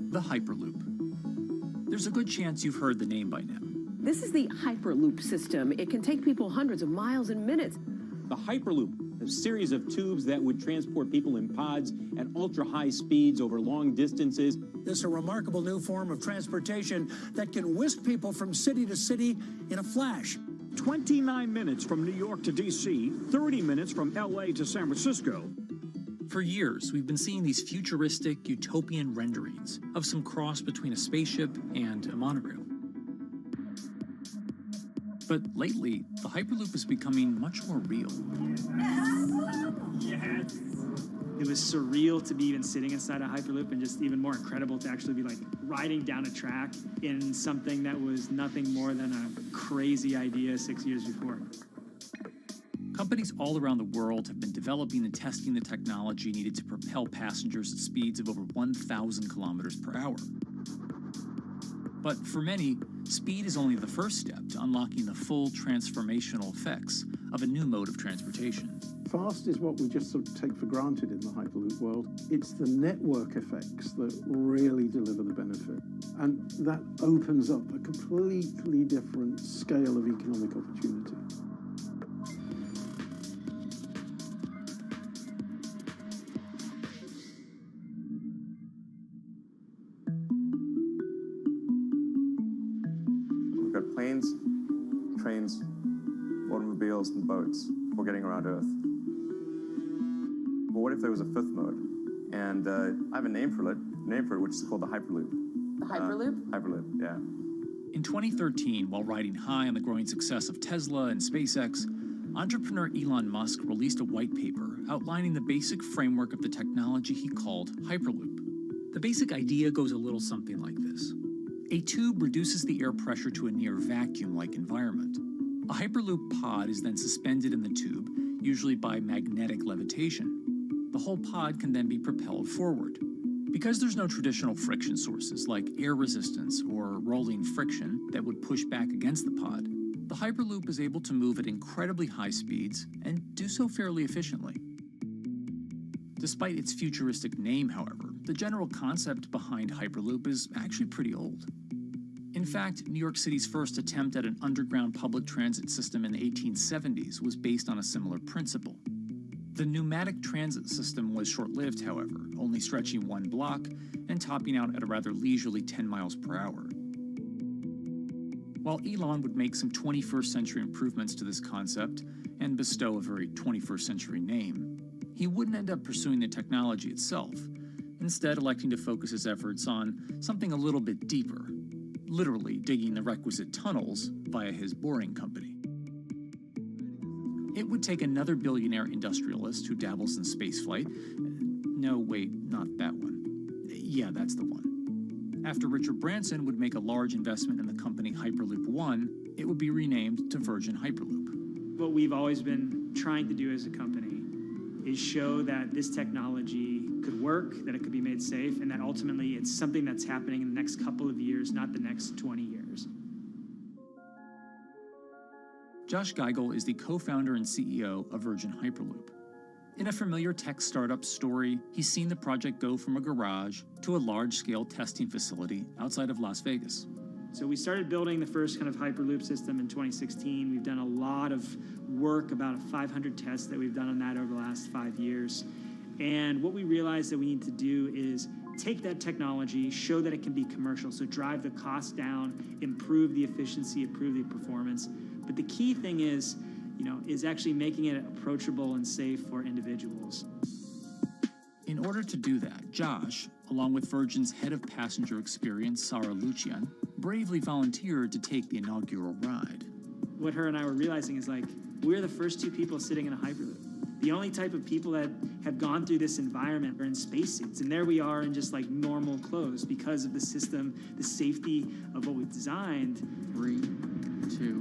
The Hyperloop. There's a good chance you've heard the name by now. This is the Hyperloop system. It can take people hundreds of miles in minutes. The Hyperloop, a series of tubes that would transport people in pods at ultra-high speeds over long distances. This is a remarkable new form of transportation that can whisk people from city to city in a flash. 29 minutes from New York to D.C., 30 minutes from L.A. to San Francisco. For years, we've been seeing these futuristic, utopian renderings of some cross between a spaceship and a monorail. But lately, the Hyperloop is becoming much more real. Yes. It was surreal to be even sitting inside a Hyperloop, and just even more incredible to actually be like riding down a track in something that was nothing more than a crazy idea 6 years before. Companies all around the world have been developing and testing the technology needed to propel passengers at speeds of over 1,000 kilometers per hour. But for many, speed is only the first step to unlocking the full transformational effects of a new mode of transportation. Fast is what we just sort of take for granted in the Hyperloop world. It's the network effects that really deliver the benefit. And that opens up a completely different scale of economic opportunity. We've got planes, trains, automobiles, and boats for getting around Earth. But what if there was a fifth mode? And I have a name for it, which is called the Hyperloop. The Hyperloop? Hyperloop, yeah. In 2013, while riding high on the growing success of Tesla and SpaceX, entrepreneur Elon Musk released a white paper outlining the basic framework of the technology he called Hyperloop. The basic idea goes a little something like this. A tube reduces the air pressure to a near vacuum-like environment. A Hyperloop pod is then suspended in the tube, usually by magnetic levitation. The whole pod can then be propelled forward. Because there's no traditional friction sources like air resistance or rolling friction that would push back against the pod, the Hyperloop is able to move at incredibly high speeds and do so fairly efficiently. Despite its futuristic name, however, the general concept behind Hyperloop is actually pretty old. In fact, New York City's first attempt at an underground public transit system in the 1870s was based on a similar principle. The pneumatic transit system was short-lived, however, only stretching one block and topping out at a rather leisurely 10 miles per hour. While Elon would make some 21st century improvements to this concept and bestow a very 21st century name, he wouldn't end up pursuing the technology itself, instead electing to focus his efforts on something a little bit deeper, literally digging the requisite tunnels via his boring company. It would take another billionaire industrialist who dabbles in spaceflight. No, wait, not that one. Yeah, that's the one. After Richard Branson would make a large investment in the company Hyperloop One, it would be renamed to Virgin Hyperloop. What we've always been trying to do as a company is show that this technology could work, that it could be made safe, and that ultimately it's something that's happening in the next couple of years, not the next 20 years. Josh Geigel is the co-founder and CEO of Virgin Hyperloop. In a familiar tech startup story, he's seen the project go from a garage to a large-scale testing facility outside of Las Vegas. So we started building the first kind of Hyperloop system in 2016. We've done a lot of work, about 500 tests that we've done on that over the last 5 years. And what we realized that we need to do is take that technology, show that it can be commercial, so drive the cost down, improve the efficiency, improve the performance. But the key thing is, is actually making it approachable and safe for individuals. In order to do that, Josh, along with Virgin's head of passenger experience, Sarah Lucian, bravely volunteered to take the inaugural ride. What her and I were realizing is we're the first two people sitting in a Hyperloop. The only type of people that have gone through this environment are in spacesuits, and there we are in just normal clothes because of the system, the safety of what we've designed. 3, 2,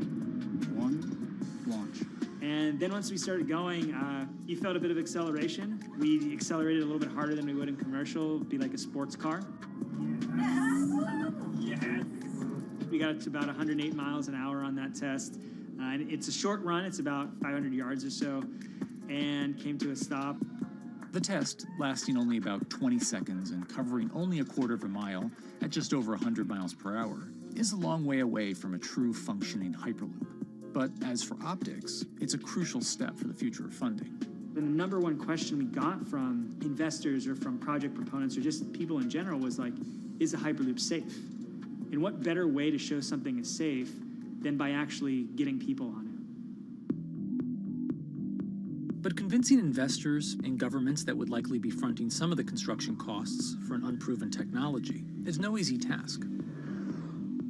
1, launch. And then once we started going, you felt a bit of acceleration. We accelerated a little bit harder than we would in commercial. It'd be like a sports car. Yes. We got to about 108 miles an hour on that test. And it's a short run. It's about 500 yards or so, and came to a stop. The test, lasting only about 20 seconds and covering only a quarter of a mile at just over 100 miles per hour, is a long way away from a true functioning Hyperloop. But as for optics, it's a crucial step for the future of funding. The number one question we got from investors or from project proponents or just people in general was is a Hyperloop safe? And what better way to show something is safe than by actually getting people on it? But convincing investors and governments that would likely be fronting some of the construction costs for an unproven technology is no easy task.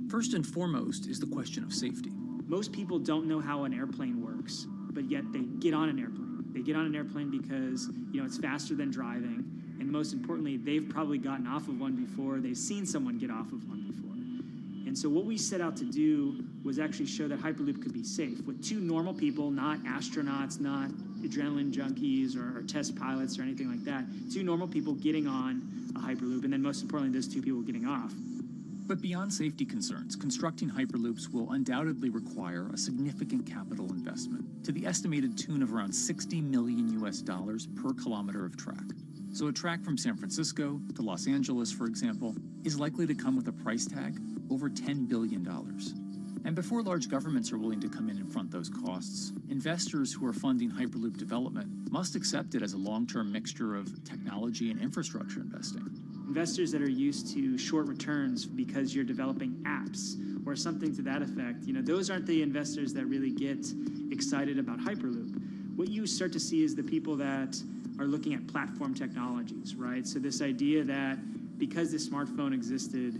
First and foremost is the question of safety. Most people don't know how an airplane works, but yet they get on an airplane. They get on an airplane because, it's faster than driving, and most importantly, they've probably gotten off of one before, they've seen someone get off of one before. And so what we set out to do was actually show that Hyperloop could be safe with two normal people, not astronauts, not adrenaline junkies or test pilots or anything like that. Two normal people getting on a Hyperloop, and then most importantly, those two people getting off. But beyond safety concerns, constructing Hyperloops will undoubtedly require a significant capital investment to the estimated tune of around $60 million per kilometer of track. So a track from San Francisco to Los Angeles, for example, is likely to come with a price tag over $10 billion. And before large governments are willing to come in and front those costs, investors who are funding Hyperloop development must accept it as a long-term mixture of technology and infrastructure investing. Investors that are used to short returns because you're developing apps or something to that effect, those aren't the investors that really get excited about Hyperloop. What you start to see is the people that are looking at platform technologies, right? So this idea that because the smartphone existed,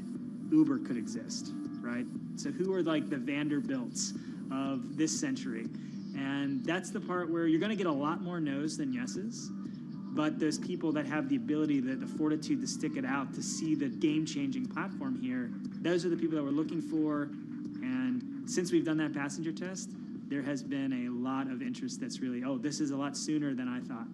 Uber could exist, right? So who are like the Vanderbilts of this century? And that's the part where you're going to get a lot more no's than yeses. But those people that have the ability, the fortitude to stick it out, to see the game-changing platform here, those are the people that we're looking for. And since we've done that passenger test, there has been a lot of interest that's really, this is a lot sooner than I thought.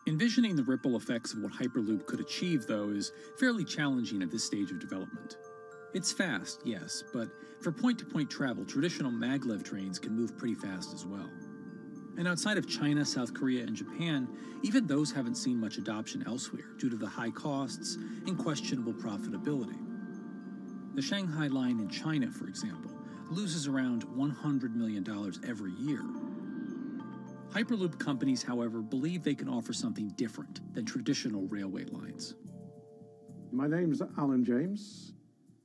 Envisioning the ripple effects of what Hyperloop could achieve, though, is fairly challenging at this stage of development. It's fast, yes, but for point-to-point travel, traditional maglev trains can move pretty fast as well. And outside of China, South Korea, and Japan, even those haven't seen much adoption elsewhere due to the high costs and questionable profitability. The Shanghai line in China, for example, loses around $100 million every year. Hyperloop companies, however, believe they can offer something different than traditional railway lines. My name's Alan James,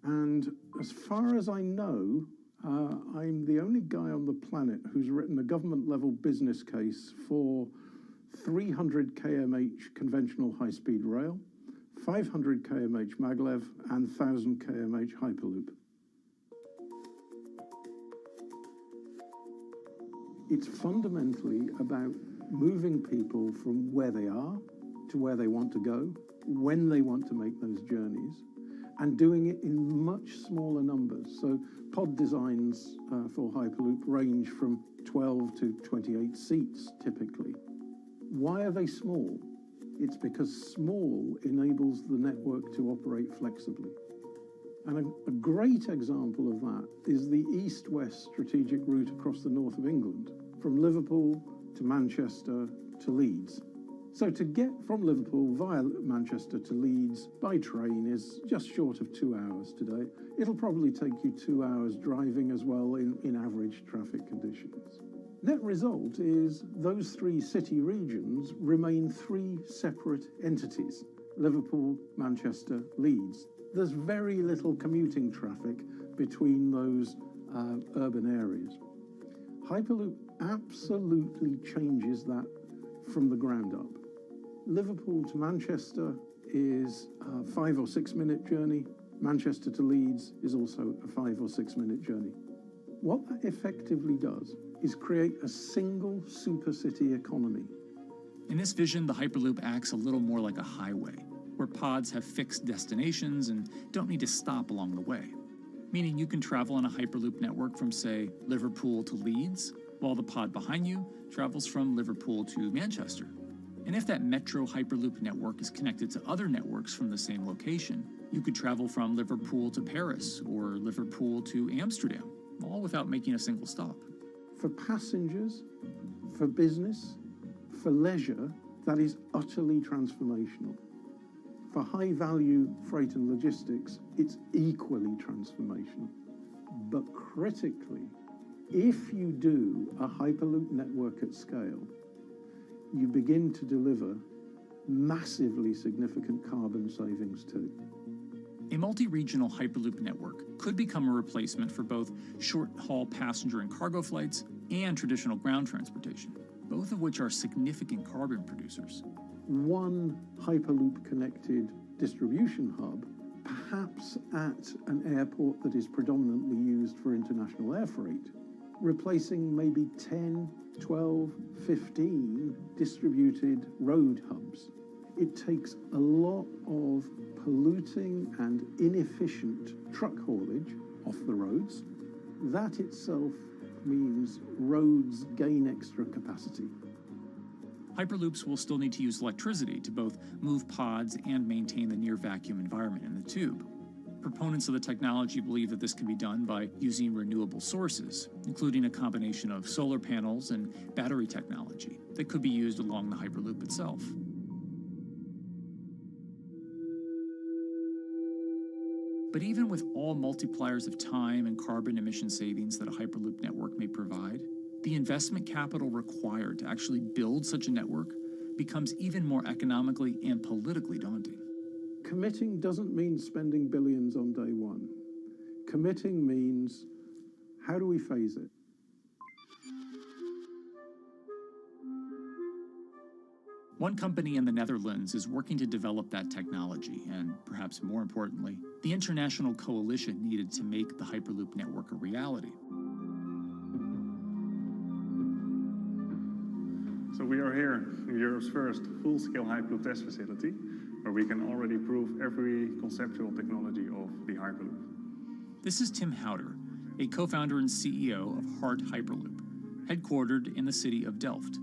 and as far as I know, I'm the only guy on the planet who's written a government-level business case for 300 kmh conventional high-speed rail, 500 kmh maglev, and 1,000 kmh Hyperloop. It's fundamentally about moving people from where they are to where they want to go, when they want to make those journeys, and doing it in much smaller numbers. So pod designs for Hyperloop range from 12 to 28 seats, typically. Why are they small? It's because small enables the network to operate flexibly. And a great example of that is the east-west strategic route across the north of England, from Liverpool to Manchester to Leeds. So to get from Liverpool via Manchester to Leeds by train is just short of 2 hours today. It'll probably take you 2 hours driving as well in average traffic conditions. Net result is those three city regions remain three separate entities: Liverpool, Manchester, Leeds. There's very little commuting traffic between those urban areas. Hyperloop absolutely changes that from the ground up. Liverpool to Manchester is a 5 or 6 minute journey. Manchester to Leeds is also a 5 or 6 minute journey. What that effectively does is create a single super city economy. In this vision, the Hyperloop acts a little more like a highway, where pods have fixed destinations and don't need to stop along the way. Meaning you can travel on a Hyperloop network from, say, Liverpool to Leeds, while the pod behind you travels from Liverpool to Manchester. And if that metro Hyperloop network is connected to other networks from the same location, you could travel from Liverpool to Paris or Liverpool to Amsterdam, all without making a single stop. For passengers, for business, for leisure, that is utterly transformational. For high-value freight and logistics, it's equally transformational. But critically, if you do a Hyperloop network at scale, you begin to deliver massively significant carbon savings too. A multi-regional Hyperloop network could become a replacement for both short-haul passenger and cargo flights and traditional ground transportation, both of which are significant carbon producers. One Hyperloop-connected distribution hub, perhaps at an airport that is predominantly used for international air freight, replacing maybe 10, 12, 15 distributed road hubs. It takes a lot of polluting and inefficient truck haulage off the roads. That itself means roads gain extra capacity. Hyperloops will still need to use electricity to both move pods and maintain the near-vacuum environment in the tube. Proponents of the technology believe that this can be done by using renewable sources, including a combination of solar panels and battery technology that could be used along the Hyperloop itself. But even with all multipliers of time and carbon emission savings that a Hyperloop network may provide, the investment capital required to actually build such a network becomes even more economically and politically daunting. Committing doesn't mean spending billions on day one. Committing means, how do we phase it? One company in the Netherlands is working to develop that technology, and perhaps more importantly, the international coalition needed to make the Hyperloop network a reality. So we are here in Europe's first full-scale Hyperloop test facility, where we can already prove every conceptual technology of the Hyperloop. This is Tim Houter, a co-founder and CEO of Hart Hyperloop, headquartered in the city of Delft.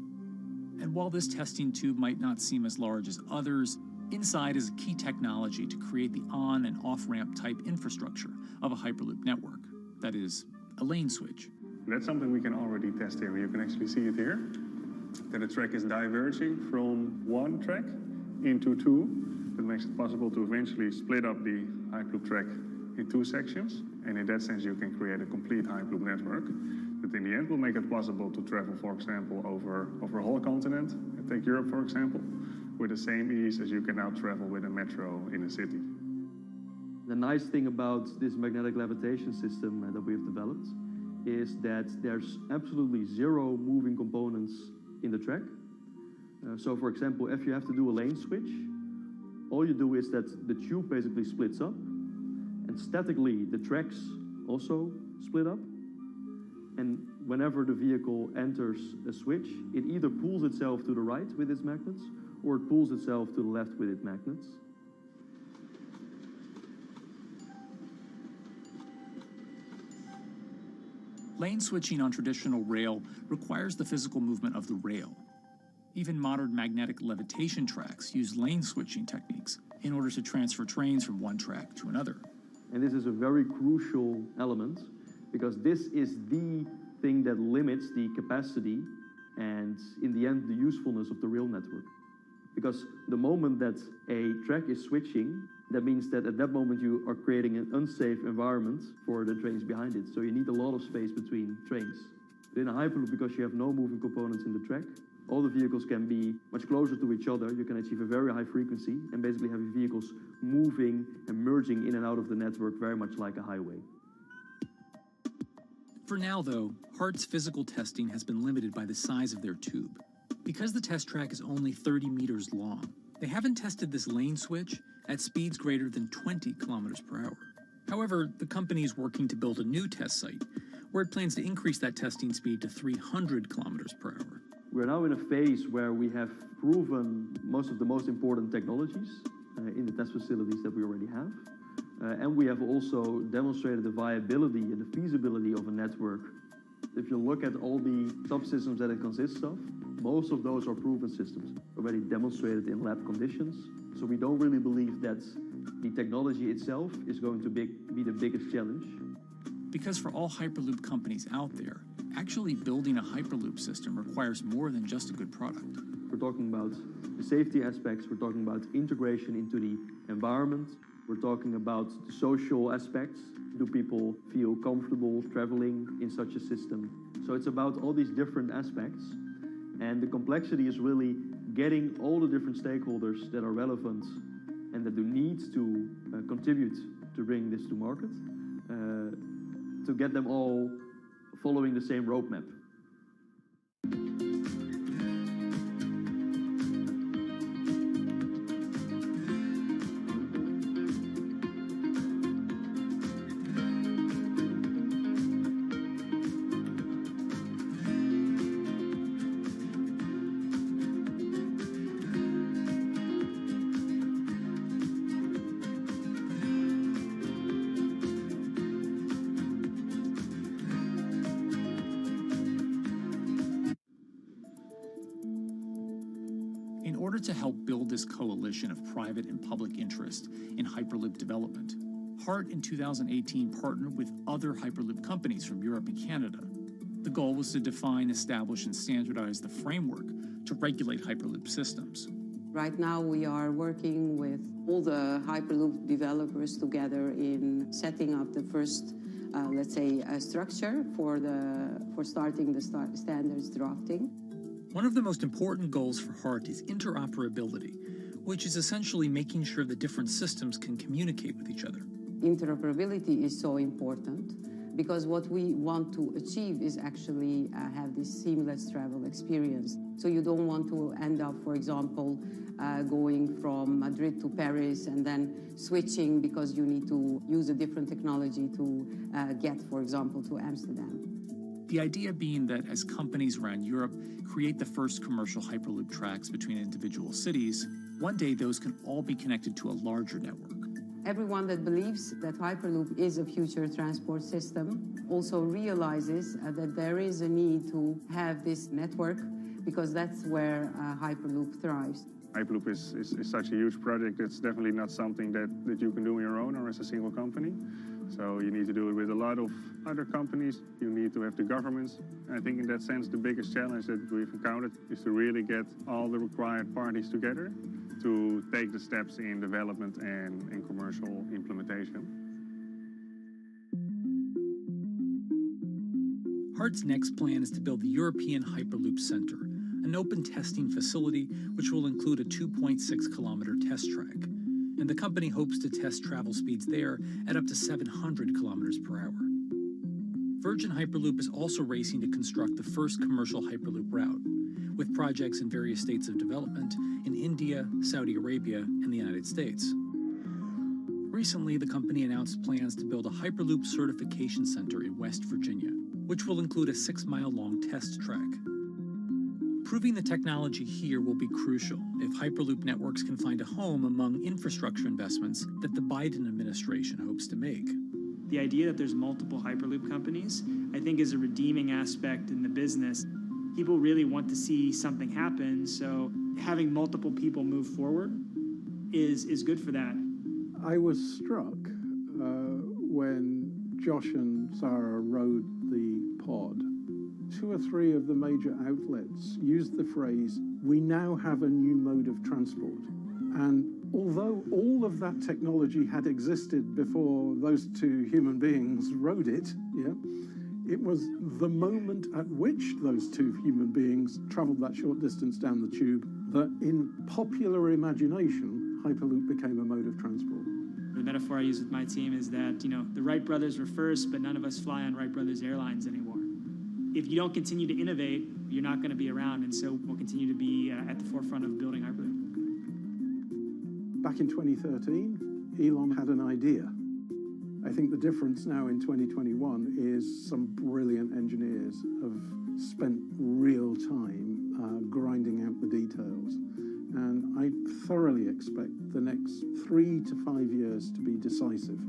And while this testing tube might not seem as large as others, inside is a key technology to create the on- and off-ramp type infrastructure of a Hyperloop network. That is, a lane switch. That's something we can already test here. You can actually see it here, that the track is diverging from one track into two. That makes it possible to eventually split up the Hyperloop track in two sections. And in that sense, you can create a complete Hyperloop network that in the end will make it possible to travel, for example, over a whole continent. Take Europe, for example, with the same ease as you can now travel with a metro in a city. The nice thing about this magnetic levitation system that we've developed is that there's absolutely zero moving components in the track. So for example, if you have to do a lane switch, all you do is that the tube basically splits up, and statically the tracks also split up. And whenever the vehicle enters a switch, it either pulls itself to the right with its magnets, or it pulls itself to the left with its magnets. Lane switching on traditional rail requires the physical movement of the rail. Even modern magnetic levitation tracks use lane switching techniques in order to transfer trains from one track to another. And this is a very crucial element, because this is the thing that limits the capacity and, in the end, the usefulness of the rail network. Because the moment that a track is switching, that means that at that moment you are creating an unsafe environment for the trains behind it. So you need a lot of space between trains. But in a Hyperloop, because you have no moving components in the track, all the vehicles can be much closer to each other. You can achieve a very high frequency and basically have your vehicles moving and merging in and out of the network very much like a highway. For now, though, Hart's physical testing has been limited by the size of their tube. Because the test track is only 30 meters long, they haven't tested this lane switch at speeds greater than 20 kilometers per hour. However, the company is working to build a new test site where it plans to increase that testing speed to 300 kilometers per hour. We're now in a phase where we have proven most of the most important technologies in the test facilities that we already have. And we have also demonstrated the viability and the feasibility of a network. If you look at all the subsystems that it consists of, most of those are proven systems, already demonstrated in lab conditions. So we don't really believe that the technology itself is going to be the biggest challenge. Because for all Hyperloop companies out there, Actually building a Hyperloop system requires more than just a good product. We're talking about the safety aspects, we're talking about integration into the environment, we're talking about the social aspects. Do people feel comfortable traveling in such a system? So it's about all these different aspects, and the complexity is really getting all the different stakeholders that are relevant and that do need to contribute to bring this to market, to get them all following the same roadmap. In order to help build this coalition of private and public interest in Hyperloop development, HART in 2018 partnered with other Hyperloop companies from Europe and Canada. The goal was to define, establish, and standardize the framework to regulate Hyperloop systems. Right now we are working with all the Hyperloop developers together in setting up the first, let's say, structure for starting the standards drafting. One of the most important goals for HART is interoperability, which is essentially making sure the different systems can communicate with each other. Interoperability is so important because what we want to achieve is actually have this seamless travel experience. So you don't want to end up, for example, going from Madrid to Paris and then switching because you need to use a different technology to get, for example, to Amsterdam. The idea being that as companies around Europe create the first commercial Hyperloop tracks between individual cities, one day those can all be connected to a larger network. Everyone that believes that Hyperloop is a future transport system also realizes that there is a need to have this network because that's where Hyperloop thrives. Hyperloop is such a huge project. It's definitely not something that you can do on your own or as a single company. So you need to do it with a lot of other companies. You need to have the governments. And I think in that sense, the biggest challenge that we've encountered is to really get all the required parties together to take the steps in development and in commercial implementation. HART's next plan is to build the European Hyperloop Center, an open testing facility which will include a 2.6-kilometer test track. And the company hopes to test travel speeds there at up to 700 kilometers per hour. Virgin Hyperloop is also racing to construct the first commercial Hyperloop route, with projects in various states of development in India, Saudi Arabia, and the United States. Recently, the company announced plans to build a Hyperloop certification center in West Virginia, which will include a 6-mile-long test track. Proving the technology here will be crucial if Hyperloop networks can find a home among infrastructure investments that the Biden administration hopes to make. The idea that there's multiple Hyperloop companies, I think, is a redeeming aspect in the business. People really want to see something happen, so having multiple people move forward is good for that. I was struck when Josh and Sarah rode the pod. 2 or 3 of the major outlets used the phrase, "We now have a new mode of transport." And although all of that technology had existed before those 2 human beings rode it, it was the moment at which those 2 human beings traveled that short distance down the tube that in popular imagination, Hyperloop became a mode of transport. The metaphor I use with my team is that, the Wright brothers were first, but none of us fly on Wright Brothers Airlines anymore. If you don't continue to innovate, you're not going to be around, and so we'll continue to be at the forefront of building Hyperloop. Back in 2013, Elon had an idea. I think the difference now in 2021 is some brilliant engineers have spent real time grinding out the details. And I thoroughly expect the next 3 to 5 years to be decisive.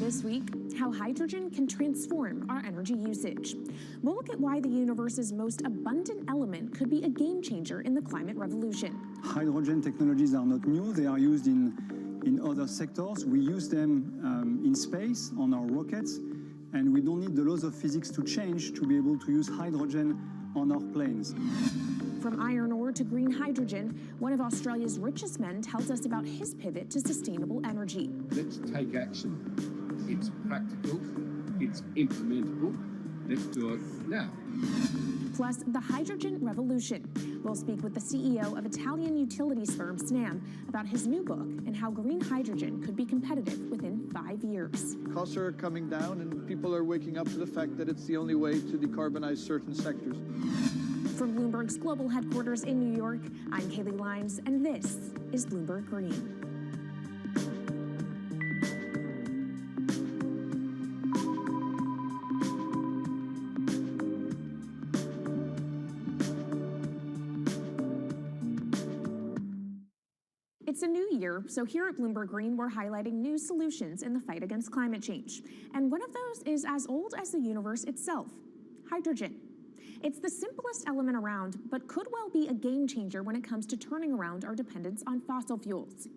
This week, how hydrogen can transform our energy usage. We'll look at why the universe's most abundant element could be a game changer in the climate revolution. Hydrogen technologies are not new. They are used in other sectors. We use them in space, on our rockets, and we don't need the laws of physics to change to be able to use hydrogen on our planes. From iron ore to green hydrogen, one of Australia's richest men tells us about his pivot to sustainable energy. Let's take action. It's practical, it's implementable. Let's do it now. Plus, the hydrogen revolution. We'll speak with the CEO of Italian utilities firm Snam about his new book and how green hydrogen could be competitive within 5 years. Costs are coming down and people are waking up to the fact that it's the only way to decarbonize certain sectors. From Bloomberg's global headquarters in New York, I'm Kaylee Lines, and this is Bloomberg Green. It's a new year, so here at Bloomberg Green, we're highlighting new solutions in the fight against climate change. And one of those is as old as the universe itself, hydrogen. It's the simplest element around, but could well be a game changer when it comes to turning around our dependence on fossil fuels.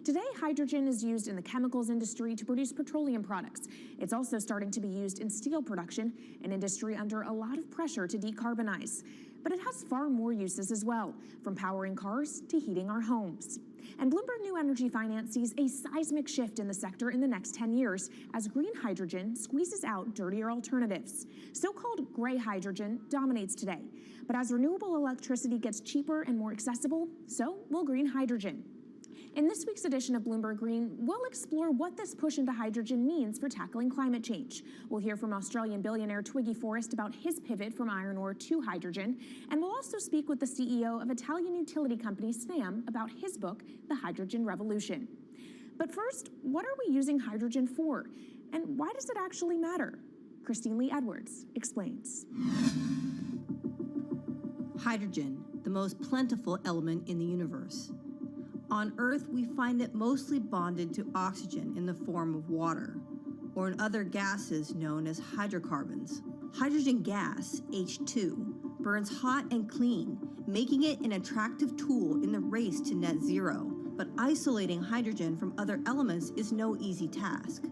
Today, hydrogen is used in the chemicals industry to produce petroleum products. It's also starting to be used in steel production, an industry under a lot of pressure to decarbonize. But it has far more uses as well, from powering cars to heating our homes. And Bloomberg New Energy Finance sees a seismic shift in the sector in the next 10 years as green hydrogen squeezes out dirtier alternatives. So-called gray hydrogen dominates today. But as renewable electricity gets cheaper and more accessible, so will green hydrogen. In this week's edition of Bloomberg Green, we'll explore what this push into hydrogen means for tackling climate change. We'll hear from Australian billionaire Twiggy Forrest about his pivot from iron ore to hydrogen, and we'll also speak with the CEO of Italian utility company Snam about his book, The Hydrogen Revolution. But first, what are we using hydrogen for? And why does it actually matter? Christine Lee Edwards explains. Hydrogen, the most plentiful element in the universe. On Earth, we find it mostly bonded to oxygen in the form of water, or in other gases known as hydrocarbons. Hydrogen gas, H2, burns hot and clean, making it an attractive tool in the race to net zero. But isolating hydrogen from other elements is no easy task.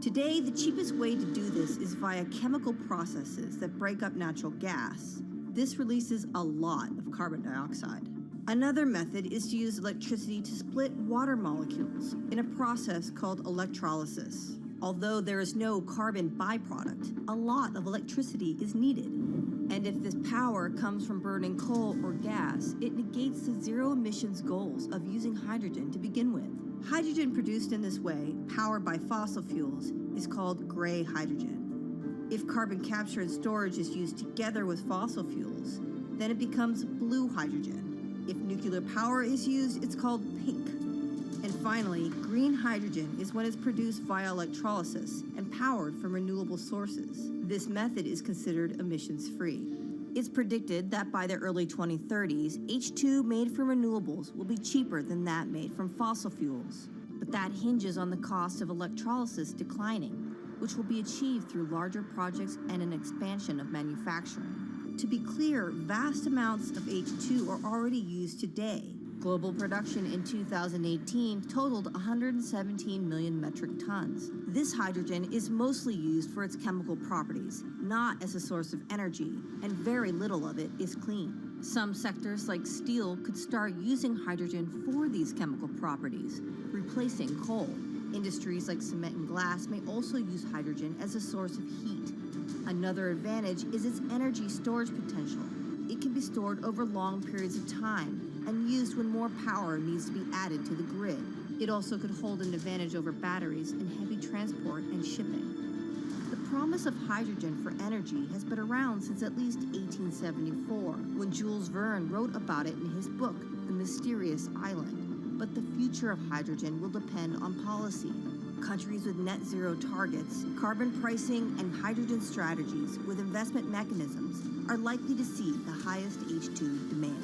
Today, the cheapest way to do this is via chemical processes that break up natural gas. This releases a lot of carbon dioxide. Another method is to use electricity to split water molecules in a process called electrolysis. Although there is no carbon byproduct, a lot of electricity is needed. And if this power comes from burning coal or gas, it negates the zero emissions goals of using hydrogen to begin with. Hydrogen produced in this way, powered by fossil fuels, is called gray hydrogen. If carbon capture and storage is used together with fossil fuels, then it becomes blue hydrogen. If nuclear power is used, it's called pink. And finally, green hydrogen is when it's produced via electrolysis and powered from renewable sources. This method is considered emissions-free. It's predicted that by the early 2030s, H2 made from renewables will be cheaper than that made from fossil fuels. But that hinges on the cost of electrolysis declining, which will be achieved through larger projects and an expansion of manufacturing. To be clear, vast amounts of H2 are already used today. Global production in 2018 totaled 117 million metric tons. This hydrogen is mostly used for its chemical properties, not as a source of energy, and very little of it is clean. Some sectors like steel could start using hydrogen for these chemical properties, replacing coal. Industries like cement and glass may also use hydrogen as a source of heat. Another advantage is its energy storage potential. It can be stored over long periods of time and used when more power needs to be added to the grid. It also could hold an advantage over batteries in heavy transport and shipping. The promise of hydrogen for energy has been around since at least 1874, when Jules Verne wrote about it in his book, The Mysterious Island. But the future of hydrogen will depend on policy. Countries with net zero targets, carbon pricing, and hydrogen strategies with investment mechanisms are likely to see the highest H2 demand.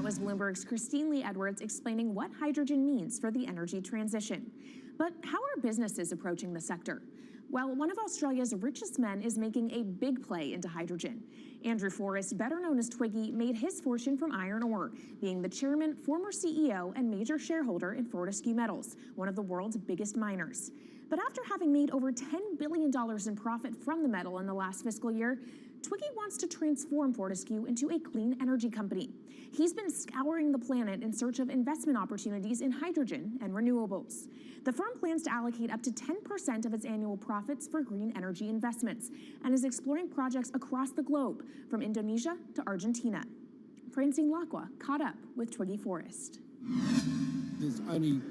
That was Bloomberg's Christine Lee Edwards explaining what hydrogen means for the energy transition. But how are businesses approaching the sector? Well, one of Australia's richest men is making a big play into hydrogen. Andrew Forrest, better known as Twiggy, made his fortune from iron ore, being the chairman, former CEO, and major shareholder in Fortescue Metals, one of the world's biggest miners. But after having made over $10 billion in profit from the metal in the last fiscal year, Twiggy wants to transform Fortescue into a clean energy company. He's been scouring the planet in search of investment opportunities in hydrogen and renewables. The firm plans to allocate up to 10% of its annual profits for green energy investments and is exploring projects across the globe, from Indonesia to Argentina. Francine Lacqua caught up with Twiggy Forrest. There's only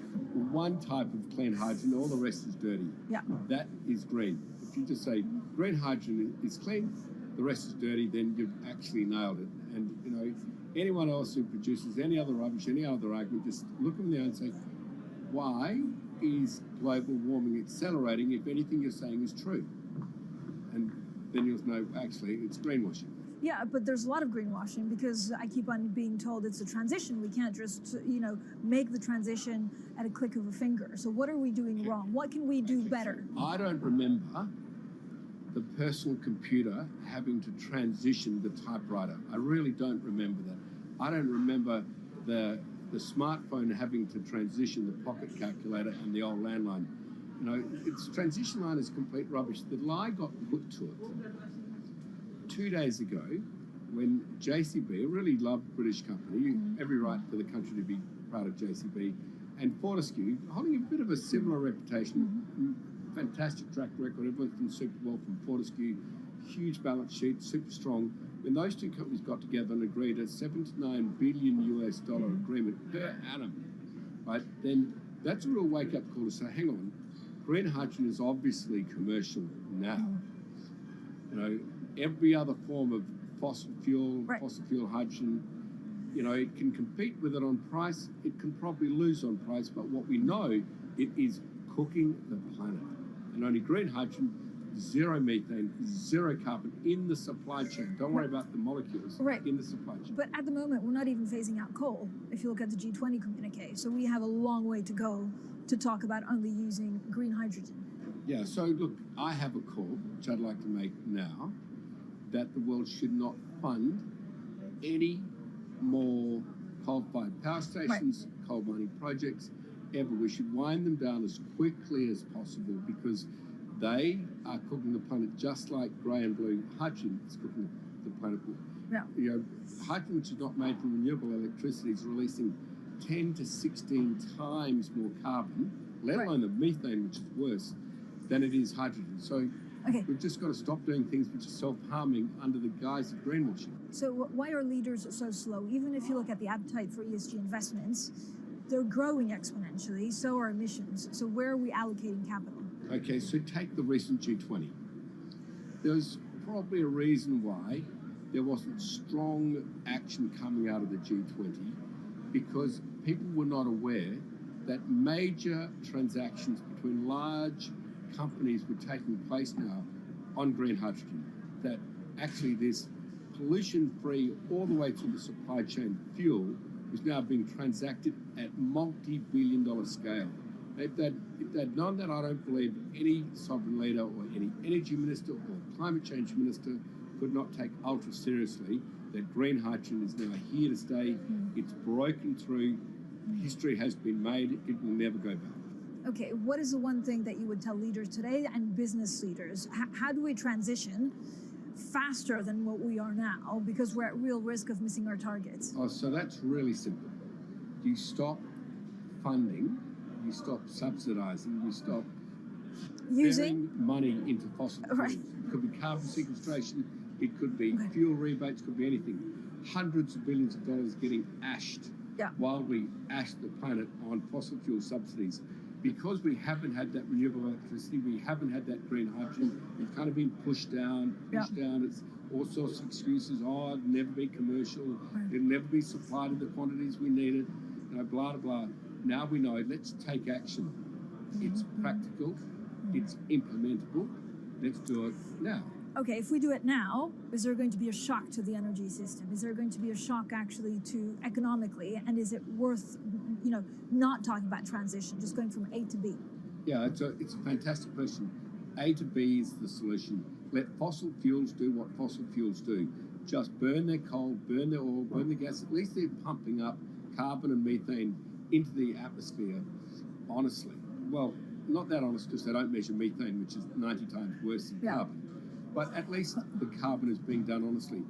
one type of clean hydrogen, all the rest is dirty. Yeah. That is green. If you just say green hydrogen is clean, the rest is dirty, then you've actually nailed it. And, you know, anyone else who produces any other rubbish, any other argument, just look them there and say, why is global warming accelerating if anything you're saying is true? And then you'll know, actually, it's greenwashing. Yeah, but there's a lot of greenwashing because I keep on being told it's a transition. We can't just, make the transition at a click of a finger. So what are we doing wrong? What can we do better? I don't remember the personal computer having to transition the typewriter. I really don't remember that. I don't remember the smartphone having to transition the pocket calculator and the old landline. You know, its transition line is complete rubbish. The lie got put to it 2 days ago when JCB, a really loved British company, every right for the country to be proud of JCB, and Fortescue, holding a bit of a similar reputation, fantastic track record, everyone's done super well from Fortescue, huge balance sheet, super strong. When those two companies got together and agreed a $7 to $9 billion US agreement per annum, right, then that's a real wake-up call to say, hang on, green hydrogen is obviously commercial now. You know, every other form of fossil fuel hydrogen, you know, it can compete with it on price, it can probably lose on price, but what we know, it is cooking the planet. And only green hydrogen, zero methane, zero carbon in the supply chain. Don't worry about the molecules in the supply chain. But at the moment, we're not even phasing out coal, if you look at the G20 communique. So we have a long way to go to talk about only using green hydrogen. Yeah, so look, I have a call, which I'd like to make now, that the world should not fund any more coal-fired power stations, coal mining projects, ever. We should wind them down as quickly as possible because they are cooking the planet just like grey and blue hydrogen is cooking the planet. Yeah. You know, hydrogen, which is not made from renewable electricity, is releasing 10 to 16 times more carbon, let alone the methane, which is worse, than it is hydrogen. So we've just got to stop doing things which are self-harming under the guise of greenwashing. So why are leaders so slow? Even if you look at the appetite for ESG investments, they're growing exponentially, so are emissions. So where are we allocating capital? Okay, so take the recent G20. There's probably a reason why there wasn't strong action coming out of the G20 because people were not aware that major transactions between large companies were taking place now on green hydrogen, that actually this pollution-free all the way through the supply chain fuel is now being transacted at multi-billion-dollar scale. If they'd known that, I don't believe any sovereign leader or any energy minister or climate change minister could not take ultra seriously that green hydrogen is now here to stay. It's broken through. History has been made. It will never go back. Okay, what is the one thing that you would tell leaders today and business leaders? How do we transition faster than what we are now because we're at real risk of missing our targets? Oh, so that's really simple. You stop funding, you stop subsidizing, you stop using money into fossil fuels. It could be carbon sequestration, it could be fuel rebates, could be anything. Hundreds of billions of dollars getting ashed while we ash the planet on fossil fuel subsidies. Because we haven't had that renewable electricity, we haven't had that green hydrogen, we've kind of been pushed down. It's all sorts of excuses. Oh, it'll never be commercial, it'll never be supplied in the quantities we need it, you know, blah, blah, blah. Now we know, let's take action. It's practical, it's implementable, let's do it now. okay, if we do it now, is there going to be a shock to the energy system? Is there going to be a shock actually to economically? And is it worth, not talking about transition, just going from A to B? Yeah, it's a fantastic question. A to B is the solution. Let fossil fuels do what fossil fuels do. Just burn their coal, burn their oil, burn the gas. At least they're pumping up carbon and methane into the atmosphere, honestly. Well, not that honest because they don't measure methane, which is 90 times worse than carbon. But at least the carbon is being done honestly.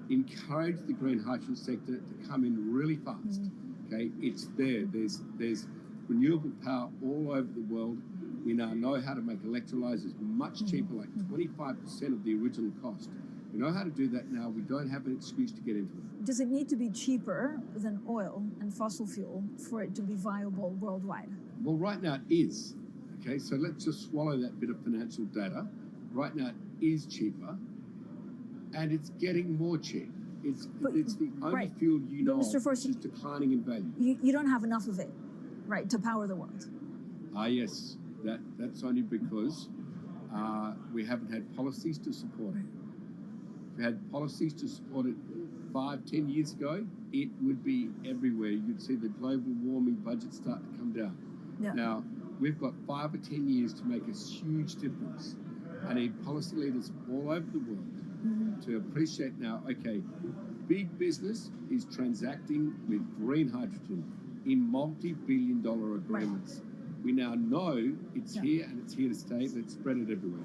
Encourage the green hydrogen sector to come in really fast. Okay, it's there. There's renewable power all over the world. We now know how to make electrolyzers much cheaper, like 25% of the original cost. We know how to do that now. We don't have an excuse to get into it. Does it need to be cheaper than oil and fossil fuel for it to be viable worldwide? Well, right now it is. Okay, so let's just swallow that bit of financial data. Right now it is cheaper, and it's getting more cheap. It's the only fuel you know Mr. Force, which is declining in value. You don't have enough of it, right, to power the world. Yes. That's only because we haven't had policies to support it. If we had policies to support it 5-10 years ago, it would be everywhere. You'd see the global warming budget start to come down. Yeah. Now, we've got 5 or 10 years to make a huge difference. I need policy leaders all over the world to appreciate now, okay, big business is transacting with green hydrogen in multi-billion-dollar agreements. We now know it's here and it's here to stay. Let's spread it everywhere.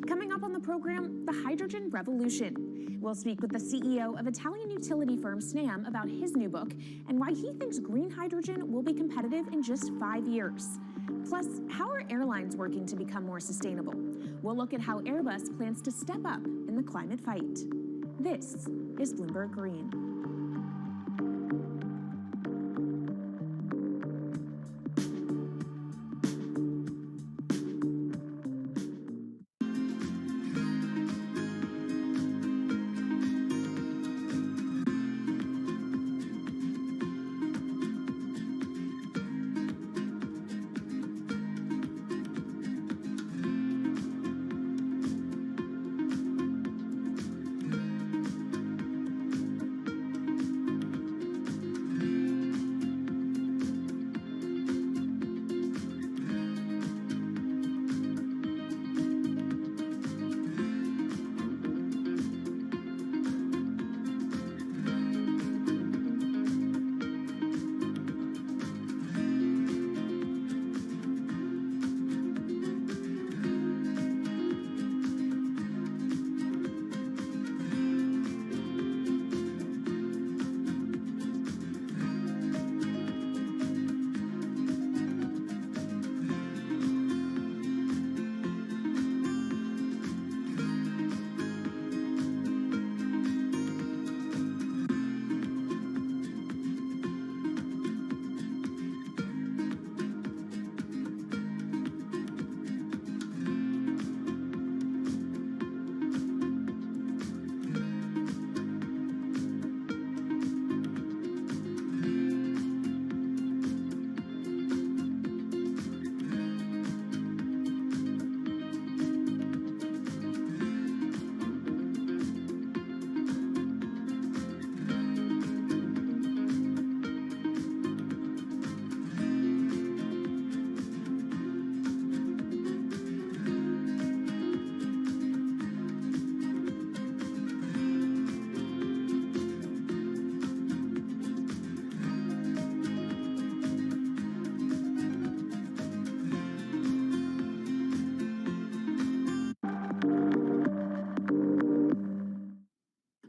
Coming up on the program, the hydrogen revolution. We'll speak with the CEO of Italian utility firm Snam about his new book and why he thinks green hydrogen will be competitive in just 5 years. Plus, how are airlines working to become more sustainable? We'll look at how Airbus plans to step up in the climate fight. This is Bloomberg Green.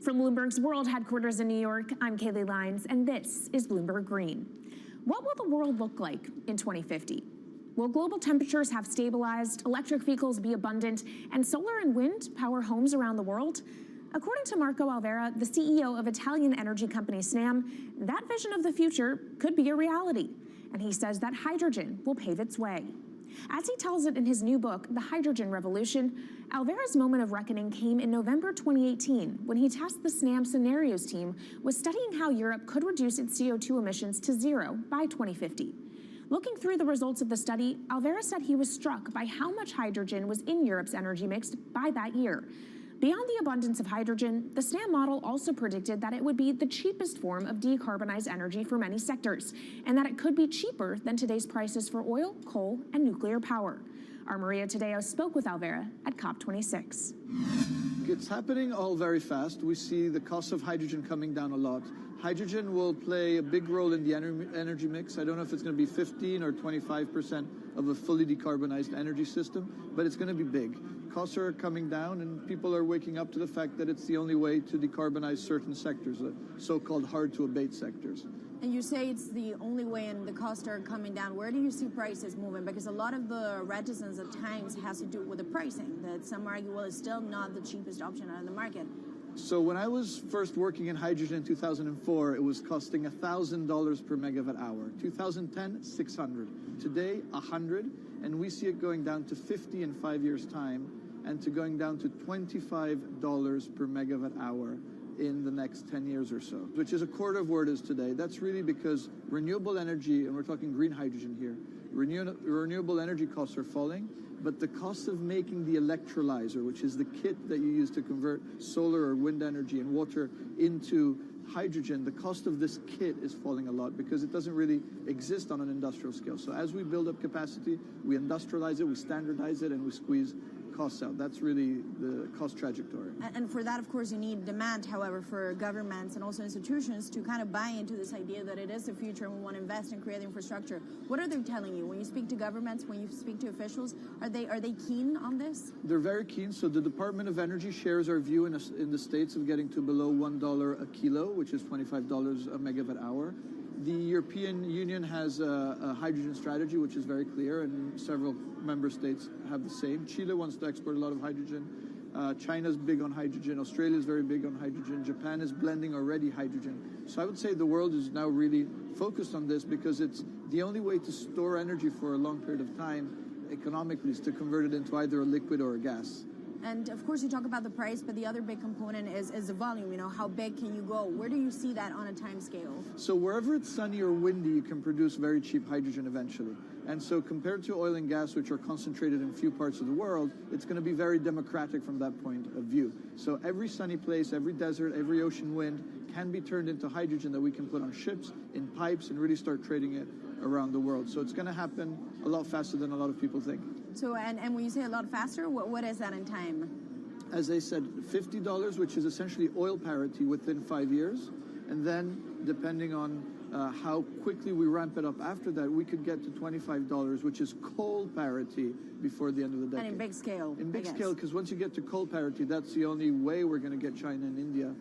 From Bloomberg's world headquarters in New York, I'm Kaylee Lines, and this is Bloomberg Green. What will the world look like in 2050? Will global temperatures have stabilized, electric vehicles be abundant, and solar and wind power homes around the world? According to Marco Alvera, the CEO of Italian energy company Snam, that vision of the future could be a reality. And he says that hydrogen will pave its way. As he tells it in his new book, The Hydrogen Revolution, Alvera's moment of reckoning came in November 2018 when he tasked the Snam Scenarios team with studying how Europe could reduce its CO2 emissions to zero by 2050. Looking through the results of the study, Alvera said he was struck by how much hydrogen was in Europe's energy mix by that year. Beyond the abundance of hydrogen, the SNAM model also predicted that it would be the cheapest form of decarbonized energy for many sectors, and that it could be cheaper than today's prices for oil, coal, and nuclear power. Our Maria Tadeo spoke with Alvera at COP26. It's happening all very fast. We see the cost of hydrogen coming down a lot. Hydrogen will play a big role in the energy mix. I don't know if it's going to be 15 or 25% of a fully decarbonized energy system, but it's going to be big. Costs are coming down, and people are waking up to the fact that it's the only way to decarbonize certain sectors, the so-called hard-to-abate sectors. And you say it's the only way and the costs are coming down. Where do you see prices moving? Because a lot of the reticence at times has to do with the pricing, that some argue, well, it's still not the cheapest option on the market. So when I was first working in hydrogen in 2004, it was costing $1,000 per megawatt hour. 2010, 600. Today, 100, and we see it going down to 50 in 5 years' time, and to going down to $25 per megawatt hour in the next 10 years or so, which is a quarter of where it is today. That's really because renewable energy, and we're talking green hydrogen here, renewable energy costs are falling, but the cost of making the electrolyzer, which is the kit that you use to convert solar or wind energy and water into hydrogen, the cost of this kit is falling a lot because it doesn't really exist on an industrial scale. So as we build up capacity, we industrialize it, we standardize it, and we squeeze costs out. That's really the cost trajectory. And for that, of course, you need demand, however, for governments and also institutions to kind of buy into this idea that it is the future and we want to invest and create infrastructure. What are they telling you? When you speak to governments, when you speak to officials, are they keen on this? They're very keen. So the Department of Energy shares our view in the States of getting to below $1 a kilo, which is $25 a megawatt hour. The European Union has a hydrogen strategy, which is very clear, and several member states have the same. Chile wants to export a lot of hydrogen. China's big on hydrogen. Australia's very big on hydrogen. Japan is blending already hydrogen. So I would say the world is now really focused on this because it's the only way to store energy for a long period of time economically is to convert it into either a liquid or a gas. And of course, you talk about the price, but the other big component is the volume. You know, how big can you go? Where do you see that on a time scale? So wherever it's sunny or windy, you can produce very cheap hydrogen eventually. And so compared to oil and gas, which are concentrated in few parts of the world, it's going to be very democratic from that point of view. So every sunny place, every desert, every ocean wind can be turned into hydrogen that we can put on ships, in pipes, and really start trading it around the world. So it's going to happen a lot faster than a lot of people think. So, and when you say a lot faster, what is that in time? As I said, $50, which is essentially oil parity within 5 years. And then, depending on how quickly we ramp it up after that, we could get to $25, which is coal parity before the end of the decade. And in big scale. In big scale, because once you get to coal parity, that's the only way we're going to get China and India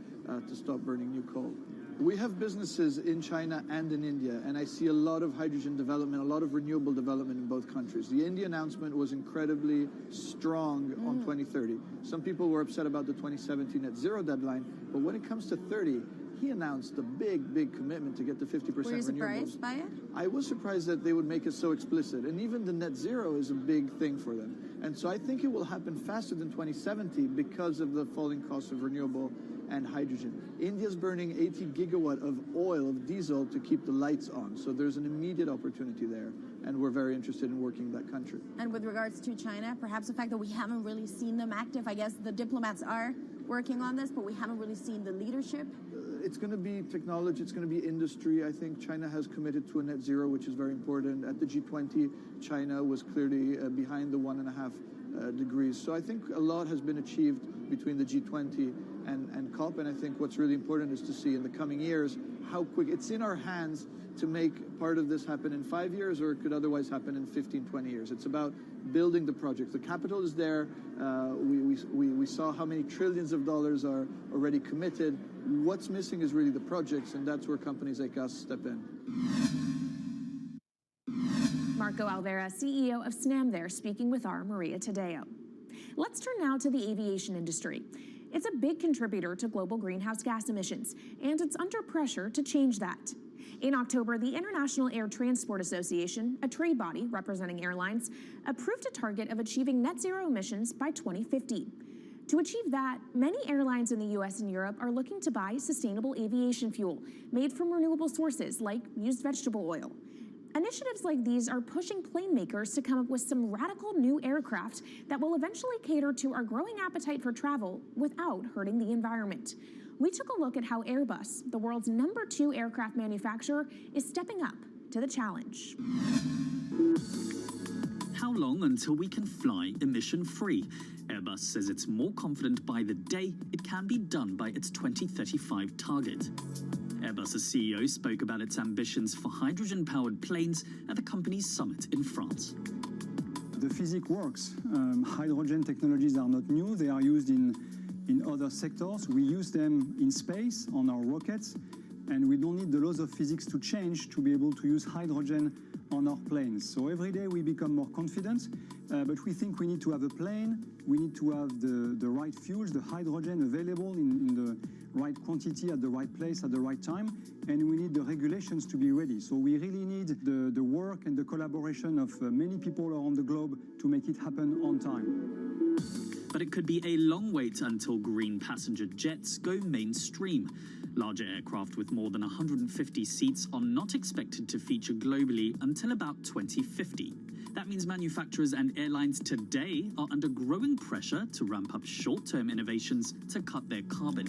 to stop burning new coal. We have businesses in China and in India, and I see a lot of hydrogen development, a lot of renewable development in both countries. The India announcement was incredibly strong on 2030. Some people were upset about the 2017 net zero deadline, but when it comes to 30, he announced a big commitment to get to 50% renewables. Were you surprised by it? I was surprised that they would make it so explicit, and even the net zero is a big thing for them. And so I think it will happen faster than 2070 because of the falling cost of renewable and hydrogen. India's burning 80 gigawatt of oil, of diesel, to keep the lights on. So there's an immediate opportunity there, and we're very interested in working that country. And with regards to China, perhaps the fact that we haven't really seen them active, I guess the diplomats are working on this, but we haven't really seen the leadership. It's going to be technology, it's going to be industry. I think China has committed to a net zero, which is very important. At the G20, China was clearly behind the 1.5 degrees. So I think a lot has been achieved between the G20 and COP, and I think what's really important is to see in the coming years how quick. It's in our hands to make part of this happen in 5 years, or it could otherwise happen in 15, 20 years. It's about building the project. The capital is there. We saw how many trillions of dollars are already committed. What's missing is really the projects, and that's where companies like us step in. Marco Alvera, CEO of SNAM there, speaking with our Maria Tadeo. Let's turn now to the aviation industry. It's a big contributor to global greenhouse gas emissions, and it's under pressure to change that. In October, the International Air Transport Association, a trade body representing airlines, approved a target of achieving net zero emissions by 2050. To achieve that, many airlines in the US and Europe are looking to buy sustainable aviation fuel made from renewable sources like used vegetable oil. Initiatives like these are pushing plane makers to come up with some radical new aircraft that will eventually cater to our growing appetite for travel without hurting the environment. We took a look at how Airbus, the world's #2 aircraft manufacturer, is stepping up to the challenge. How long until we can fly emission-free? Airbus says it's more confident by the day it can be done by its 2035 target. Airbus's CEO spoke about its ambitions for hydrogen-powered planes at the company's summit in France. The physics works. Hydrogen technologies are not new. They are used in other sectors. We use them in space on our rockets, and we don't need the laws of physics to change to be able to use hydrogen on our planes. So every day we become more confident, but we think we need to have a plane, we need to have the right fuels, the hydrogen available in the right quantity at the right place at the right time, and we need the regulations to be ready. So we really need the work and the collaboration of many people around the globe to make it happen on time. But it could be a long wait until green passenger jets go mainstream. Larger aircraft with more than 150 seats are not expected to feature globally until about 2050. That means manufacturers and airlines today are under growing pressure to ramp up short-term innovations to cut their carbon.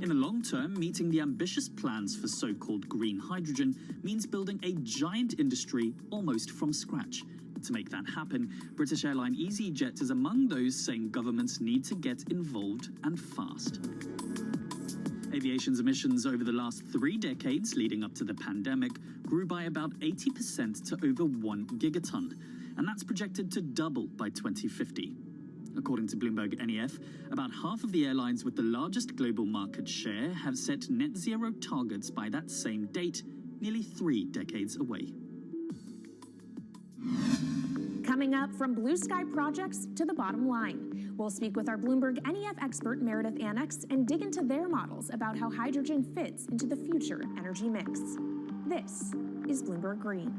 In the long term, meeting the ambitious plans for so-called green hydrogen means building a giant industry almost from scratch. To make that happen, British airline EasyJet is among those saying governments need to get involved and fast. Aviation's emissions over the last 3 decades leading up to the pandemic grew by about 80% to over 1 gigaton, and that's projected to double by 2050. According to Bloomberg NEF, about half of the airlines with the largest global market share have set net zero targets by that same date, nearly 3 decades away. Coming up, from blue sky projects to the bottom line. We'll speak with our Bloomberg NEF expert Meredith Annex and dig into their models about how hydrogen fits into the future energy mix. This is Bloomberg Green.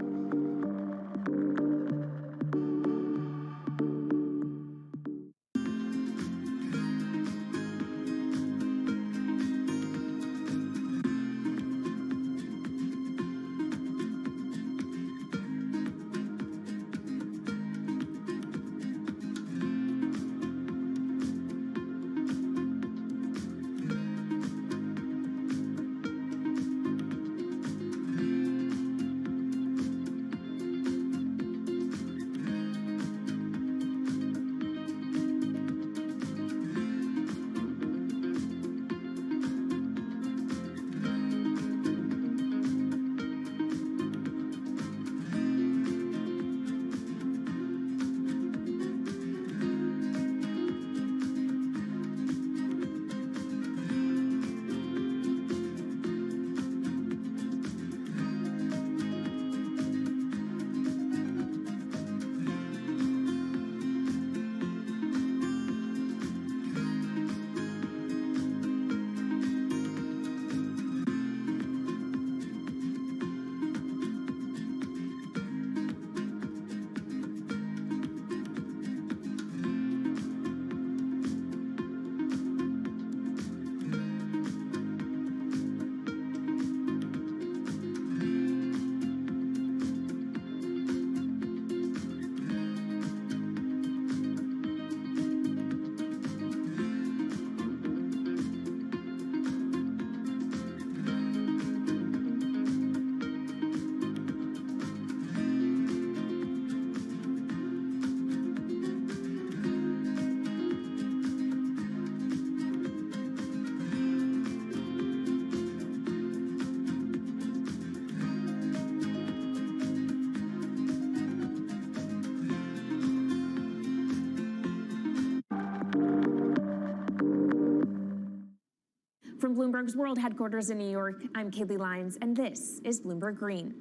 From Bloomberg's world headquarters in New York, I'm Kaylee Lyons, and this is Bloomberg Green.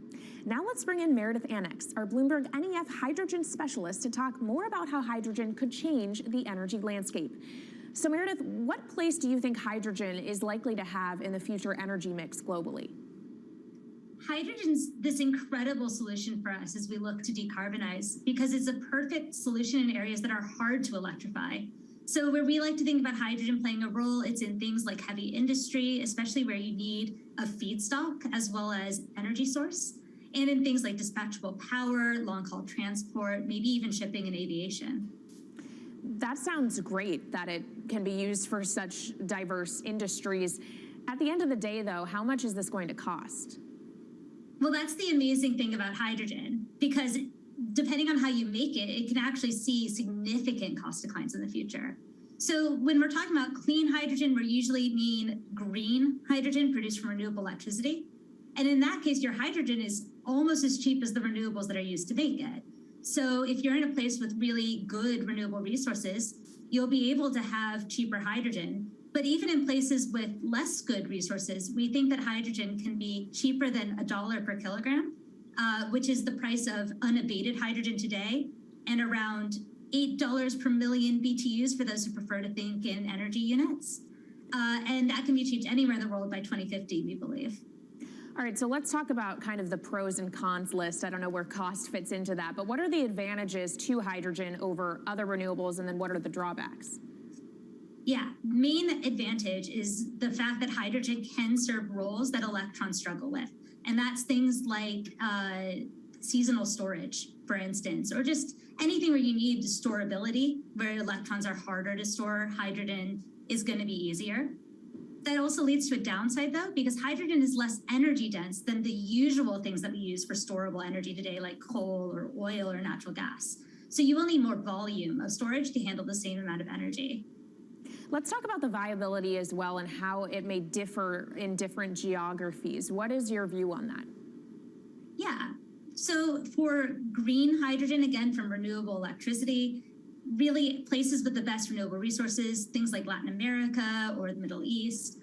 Now let's bring in Meredith Annex, our Bloomberg NEF hydrogen specialist, to talk more about how hydrogen could change the energy landscape. So Meredith, what place do you think hydrogen is likely to have in the future energy mix globally? Hydrogen's this incredible solution for us as we look to decarbonize because it's a perfect solution in areas that are hard to electrify. So where we like to think about hydrogen playing a role, it's in things like heavy industry, especially where you need a feedstock as well as energy source. and in things like dispatchable power, long-haul transport, maybe even shipping and aviation. That sounds great that it can be used for such diverse industries. At the end of the day, though, how much is this going to cost? Well, that's the amazing thing about hydrogen, because depending on how you make it, it can actually see significant cost declines in the future. So when we're talking about clean hydrogen, we usually mean green hydrogen produced from renewable electricity. And in that case, your hydrogen is almost as cheap as the renewables that are used to make it. So if you're in a place with really good renewable resources, you'll be able to have cheaper hydrogen. But even in places with less good resources, we think that hydrogen can be cheaper than $1 per kilogram, which is the price of unabated hydrogen today, and around $8 per million BTUs for those who prefer to think in energy units. And that can be achieved anywhere in the world by 2050, we believe. All right, so let's talk about kind of the pros and cons list. I don't know where cost fits into that, but what are the advantages to hydrogen over other renewables, and then what are the drawbacks? Yeah, main advantage is the fact that hydrogen can serve roles that electrons struggle with. And that's things like seasonal storage, for instance, or just anything where you need storability, where electrons are harder to store, hydrogen is going to be easier. That also leads to a downside, though, because hydrogen is less energy dense than the usual things that we use for storable energy today, like coal or oil or natural gas. So you will need more volume of storage to handle the same amount of energy. Let's talk about the viability as well and how it may differ in different geographies. What is your view on that? Yeah, so for green hydrogen, again, from renewable electricity, really places with the best renewable resources, things like Latin America or the Middle East,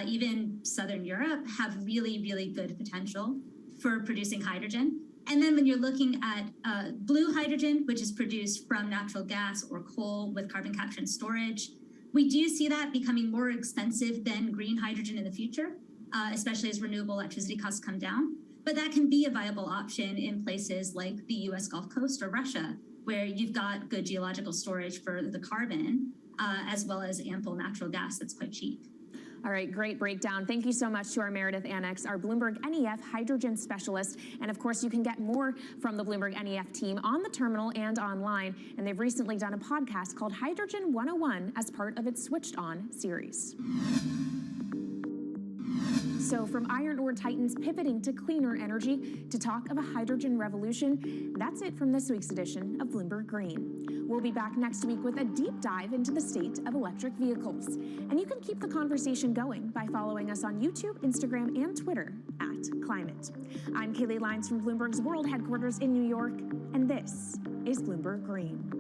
even Southern Europe, have really, really good potential for producing hydrogen. And then when you're looking at blue hydrogen, which is produced from natural gas or coal with carbon capture and storage, we do see that becoming more expensive than green hydrogen in the future, especially as renewable electricity costs come down. But that can be a viable option in places like the US Gulf Coast or Russia, where you've got good geological storage for the carbon, as well as ample natural gas that's quite cheap. All right, great breakdown. Thank you so much to our Meredith Annex, our Bloomberg NEF hydrogen specialist. And of course, you can get more from the Bloomberg NEF team on the terminal and online. And they've recently done a podcast called Hydrogen 101 as part of its Switched On series. So from iron ore titans pivoting to cleaner energy to talk of a hydrogen revolution, that's it from this week's edition of Bloomberg Green. We'll be back next week with a deep dive into the state of electric vehicles. And you can keep the conversation going by following us on YouTube, Instagram, and Twitter @Climate. I'm Kaylee Lyons from Bloomberg's World Headquarters in New York, and this is Bloomberg Green.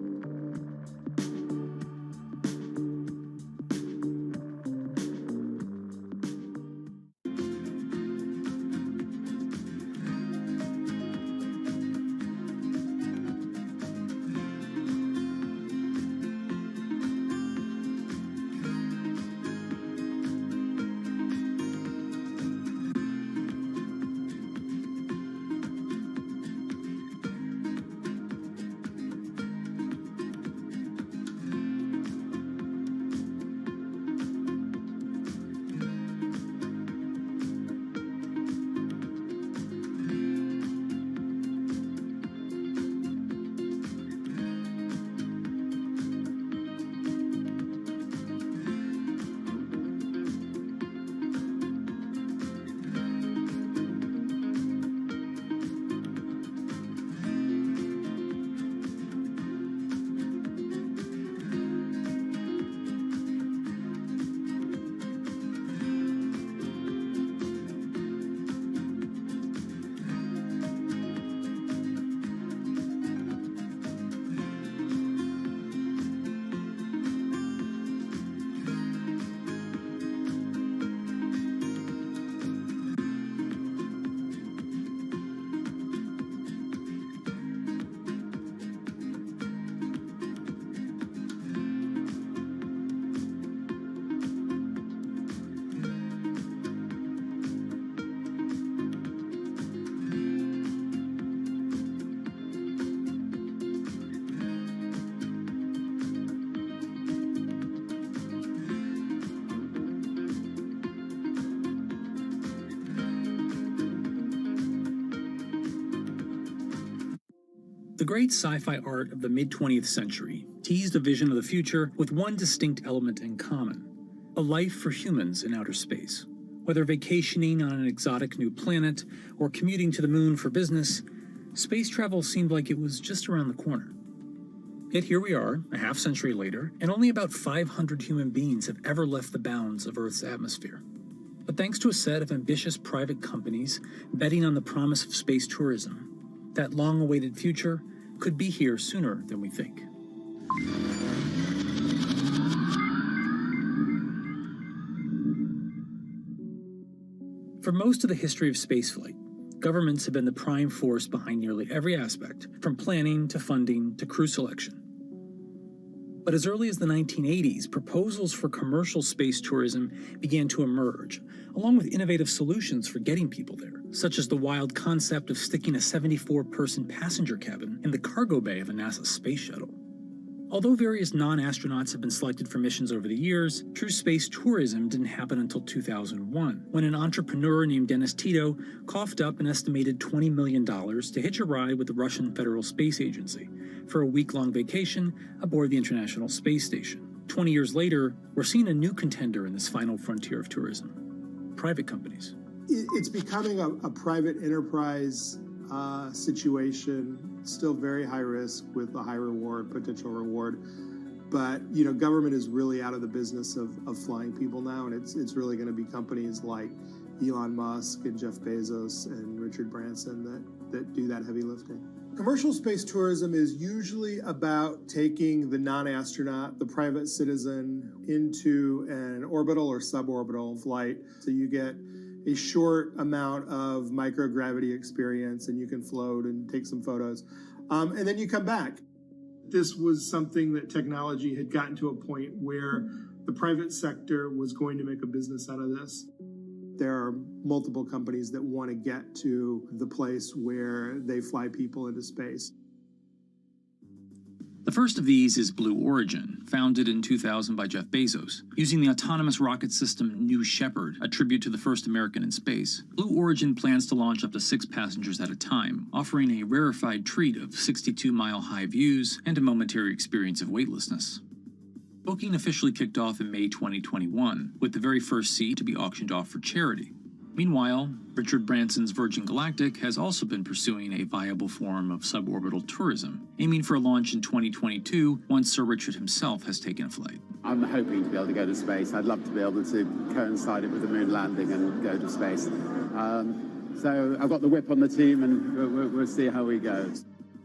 The great sci-fi art of the mid-20th century teased a vision of the future with one distinct element in common: a life for humans in outer space. Whether vacationing on an exotic new planet or commuting to the moon for business, space travel seemed like it was just around the corner. Yet here we are, a half-century later, and only about 500 human beings have ever left the bounds of Earth's atmosphere. But thanks to a set of ambitious private companies betting on the promise of space tourism, that long-awaited future could be here sooner than we think. For most of the history of spaceflight, governments have been the prime force behind nearly every aspect, from planning to funding to crew selection. But as early as the 1980s, proposals for commercial space tourism began to emerge, along with innovative solutions for getting people there, such as the wild concept of sticking a 74-person passenger cabin in the cargo bay of a NASA space shuttle. Although various non-astronauts have been selected for missions over the years, true space tourism didn't happen until 2001, when an entrepreneur named Dennis Tito coughed up an estimated $20 million to hitch a ride with the Russian Federal Space Agency for a week-long vacation aboard the International Space Station. 20 years later, we're seeing a new contender in this final frontier of tourism: private companies. It's becoming a private enterprise situation, still very high risk with a high reward, potential reward. But, you know, government is really out of the business of flying people now, and it's really going to be companies like Elon Musk and Jeff Bezos and Richard Branson that do that heavy lifting. Commercial space tourism is usually about taking the non-astronaut, the private citizen, into an orbital or suborbital flight. So you get a short amount of microgravity experience, and you can float and take some photos. And then you come back. This was something that technology had gotten to a point where the private sector was going to make a business out of this. There are multiple companies that want to get to the place where they fly people into space. The first of these is Blue Origin, founded in 2000 by Jeff Bezos. Using the autonomous rocket system New Shepard, a tribute to the first American in space, Blue Origin plans to launch up to 6 passengers at a time, offering a rarefied treat of 62-mile-high views and a momentary experience of weightlessness. Booking officially kicked off in May 2021, with the very first seat to be auctioned off for charity. Meanwhile, Richard Branson's Virgin Galactic has also been pursuing a viable form of suborbital tourism, aiming for a launch in 2022 once Sir Richard himself has taken a flight. I'm hoping to be able to go to space. I'd love to be able to coincide it with the moon landing and go to space. So I've got the whip on the team, and we'll see how we go.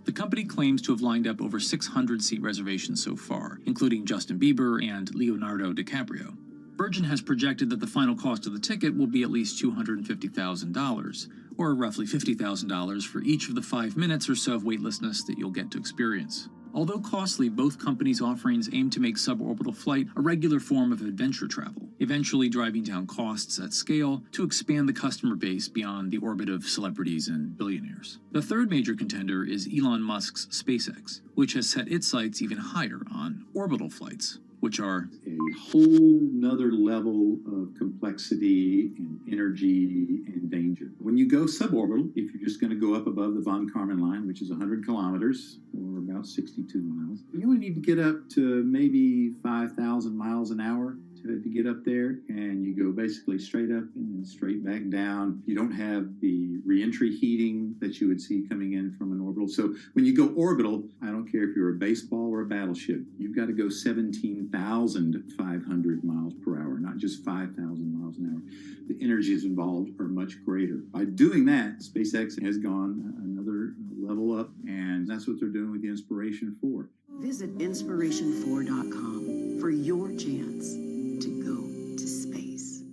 The company claims to have lined up over 600 seat reservations so far, including Justin Bieber and Leonardo DiCaprio. Virgin has projected that the final cost of the ticket will be at least $250,000, or roughly $50,000 for each of the 5 minutes or so of weightlessness that you'll get to experience. Although costly, both companies' offerings aim to make suborbital flight a regular form of adventure travel, eventually driving down costs at scale to expand the customer base beyond the orbit of celebrities and billionaires. The third major contender is Elon Musk's SpaceX, which has set its sights even higher on orbital flights, which are a whole nother level of complexity and energy and danger. When you go suborbital, if you're just going to go up above the von Karman line, which is 100 kilometers or about 62 miles, you only need to get up to maybe 5,000 miles an hour to get up there, and you go basically straight up and then straight back down. You don't have the reentry heating that you would see coming in from an orbital. So when you go orbital, I don't care if you're a baseball or a battleship, you've got to go 17,500 miles per hour, not just 5,000 miles an hour. The energies involved are much greater. By doing that, SpaceX has gone another level up, and that's what they're doing with the Inspiration 4. Visit inspiration4.com for your chance to go to space.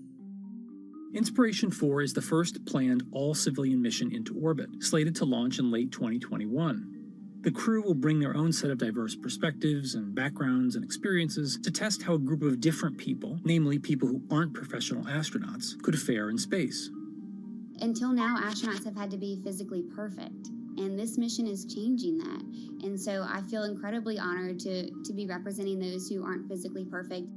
Inspiration 4 is the first planned all-civilian mission into orbit, slated to launch in late 2021. The crew will bring their own set of diverse perspectives and backgrounds and experiences to test how a group of different people, namely people who aren't professional astronauts, could fare in space. Until now, astronauts have had to be physically perfect, and this mission is changing that. And so I feel incredibly honored to be representing those who aren't physically perfect.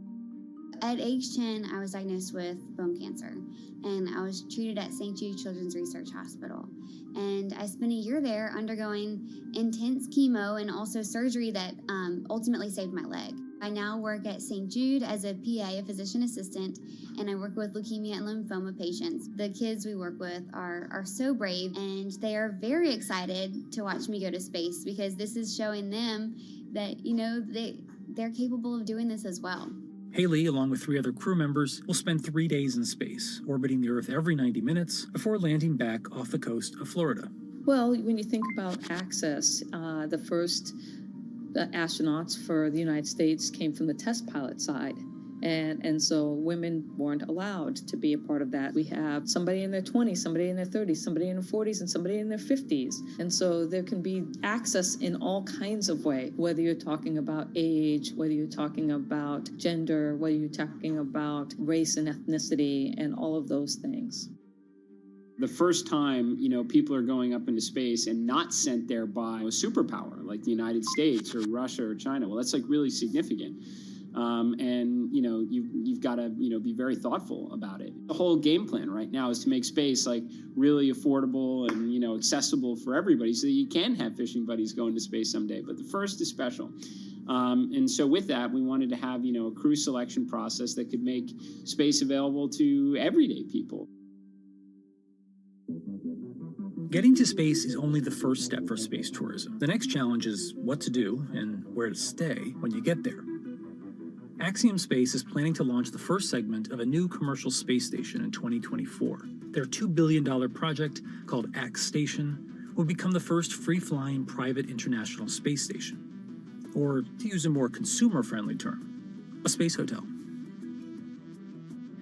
At age 10, I was diagnosed with bone cancer, and I was treated at St. Jude Children's Research Hospital. And I spent a year there undergoing intense chemo and also surgery that ultimately saved my leg. I now work at St. Jude as a PA, a physician assistant, and I work with leukemia and lymphoma patients. The kids we work with are so brave, and they are very excited to watch me go to space because this is showing them that, they're capable of doing this as well. Haley, along with 3 other crew members, will spend 3 days in space, orbiting the Earth every 90 minutes before landing back off the coast of Florida. Well, when you think about access, the first astronauts for the United States came from the test pilot side. And so women weren't allowed to be a part of that. We have somebody in their 20s, somebody in their 30s, somebody in their 40s, and somebody in their 50s. And so there can be access in all kinds of ways, whether you're talking about age, whether you're talking about gender, whether you're talking about race and ethnicity, and all of those things. The first time, people are going up into space and not sent there by a superpower like the United States or Russia or China. Well, that's really significant. And you've got to be very thoughtful about it. The whole game plan right now is to make space really affordable and accessible for everybody, so that you can have fishing buddies going to space someday. But the first is special, and so with that, we wanted to have a crew selection process that could make space available to everyday people. Getting to space is only the first step for space tourism. The next challenge is what to do and where to stay when you get there. Axiom Space is planning to launch the first segment of a new commercial space station in 2024. Their $2 billion project, called Ax Station, will become the first free-flying private international space station. Or, to use a more consumer-friendly term, a space hotel.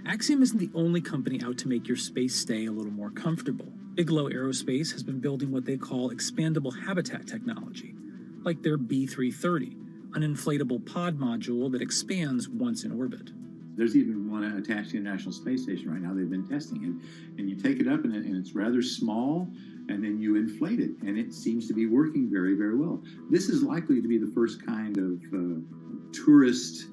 Axiom isn't the only company out to make your space stay a little more comfortable. Bigelow Aerospace has been building what they call expandable habitat technology, like their B330, an inflatable pod module that expands once in orbit. There's even one attached to the International Space Station right now. They've been testing it, and you take it up, and it's rather small, and then you inflate it, and it seems to be working very, very well. This is likely to be the first kind of tourist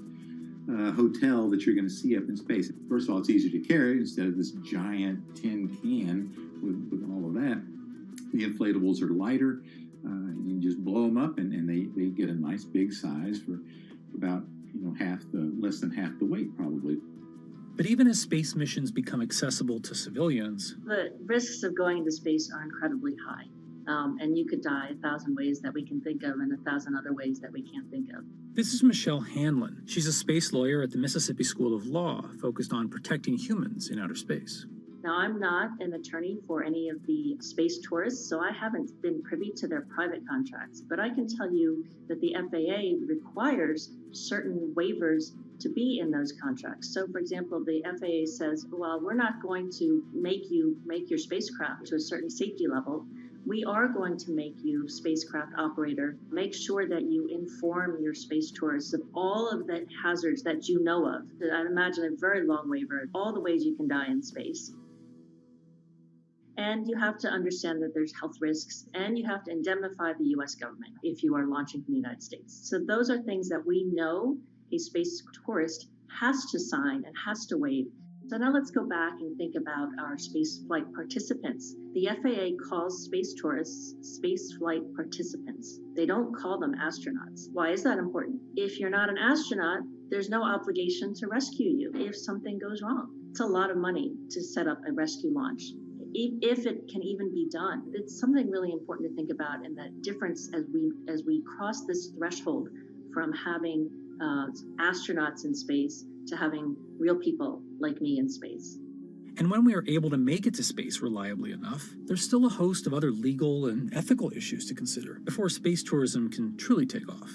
hotel that you're going to see up in space. First of all, it's easier to carry instead of this giant tin can with all of that. The inflatables are lighter. You can just blow them up, and they get a nice big size for about less than half the weight probably. But even as space missions become accessible to civilians, the risks of going into space are incredibly high, and you could die 1,000 ways that we can think of and 1,000 other ways that we can't think of. This is Michelle Hanlon. She's a space lawyer at the Mississippi School of Law, focused on protecting humans in outer space. Now, I'm not an attorney for any of the space tourists, so I haven't been privy to their private contracts. But I can tell you that the FAA requires certain waivers to be in those contracts. So, for example, the FAA says, well, we're not going to make you make your spacecraft to a certain safety level. We are going to make you spacecraft operator. Make sure that you inform your space tourists of all of the hazards that you know of. I'd imagine a very long waiver, all the ways you can die in space. And you have to understand that there's health risks, and you have to indemnify the US government if you are launching from the United States. So those are things that we know a space tourist has to sign and has to waive. So now let's go back and think about our space flight participants. The FAA calls space tourists space flight participants. They don't call them astronauts. Why is that important? If you're not an astronaut, there's no obligation to rescue you if something goes wrong. It's a lot of money to set up a rescue launch. If it can even be done, it's something really important to think about, and that difference as we cross this threshold from having astronauts in space to having real people like me in space. And when we are able to make it to space reliably enough, there's still a host of other legal and ethical issues to consider before space tourism can truly take off.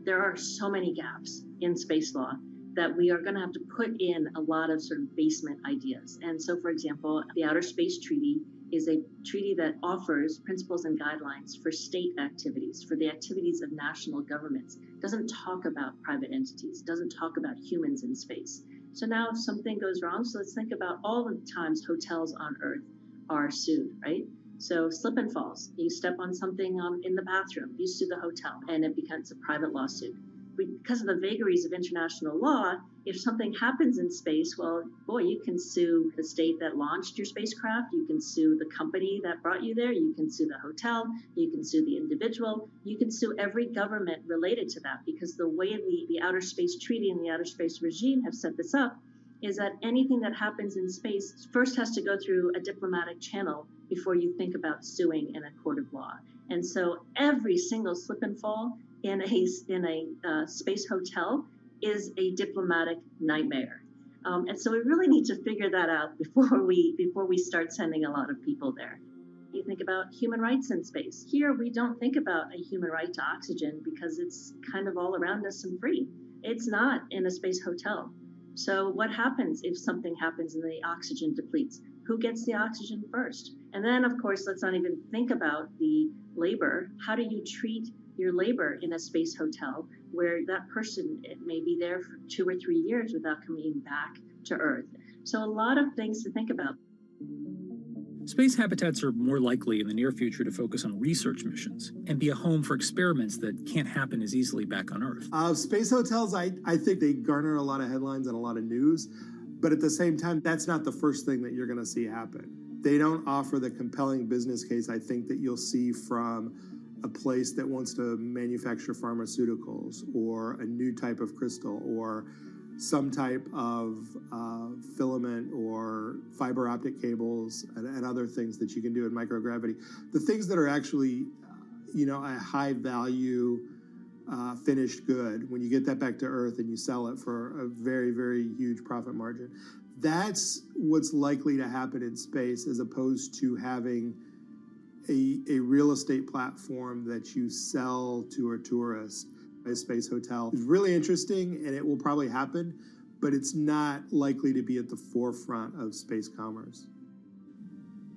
There are so many gaps in space law that we are going to have to put in a lot of sort of basement ideas. And so, for example, the Outer Space Treaty is a treaty that offers principles and guidelines for state activities, for the activities of national governments. It doesn't talk about private entities, it doesn't talk about humans in space. So now if something gogoes wrong, so let's think about all the times hotels on Earth are sued, right? So slip and falls, you step on something in the bathroom, you sue the hotel, and it becomes a private lawsuit. Because of the vagaries of international law, If something happens in space, well, boy, you can sue the state that launched your spacecraft. You can sue the company that brought you there. You can sue the hotel. You can sue the individual. You can sue every government related to that, because the way the Outer Space Treaty and the Outer Space Regime have set this up is that anything that happens in space first has to go through a diplomatic channel before you think about suing in a court of law. And so every single slip and fall in a space hotel is a diplomatic nightmare. And so we really need to figure that out before we start sending a lot of people there. You think about human rights in space. Here, we don't think about a human right to oxygen because it's kind of all around us and free. It's not in a space hotel. So what happens if something happens and the oxygen depletes? Who gets the oxygen first? And then, of course, let's not even think about the labor. How do you treat your labor in a space hotel where that person may be there for 2 or 3 years without coming back to Earth? So a lot of things to think about. Space habitats are more likely in the near future to focus on research missions and be a home for experiments that can't happen as easily back on Earth. Space hotels, I think they garner a lot of headlines and a lot of news, but at the same time, that's not the first thing that you're going to see happen. They don't offer the compelling business case, I think, that you'll see from a place that wants to manufacture pharmaceuticals or a new type of crystal or some type of filament or fiber optic cables and other things that you can do in microgravity. The things that are actually, a high value finished good, when you get that back to Earth and you sell it for a very, very huge profit margin, that's what's likely to happen in space, as opposed to having a real estate platform that you sell to a tourist. A space hotel is really interesting, and it will probably happen, but it's not likely to be at the forefront of space commerce.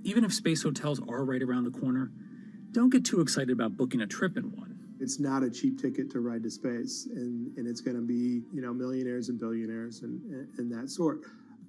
Even if space hotels are right around the corner, don't get too excited about booking a trip in one. It's not a cheap ticket to ride to space, and it's going to be, millionaires and billionaires and that sort.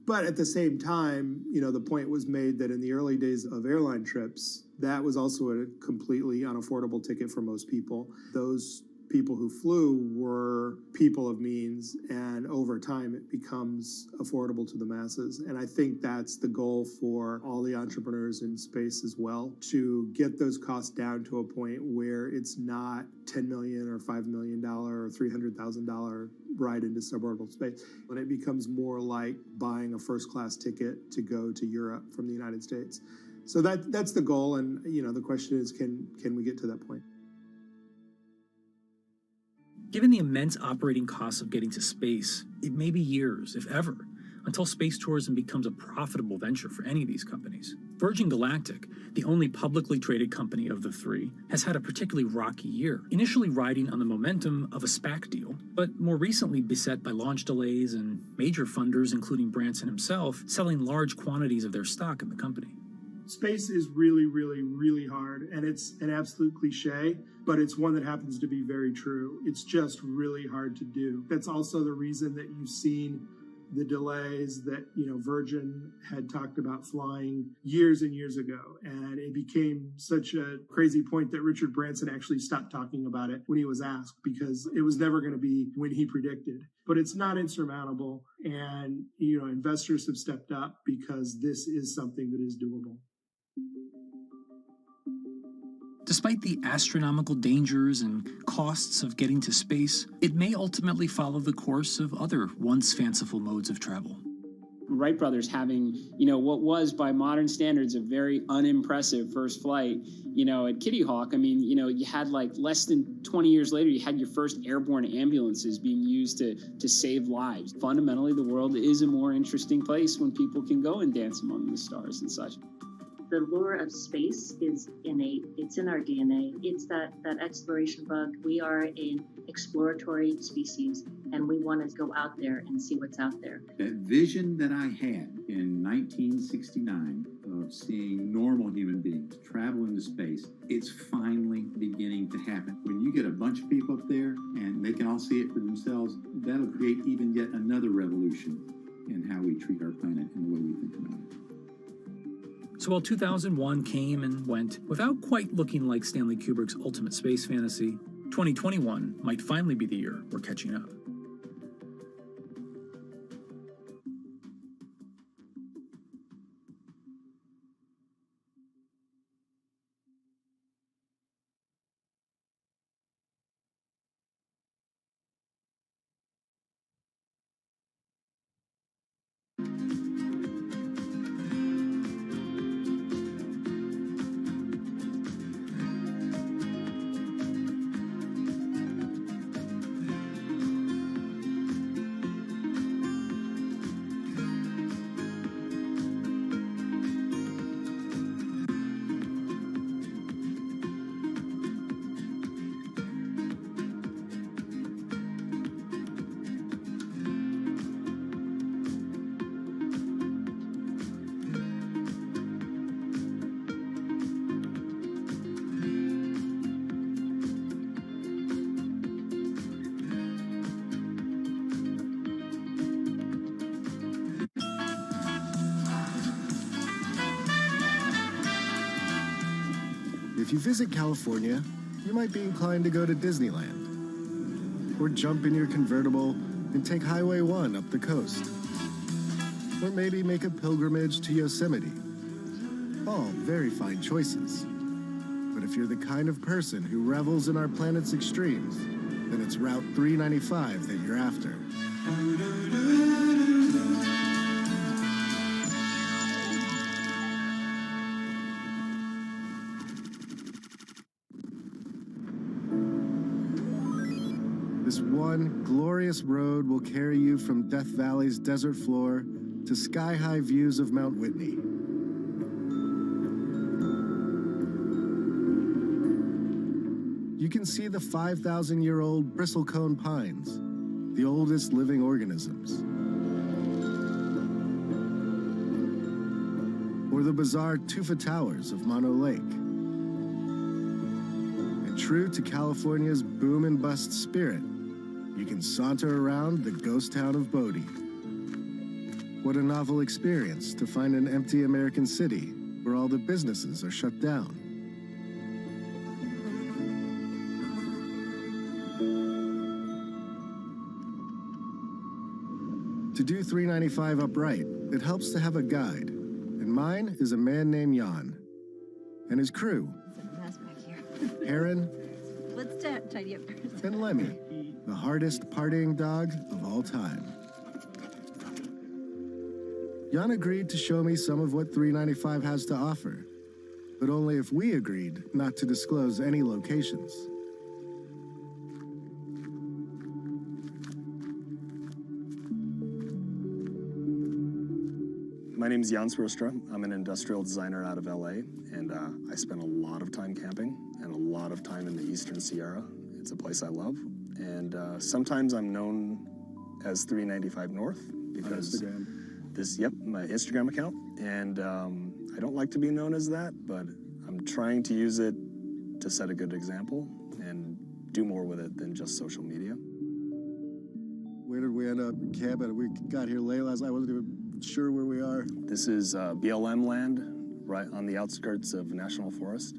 But at the same time, the point was made that in the early days of airline trips, that was also a completely unaffordable ticket for most people. Those people who flew were people of means, and over time it becomes affordable to the masses. And I think that's the goal for all the entrepreneurs in space as well, to get those costs down to a point where it's not $10 million or $5 million or $300,000 ride into suborbital space. When it becomes more like buying a first-class ticket to go to Europe from the United States. So that's the goal, and the question is, can we get to that point? Given the immense operating costs of getting to space, it may be years, if ever, until space tourism becomes a profitable venture for any of these companies. Virgin Galactic, the only publicly traded company of the three, has had a particularly rocky year, initially riding on the momentum of a SPAC deal, but more recently beset by launch delays and major funders, including Branson himself, selling large quantities of their stock in the company. Space is really, really, really hard, and it's an absolute cliche, but it's one that happens to be very true. It's just really hard to do. That's also the reason that you've seen the delays that, Virgin had talked about flying years and years ago. And it became such a crazy point that Richard Branson actually stopped talking about it when he was asked, because it was never going to be when he predicted. But it's not insurmountable. And, investors have stepped up because this is something that is doable. Despite the astronomical dangers and costs of getting to space, it may ultimately follow the course of other once fanciful modes of travel. Wright brothers having, what was by modern standards a very unimpressive first flight, at Kitty Hawk. I mean, you had like less than 20 years later, you had your first airborne ambulances being used to save lives. Fundamentally, the world is a more interesting place when people can go and dance among the stars and such. The lure of space is innate. It's in our DNA. It's that exploration bug. We are an exploratory species, and we want to go out there and see what's out there. That vision that I had in 1969 of seeing normal human beings travel into space, it's finally beginning to happen. When you get a bunch of people up there and they can all see it for themselves, that'll create even yet another revolution in how we treat our planet and the way we think about it. So while 2001 came and went without quite looking like Stanley Kubrick's ultimate space fantasy, 2021 might finally be the year we're catching up. If you visit California, you might be inclined to go to Disneyland, or jump in your convertible and take Highway 1 up the coast, or maybe make a pilgrimage to Yosemite. All very fine choices. But if you're the kind of person who revels in our planet's extremes, then it's Route 395 that you're after. This one glorious road will carry you from Death Valley's desert floor to sky-high views of Mount Whitney. You can see the 5,000-year-old bristlecone pines, the oldest living organisms. Or the bizarre tufa towers of Mono Lake. And true to California's boom and bust spirit, you can saunter around the ghost town of Bodie. What a novel experience to find an empty American city where all the businesses are shut down. To do 395 upright, it helps to have a guide, and mine is a man named Jan, and his crew, Heron, Let's tidy up first. and Lemmy, the hardest partying dog of all time. Jan agreed to show me some of what 395 has to offer, but only if we agreed not to disclose any locations. My name is Jan Swirstra. I'm an industrial designer out of LA, and I spend a lot of time camping and a lot of time in the Eastern Sierra. It's a place I love, and sometimes I'm known as 395 North because my Instagram account, and I don't like to be known as that, but I'm trying to use it to set a good example and do more with it than just social media. Where did we end up camping? We got here late last night. I wasn't even sure where we are. This is BLM land, right on the outskirts of National Forest,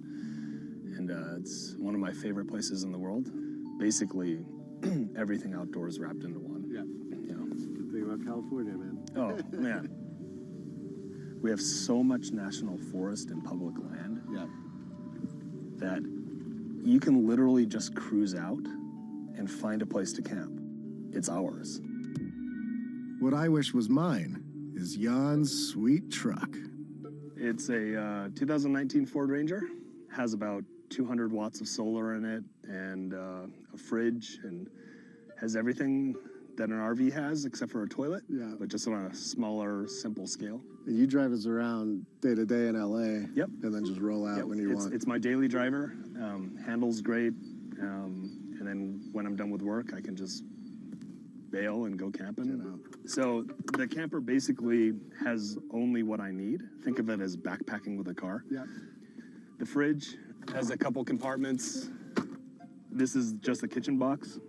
and it's one of my favorite places in the world. Basically, everything outdoors wrapped into one. Yeah. You know. Good thing about California, man. Oh man, we have so much national forest and public land that you can literally just cruise out and find a place to camp. It's ours. What I wish was mine is Jan's sweet truck. It's a 2019 Ford Ranger. Has about 200 watts of solar in it and a fridge, and has everything that an RV has except for a toilet, but just on a smaller, simple scale. And you drive us around day to day in LA. Yep. And then just roll out when you want. It's my daily driver. Handles great. And then when I'm done with work, I can just bail and go camping. So the camper basically has only what I need. Think of it as backpacking with a car. Yeah. The fridge has a couple compartments. This is just a kitchen box,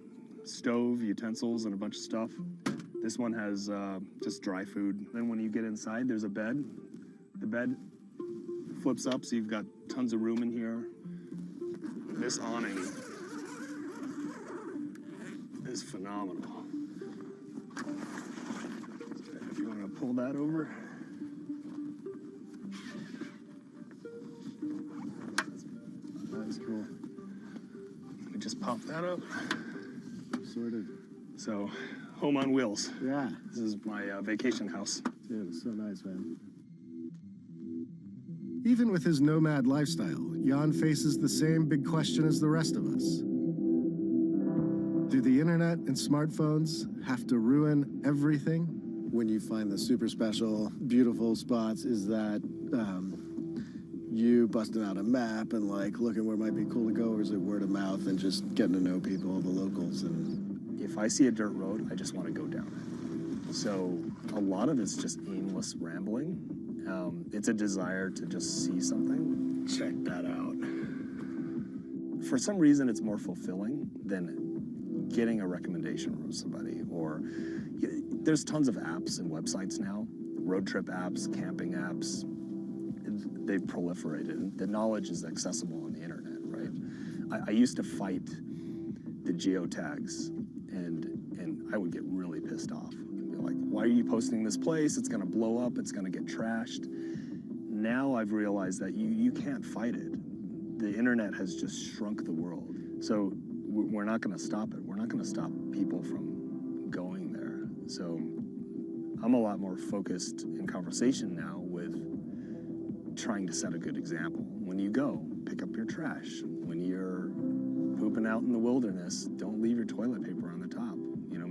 stove, utensils, and a bunch of stuff. This one has just dry food. Then when you get inside, there's a bed. The bed flips up, so you've got tons of room in here. This awning is phenomenal. If you want to pull that over. That's cool. Let me just pop that up. Sorted. So, home on wheels. Yeah. This is my vacation house. Yeah, it's so nice, man. Even with his nomad lifestyle, Jan faces the same big question as the rest of us. Do the internet and smartphones have to ruin everything? When you find the super special, beautiful spots, is that you busting out a map and like looking where might be cool to go, or is it word of mouth and just getting to know people, the locals? And if I see a dirt road, I just want to go down it. So a lot of it's just aimless rambling. It's a desire to just see something. Check that out. For some reason, it's more fulfilling than getting a recommendation from somebody. Or there's tons of apps and websites now, road trip apps, camping apps. They've proliferated. The knowledge is accessible on the internet, right? I used to fight the geotags, and I would get really pissed off. Like, why are you posting this place? It's gonna blow up, it's gonna get trashed. Now I've realized that you can't fight it. The internet has just shrunk the world. So we're not gonna stop it. We're not gonna stop people from going there. So I'm a lot more focused in conversation now with trying to set a good example. When you go, pick up your trash. When you're pooping out in the wilderness, don't leave your toilet paper on the top.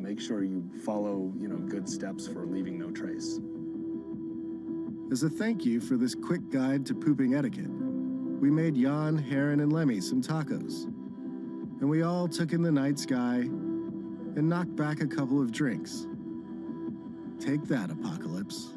Make sure you follow, good steps for leaving no trace. As a thank you for this quick guide to pooping etiquette, we made Jan, Heron, and Lemmy some tacos. And we all took in the night sky and knocked back a couple of drinks. Take that, Apocalypse.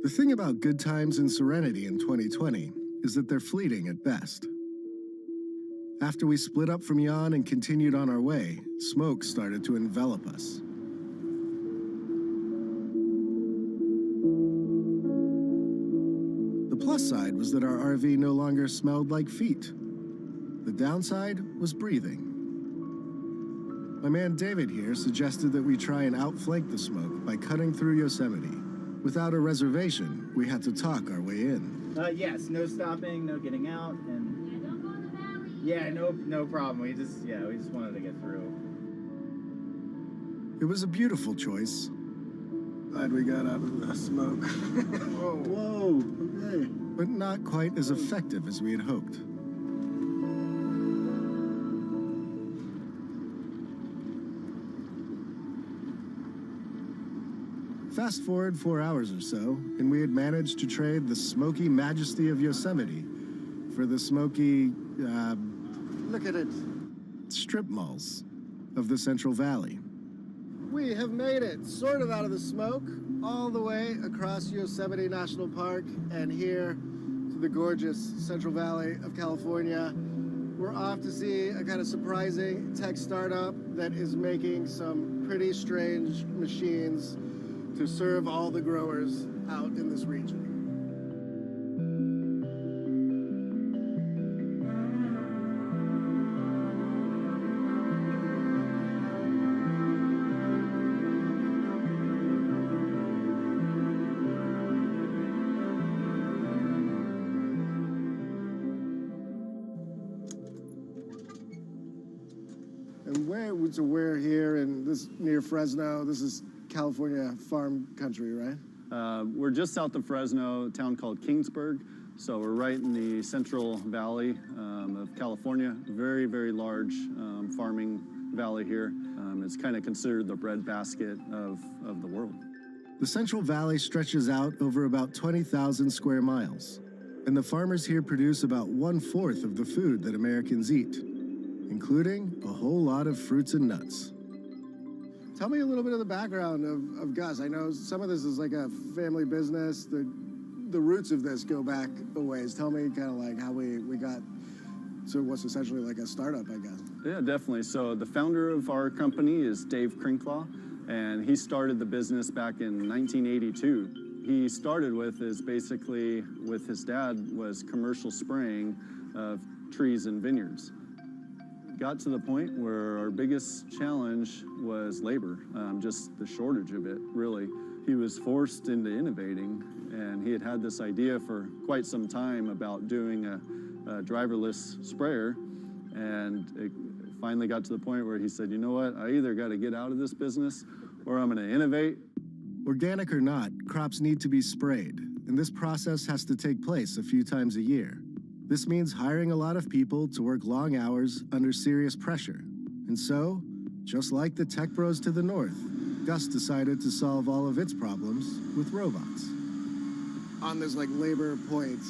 The thing about good times and serenity in 2020 is that they're fleeting at best. After we split up from Jan and continued on our way, smoke started to envelop us. The plus side was that our RV no longer smelled like feet. The downside was breathing. My man David here suggested that we try and outflank the smoke by cutting through Yosemite. Without a reservation, we had to talk our way in. Yes, no stopping, no getting out, and don't go in the valley. Yeah, no problem. We just wanted to get through. It was a beautiful choice. Glad we got out of the smoke. Whoa, okay. But not quite as effective as we had hoped. Fast forward 4 hours or so, and we had managed to trade the smoky majesty of Yosemite for the smoky, look at it, strip malls of the Central Valley. We have made it, sort of out of the smoke, all the way across Yosemite National Park and here to to the gorgeous Central Valley of California. We're off to see a kind of surprising tech startup that is making some pretty strange machines to serve all the growers out in this region. So we're here in this near Fresno. This is California farm country, right? We're just south of Fresno, a town called Kingsburg. So we're right in the Central Valley of California. Very, very large farming valley here. It's kind of considered the breadbasket of the world. The Central Valley stretches out over about 20,000 square miles. And the farmers here produce about 1/4 of the food that Americans eat, including a whole lot of fruits and nuts. Tell me a little bit of the background of Gus. I know some of this is like a family business. The roots of this go back a ways. Tell me kind of like how we got to what's essentially like a startup, I guess. Yeah, definitely. So the founder of our company is Dave Crinklaw, and he started the business back in 1982. He started with is basically with his dad was commercial spraying of trees and vineyards. Got to the point where our biggest challenge was labor, just the shortage of it, really. He was forced into innovating, and he had this idea for quite some time about doing a driverless sprayer, and it finally got to the point where he said, you know what, I either got to get out of this business or I'm going to innovate. Organic or not, crops need to be sprayed, and this process has to take place a few times a year. This means hiring a lot of people to work long hours under serious pressure. And so, just like the tech bros to the north, Gus decided to solve all of its problems with robots. On this like labor point,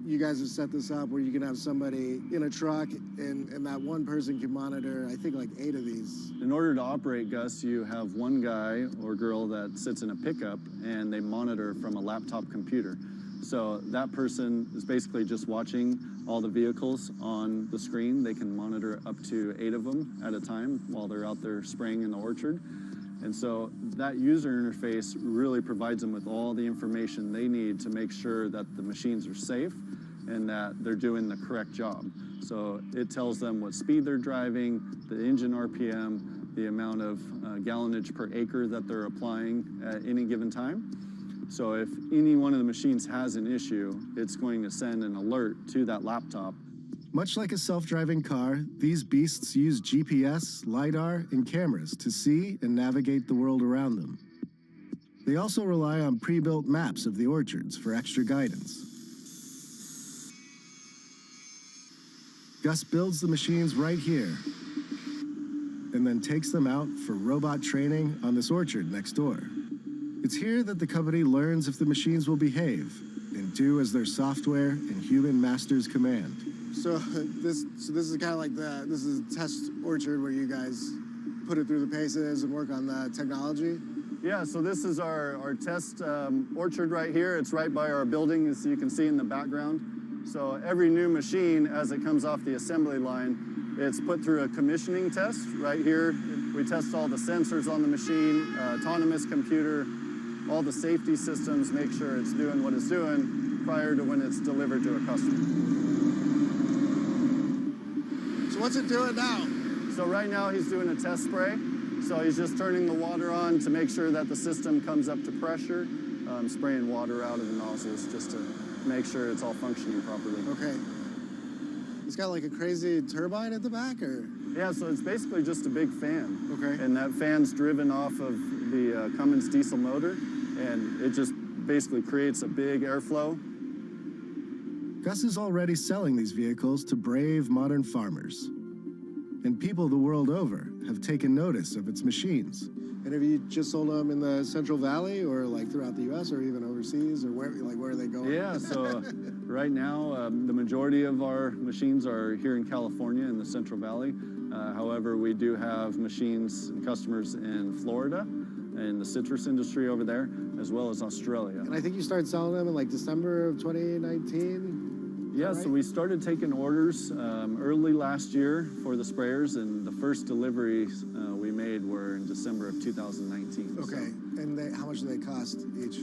you guys have set this up where you can have somebody in a truck and that one person can monitor, I think like 8 of these. In order to operate Gus, you have one guy or girl that sits in a pickup and they monitor from a laptop computer. So that person is basically just watching all the vehicles on the screen. They can monitor up to 8 of them at a time while they're out there spraying in the orchard. And so that user interface really provides them with all the information they need to make sure that the machines are safe and that they're doing the correct job. So it tells them what speed they're driving, the engine RPM, the amount of gallonage per acre that they're applying at any given time. So if any one of the machines has an issue, it's going to send an alert to that laptop. Much like a self-driving car, these beasts use GPS, LiDAR, and cameras to see and navigate the world around them. They also rely on pre-built maps of the orchards for extra guidance. Gus builds the machines right here, and then takes them out for robot training on this orchard next door. It's here that the company learns if the machines will behave and do as their software and human masters command. So this is kind of like this is a test orchard where you guys put it through the paces and work on the technology? Yeah, so this is our test orchard right here. It's right by our building, as you can see in the background. So every new machine, as it comes off the assembly line, it's put through a commissioning test right here. We test all the sensors on the machine, autonomous computer, all the safety systems, make sure it's doing what it's doing prior to when it's delivered to a customer. So what's it doing now? So right now he's doing a test spray. So he's just turning the water on to make sure that the system comes up to pressure, spraying water out of the nozzles just to make sure it's all functioning properly. Okay. It's got like a crazy turbine at the back, or? Yeah, so it's basically just a big fan. Okay. And that fan's driven off of the Cummins diesel motor, and it just basically creates a big airflow. Gus is already selling these vehicles to brave modern farmers. And people the world over have taken notice of its machines. And have you just sold them in the Central Valley, or like throughout the U.S., or even overseas, or where are they going? Yeah, so right now, the majority of our machines are here in California in the Central Valley. However, we do have machines and customers in Florida, in the citrus industry over there, as well as Australia. And I think you started selling them in like December of 2019? Yeah, right? so we started taking orders early last year for the sprayers, and the first deliveries we made were in December of 2019. Okay, and how much do they cost each?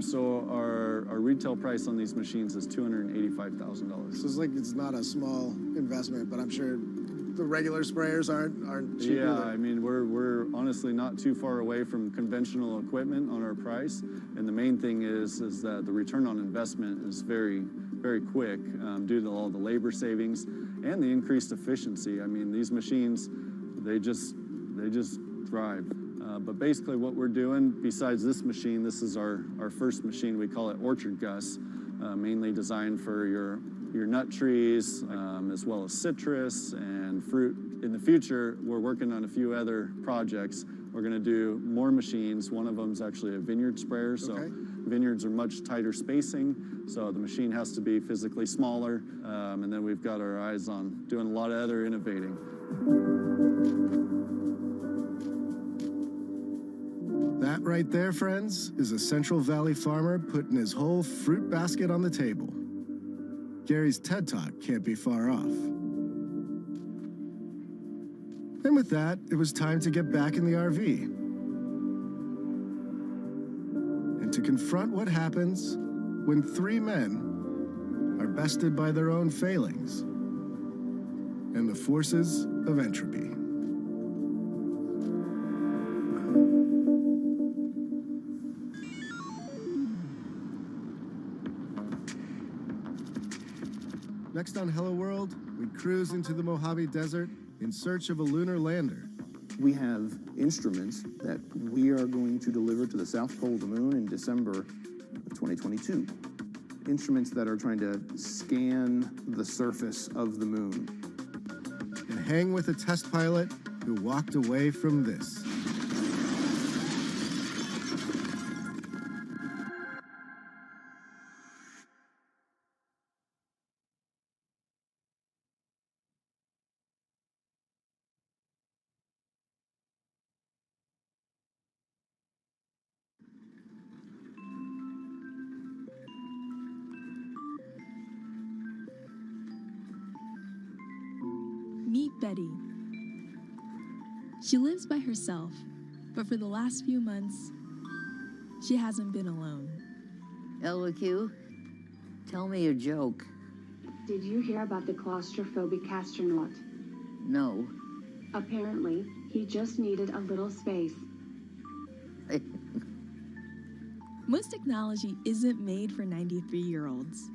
So our retail price on these machines is $285,000. So it's not a small investment, but I'm sure the regular sprayers aren't cheap Yeah, either. I mean, we're honestly not too far away from conventional equipment on our price, and the main thing is that the return on investment is very, very quick due to all the labor savings and the increased efficiency. I mean, these machines, they just thrive. But basically what we're doing, besides this machine, this is our first machine. We call it Orchard Gus, mainly designed for your nut trees, as well as citrus and fruit. In the future, we're working on a few other projects. We're going to do more machines. One of them is actually a vineyard sprayer. So vineyards are much tighter spacing, so the machine has to be physically smaller. And then we've got our eyes on doing a lot of other innovating. That right there, friends, is a Central Valley farmer putting his whole fruit basket on the table. Gary's TED Talk can't be far off. And with that, it was time to get back in the RV and to confront what happens when three men are bested by their own failings and the forces of entropy. Next on Hello World, we cruise into the Mojave Desert in search of a lunar lander. We have instruments that we are going to deliver to the South Pole of the Moon in December of 2022. Instruments that are trying to scan the surface of the moon. And hang with a test pilot who walked away from this. Meet Betty. She lives by herself, but for the last few months, she hasn't been alone. LQ, tell me a joke. Did you hear about the claustrophobic astronaut? No. Apparently, he just needed a little space. Most technology isn't made for 93-year-olds.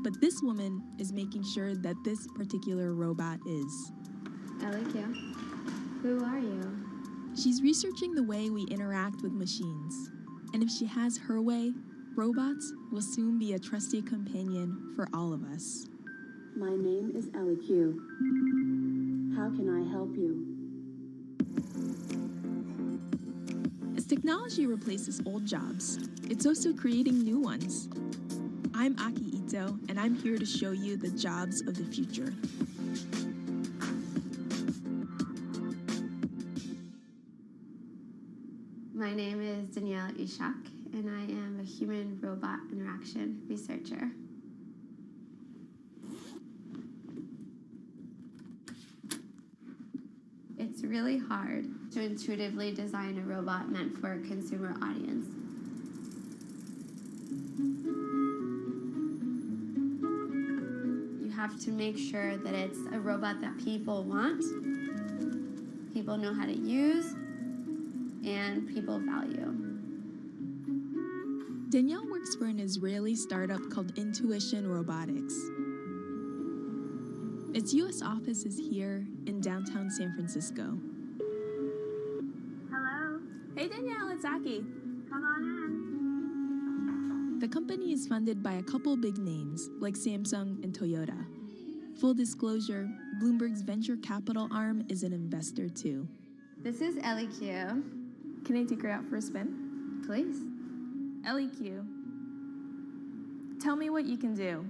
But this woman is making sure that this particular robot is. I like you. Who are you? She's researching the way we interact with machines. And if she has her way, robots will soon be a trusty companion for all of us. My name is LQ. How can I help you? As technology replaces old jobs, it's also creating new ones. I'm Aki Ito, and I'm here to show you the jobs of the future. My name is Danielle Ishak, and I am a human-robot interaction researcher. It's really hard to intuitively design a robot meant for a consumer audience. You have to make sure that it's a robot that people want, people know how to use, and people value. Danielle works for an Israeli startup called Intuition Robotics. Its U.S. office is here in downtown San Francisco. Hello? Hey Danielle, it's Aki. Come on in. The company is funded by a couple big names like Samsung and Toyota. Full disclosure, Bloomberg's venture capital arm is an investor too. This is LQ. Can I take her out for a spin? Please. LEQ. Tell me what you can do.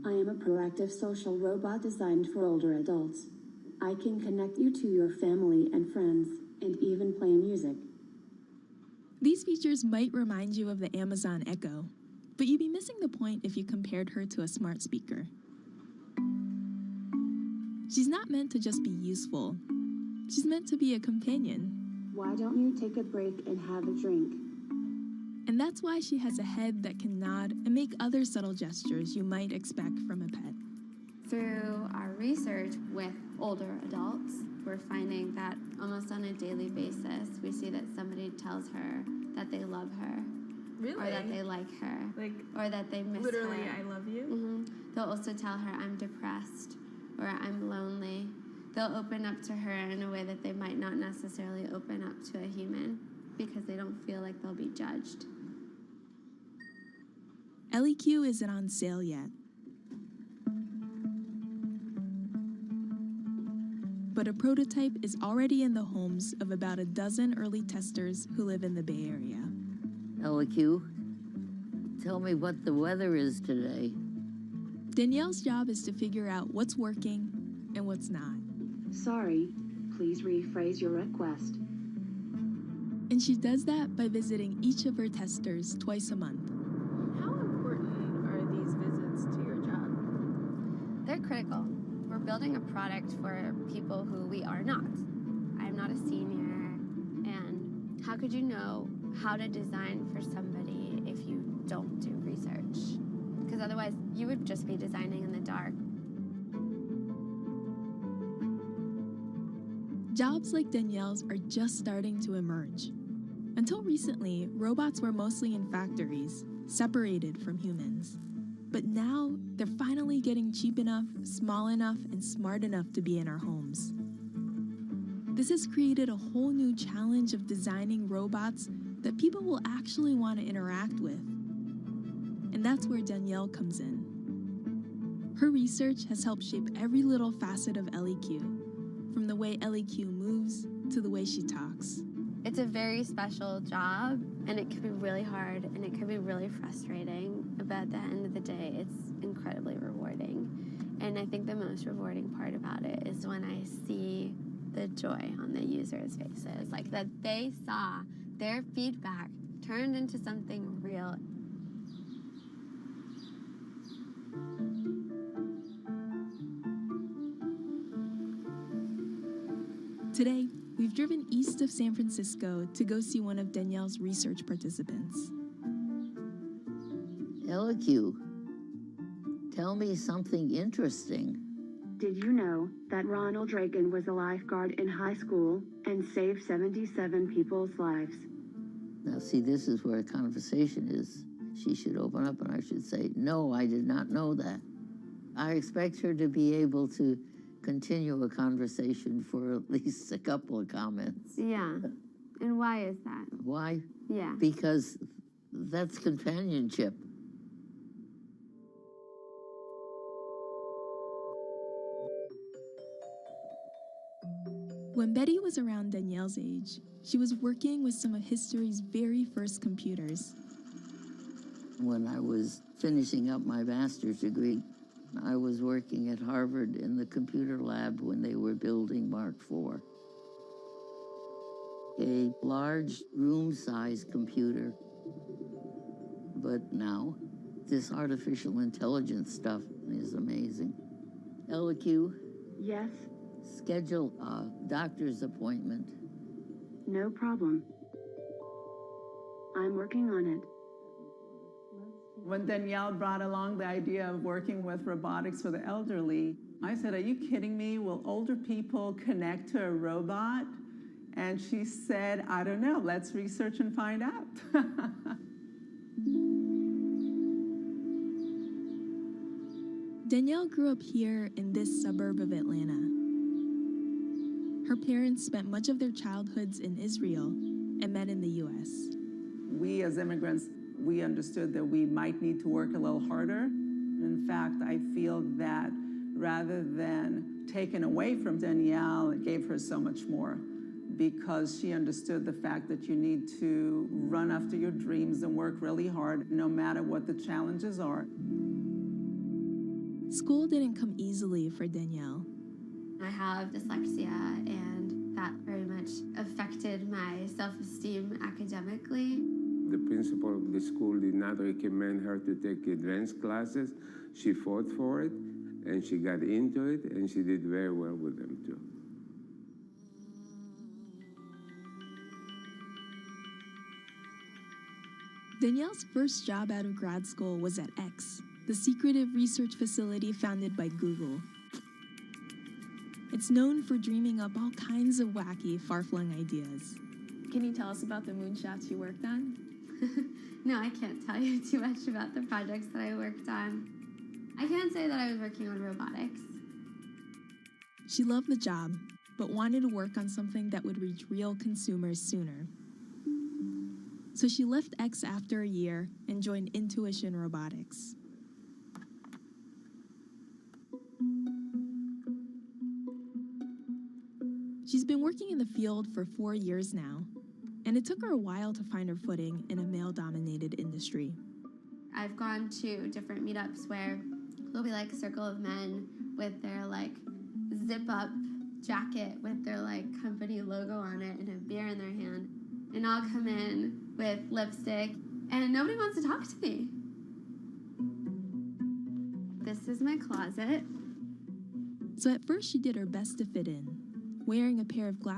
I am a proactive social robot designed for older adults. I can connect you to your family and friends and even play music. These features might remind you of the Amazon Echo, but you'd be missing the point if you compared her to a smart speaker. She's not meant to just be useful. She's meant to be a companion. Why don't you take a break and have a drink? And that's why she has a head that can nod and make other subtle gestures you might expect from a pet. Through our research with older adults, we're finding that almost on a daily basis, we see that somebody tells her that they love her. Really? Or that they like her. Like, or that they miss literally, her. I love you? Mm-hmm. They'll also tell her, I'm depressed, or I'm lonely. They'll open up to her in a way that they might not necessarily open up to a human because they don't feel like they'll be judged. LEQ isn't on sale yet. But a prototype is already in the homes of about a dozen early testers who live in the Bay Area. LEQ, tell me what the weather is today. Danielle's job is to figure out what's working and what's not. Sorry, please rephrase your request. And she does that by visiting each of her testers twice a month. How important are these visits to your job? They're critical. We're building a product for people who we are not. I'm not a senior, and how could you know how to design for somebody if you don't do research? Because otherwise, you would just be designing in the dark. Jobs like Danielle's are just starting to emerge. Until recently, robots were mostly in factories, separated from humans. But now, they're finally getting cheap enough, small enough, and smart enough to be in our homes. This has created a whole new challenge of designing robots that people will actually want to interact with. And that's where Danielle comes in. Her research has helped shape every little facet of LEQ, from the way LEQ moves to the way she talks. It's a very special job, and it can be really hard, and it can be really frustrating, but at the end of the day, it's incredibly rewarding. And I think the most rewarding part about it is when I see the joy on the users' faces, like that they saw their feedback turned into something real. Today, we've driven east of San Francisco to go see one of Danielle's research participants. LEQ, tell me something interesting. Did you know that Ronald Reagan was a lifeguard in high school and saved 77 people's lives? Now, see, this is where a conversation is. She should open up and I should say, no, I did not know that. I expect her to be able to continue a conversation for at least a couple of comments. Yeah. And why is that? Why? Yeah. Because that's companionship. When Betty was around Danielle's age, she was working with some of history's very first computers. When I was finishing up my master's degree, I was working at Harvard in the computer lab when they were building Mark IV. A large room-sized computer. But now, this artificial intelligence stuff is amazing. LEQ? Yes? Schedule a doctor's appointment. No problem. I'm working on it. When Danielle brought along the idea of working with robotics for the elderly, I said, are you kidding me? Will older people connect to a robot? And she said, I don't know, let's research and find out. Danielle grew up here in this suburb of Atlanta. Her parents spent much of their childhoods in Israel and met in the US. We as immigrants, we understood that we might need to work a little harder. In fact, I feel that rather than taken away from Danielle, it gave her so much more because she understood the fact that you need to run after your dreams and work really hard no matter what the challenges are. School didn't come easily for Danielle. I have dyslexia, and that very much affected principal of the school did not recommend her to take advanced classes. She fought for it, and she got into it, and she did very well with them too. Danielle's first job out of grad school was at X, the secretive research facility founded by Google. It's known for dreaming up all kinds of wacky, far-flung ideas. Can you tell us about the moonshots you worked on? No, I can't tell you too much about the projects that I worked on. I can't say that I was working on robotics. She loved the job, but wanted to work on something that would reach real consumers sooner. So she left X after a year and joined Intuition Robotics. She's been working in the field for 4 years now, and it took her a while to find her footing in a male-dominated industry. I've gone to different meetups where there'll be like a circle of men with their like zip-up jacket with their like company logo on it and a beer in their hand. And I'll come in with lipstick and nobody wants to talk to me. This is my closet. So at first she did her best to fit in, wearing a pair of glasses